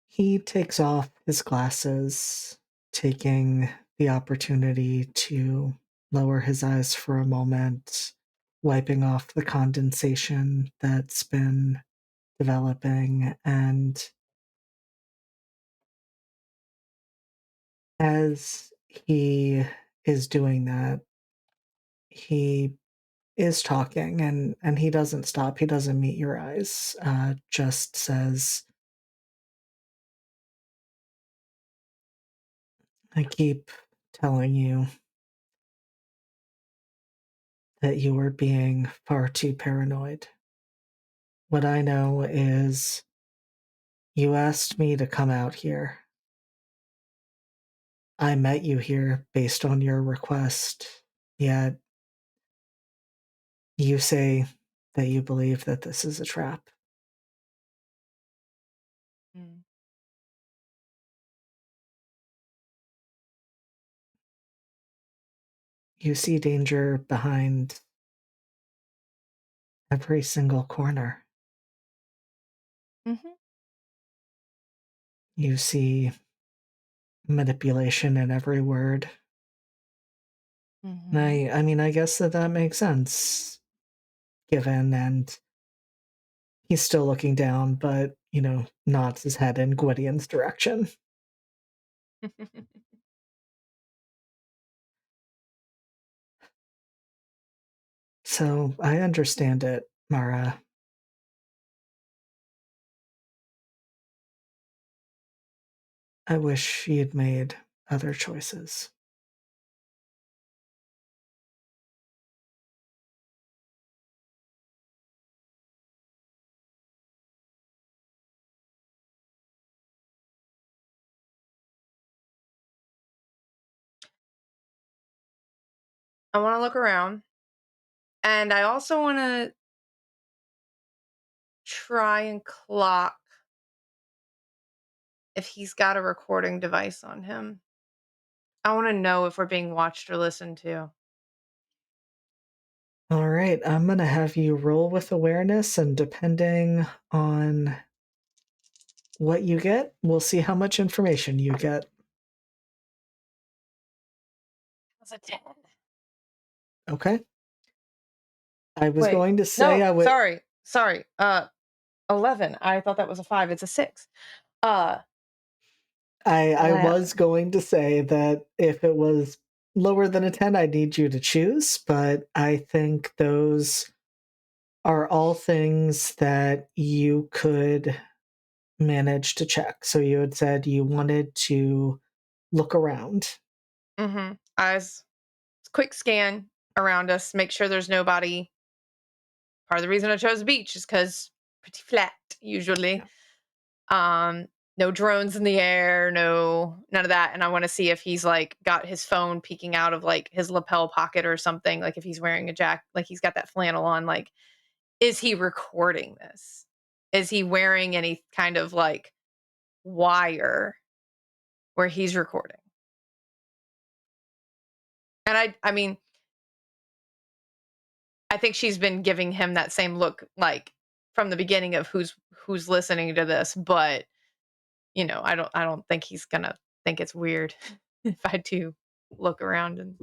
He takes off his glasses, taking the opportunity to lower his eyes for a moment, wiping off the condensation that's been developing. And as he is doing that, he is talking and he doesn't stop. He doesn't meet your eyes, just says, I keep telling you that you were being far too paranoid. What I know is you asked me to come out here. I met you here based on your request, yet you say that you believe that this is a trap. Mm. You see danger behind every single corner. Mm-hmm. You see manipulation in every word. And Mm-hmm. I mean, I guess that makes sense, given, and he's still looking down, but, nods his head in Gwydion's direction. So I understand it, Mara. I wish you'd made other choices. I want to look around, and I also want to try and clock if he's got a recording device on him. I want to know if we're being watched or listened to. All right, I'm gonna have you roll with awareness, and depending on what you get, we'll see how much information you get. That's a 10. Okay. I was Wait, going to say no, I would sorry. 11. I thought that was a 5. It's a 6. Uh, I was 11. going to say that if it was lower than a 10, I'd need you to choose, but I think those are all things that you could manage to check. So you had said you wanted to look around. Mhm. Eyes, quick scan around us, make sure there's nobody. Part of the reason I chose the beach is because pretty flat usually. Yeah. Um, no drones in the air, none of that. And I want to see if he's like got his phone peeking out of like his lapel pocket or something. Like if he's wearing a like he's got that flannel on. Like, is he recording this? Is he wearing any kind of like wire where he's recording? And I mean, I think she's been giving him that same look like from the beginning of who's listening to this, but I don't think he's gonna think it's weird if I do look around and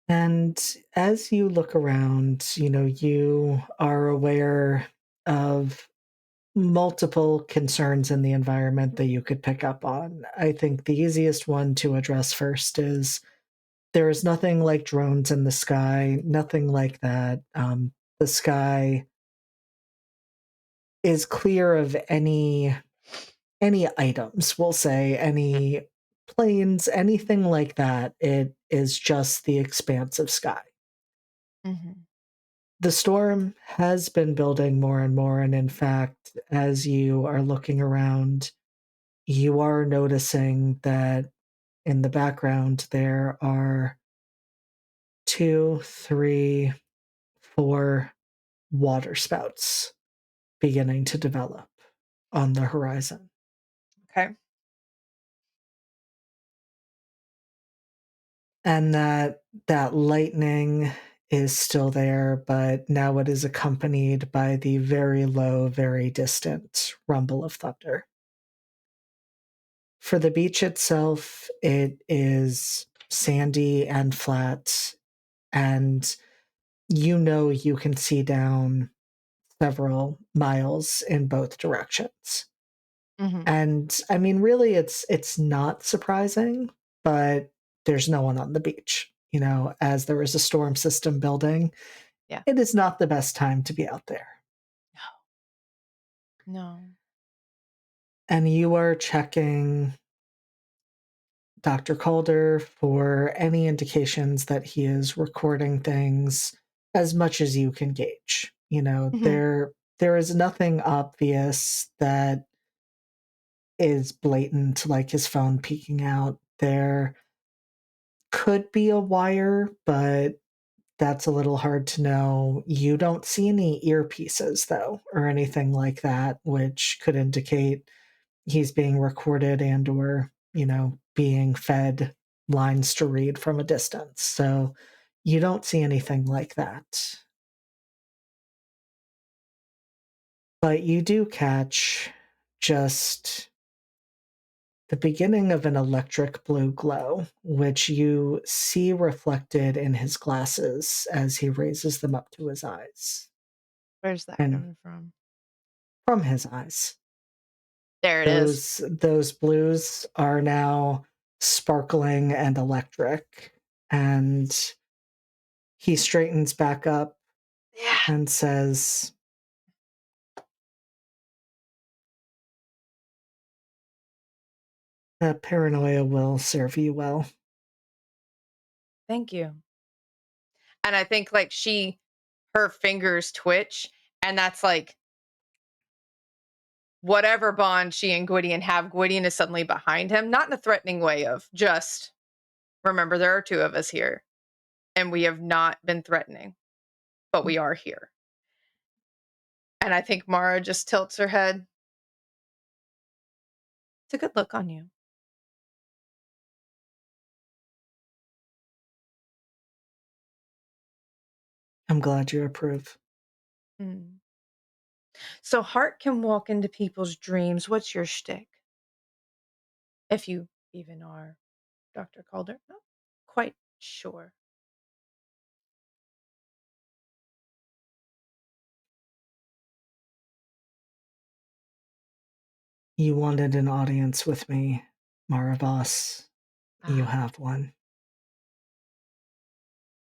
And as you look around, you are aware of multiple concerns in the environment that you could pick up on. I think the easiest one to address first is there is nothing like drones in the sky, nothing like that. The sky is clear of any items, we'll say, any planes, anything like that. It is just the expanse of sky. Mhm. The storm has been building more and more, and in fact, as you are looking around, you are noticing that in the background there are 2, 3, 4 water spouts beginning to develop on the horizon. Okay. And that lightning is still there, but now it is accompanied by the very low, very distant rumble of thunder. For the beach itself, it is sandy and flat, and you can see down several miles in both directions. Mhm. And I mean, really, it's not surprising, but there's no one on the beach. As there is a storm system building, Yeah. it is not the best time to be out there. No. And you are checking Dr. Calder for any indications that he is recording things as much as you can gauge. Mhm. There is nothing obvious that is blatant, like his phone peeking out. There could be a wire, but that's a little hard to know. You don't see any earpieces, though, or anything like that, which could indicate he's being recorded and/or, being fed lines to read from a distance. So you don't see anything like that. But you do catch just the beginning of an electric blue glow, which you see reflected in his glasses as he raises them up to his eyes. Where's that And coming from? from his eyes, There it is. those blues are now sparkling and electric. And he straightens back up Yeah. and says, that paranoia will serve you well. Thank you. And I think like her fingers twitch, and that's like whatever bond she and Gwydion have, Gwydion is suddenly behind him, not in a threatening way of just, remember, there are two of us here, and we have not been threatening, but we are here. And I think Mara just tilts her head. It's a good look on you. I'm glad you approve. Mm. So Hart can walk into people's dreams. What's your shtick? If you even are Dr. Calder. Not quite sure. You wanted an audience with me, Mara Voss. You Ah, have one.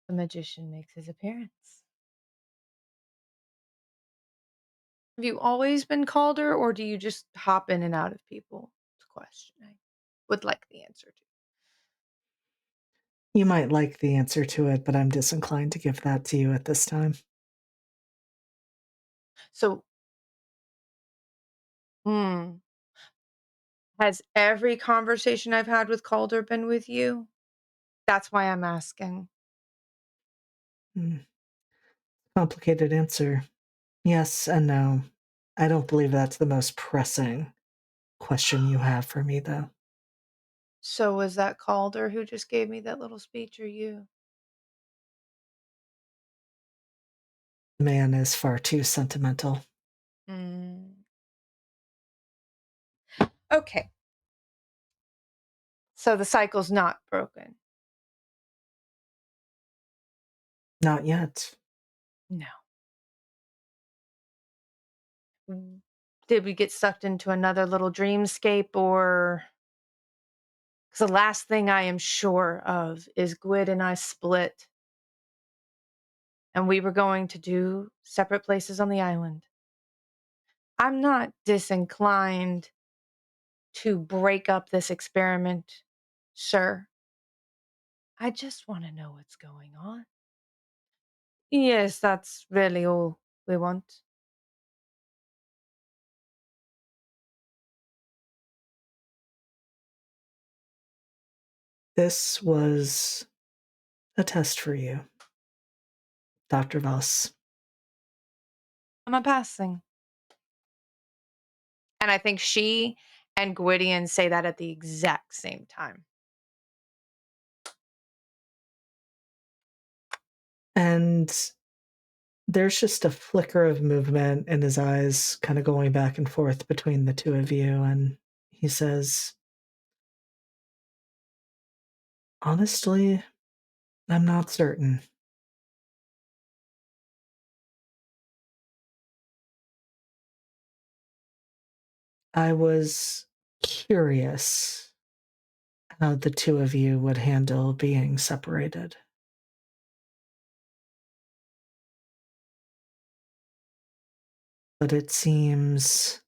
the magician makes his appearance. Have you always been Calder, or do you just hop in and out of people? It's a question I would like the answer to. You might like the answer to it, but I'm disinclined to give that to you at this time. So, hmm, has every conversation I've had with Calder been with you? That's why I'm asking. Hmm. Complicated answer. Yes and no. I don't believe that's the most pressing question you have for me, though. So was that Calder who just gave me that little speech, or you? The man is far too sentimental. Mm. Okay. So the cycle's not broken. Not yet. No. Did we get sucked into another little dreamscape, or? Because the last thing I am sure of is Gwyd and I split, and we were going to do separate places on the island. I'm not disinclined to break up this experiment, sir. I just want to know what's going on. Yes, that's really all we want. This was a test for you, Dr. Voss. Am I passing? And I think she and Gwydion say that at the exact same time. And there's just a flicker of movement in his eyes, kind of going back and forth between the two of you. And he says, honestly, I'm not certain. I was curious how the two of you would handle being separated. But it seems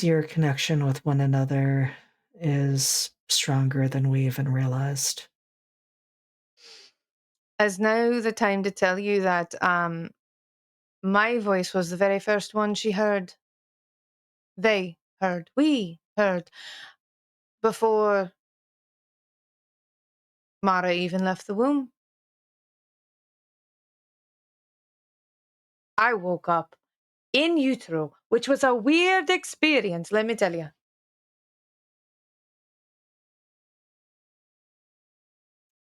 your connection with one another is stronger than we even realized. As now the time to tell you that my voice was the very first one she heard. They heard. We heard. Before Mara even left the womb. I woke up in utero, which was a weird experience, let me tell you.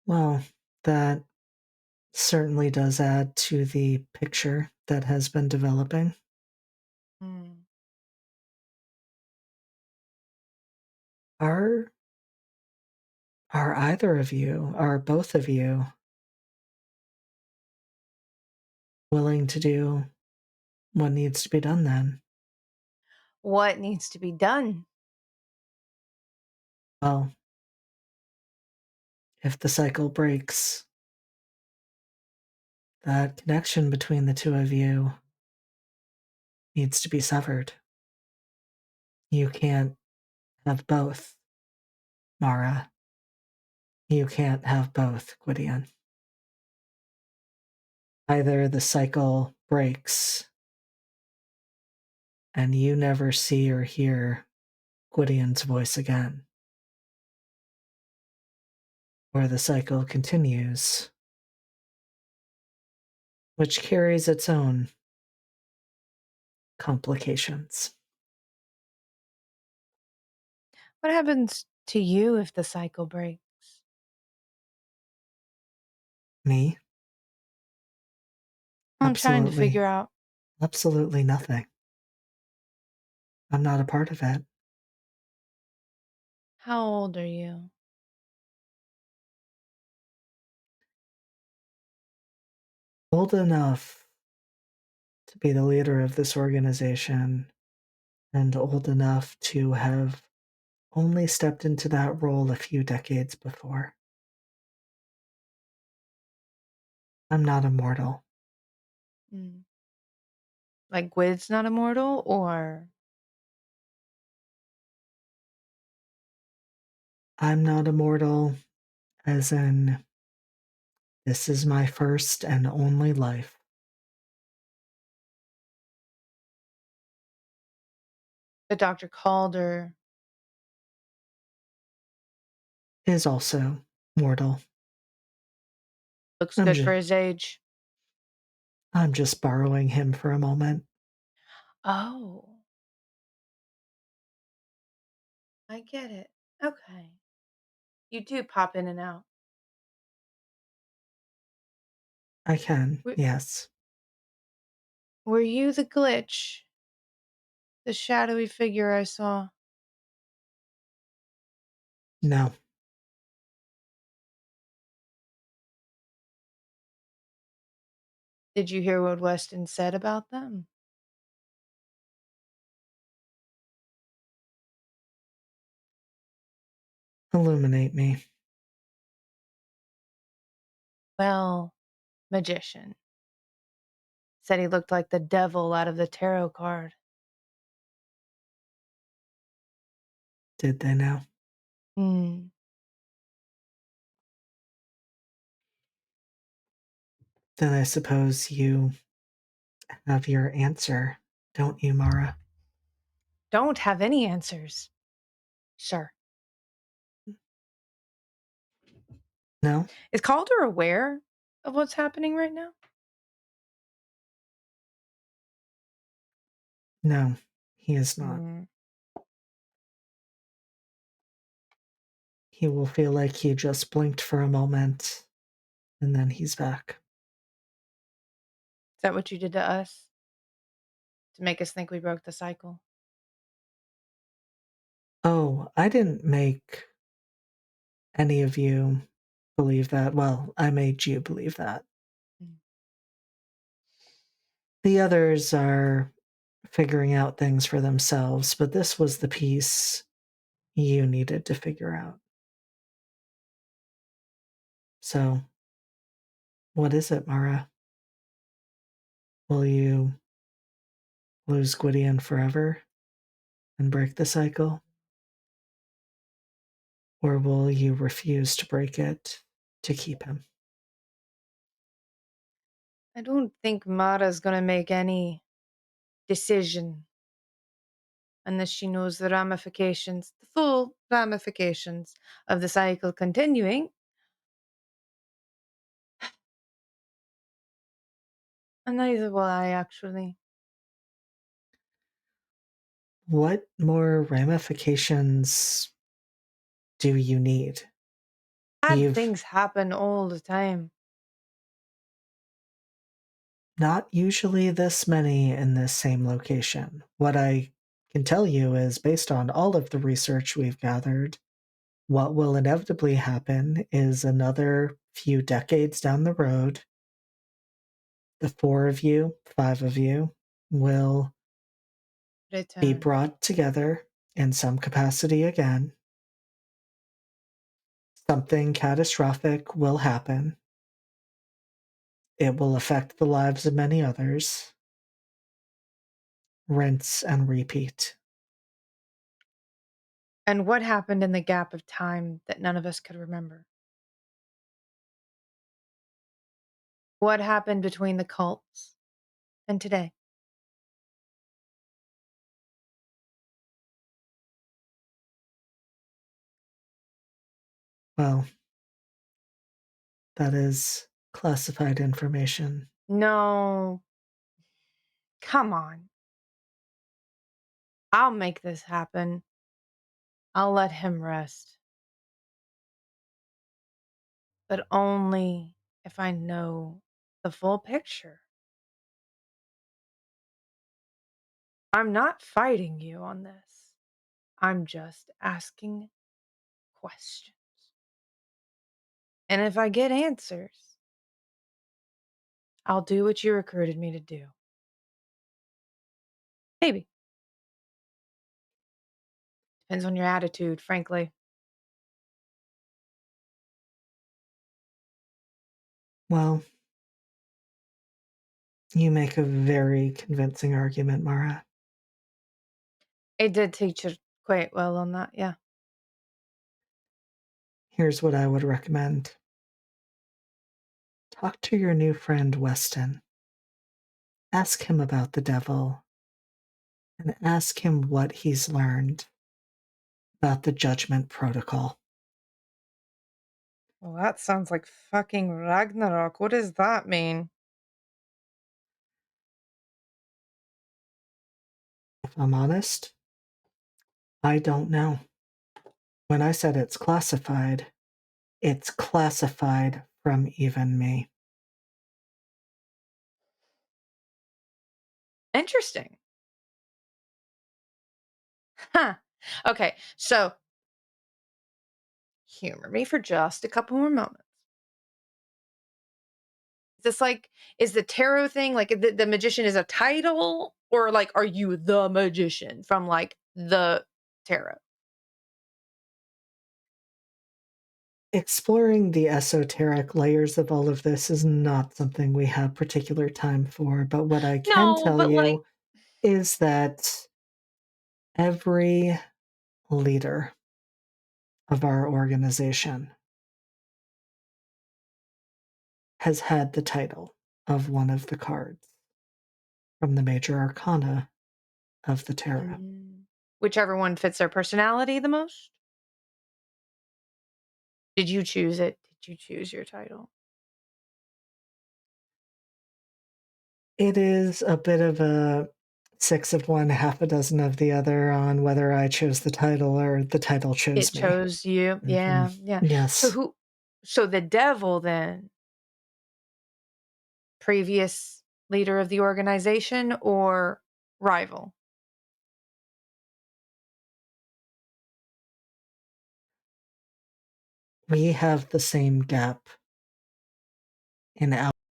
Well, that certainly does add to the picture that has been developing. Hmm. Are either of you, are both of you willing to do what needs to be done then? What needs to be done? Well, if the cycle breaks, that connection between the two of you needs to be severed. You can't have both, Mara. You can't have both, Gwydion. Either the cycle breaks and you never see or hear Gwydion's voice again, or the cycle continues, which carries its own complications. What happens to you if the cycle breaks? Me? I'm trying to Absolutely, figure out. absolutely nothing. I'm not a part of it. How old are you? Old enough to be the leader of this organization and old enough to have only stepped into that role a few decades before. I'm not immortal. Mm. Like Gwyd's not immortal, or I'm not immortal, as in, this is my first and only life, the Dr. Calder? is also mortal. Looks I'm good for just, his age. I'm just borrowing him for a moment. Oh, I get it. Okay. You do pop in and out. I can, Were, yes. were you the glitch? The shadowy figure I saw? No, Did you hear what Weston said about them? illuminate me. Well, magician. Said he looked like the devil out of the tarot card. Did they now? Hmm. Then I suppose you have your answer, don't you, Mara? Don't have any answers, sir. No? Is Calder aware of what's happening right now? No, he is not. Hmm. He will feel like he just blinked for a moment and then he's back. Is that what you did to us? To make us think we broke the cycle? Oh, I didn't make any of you believe that. Well, I made you believe that. Mm. The others are figuring out things for themselves, but this was the piece you needed to figure out. So, what is it, Mara? Will you lose Gwydion forever and break the cycle? Or will you refuse to break it to keep him? I don't think Mara's gonna make any decision unless she knows the ramifications, the full ramifications of the cycle continuing. And neither will I, actually. What more ramifications do you need? Bad You've things happen all the time. not usually this many in this same location. What I can tell you is based on all of the research we've gathered, what will inevitably happen is another few decades down the road, the four of you, five of you, will be Return. brought together in some capacity again. Something catastrophic will happen. It will affect the lives of many others. Rinse and repeat. And what happened in the gap of time that none of us could remember? What happened between the cults and today? Well, that is classified information. No, come on. I'll make this happen. I'll let him rest, but only if I know the full picture. I'm not fighting you on this. I'm just asking questions. And if I get answers, I'll do what you recruited me to do. Maybe. Depends on your attitude, frankly. Well, you make a very convincing argument, Mara. I did teach it quite well on that, yeah. Here's what I would recommend. Talk to your new friend Weston. Ask him about the devil and ask him what he's learned about the judgment protocol. Well, that sounds like fucking Ragnarok. What does that mean? If I'm honest, I don't know. When I said it's classified from even me. Interesting. Huh. Okay, so humor me for just a couple more moments. Is this like, is the tarot thing like the magician is a title, or like are you the magician from like the tarot? Exploring the esoteric layers of all of this is not something we have particular time for, but what I can No, tell but like, you is that every leader of our organization has had the title of one of the cards from the major arcana of the tarot. whichever one fits their personality the most. Did you choose it? Did you choose your title? It is a bit of a six of one, half a dozen of the other on whether I chose the title or the title It chose me. chose you. Mhm. Yeah, yeah. So Yes. who, so the devil then, previous leader of the organization or rival? We have the same gap in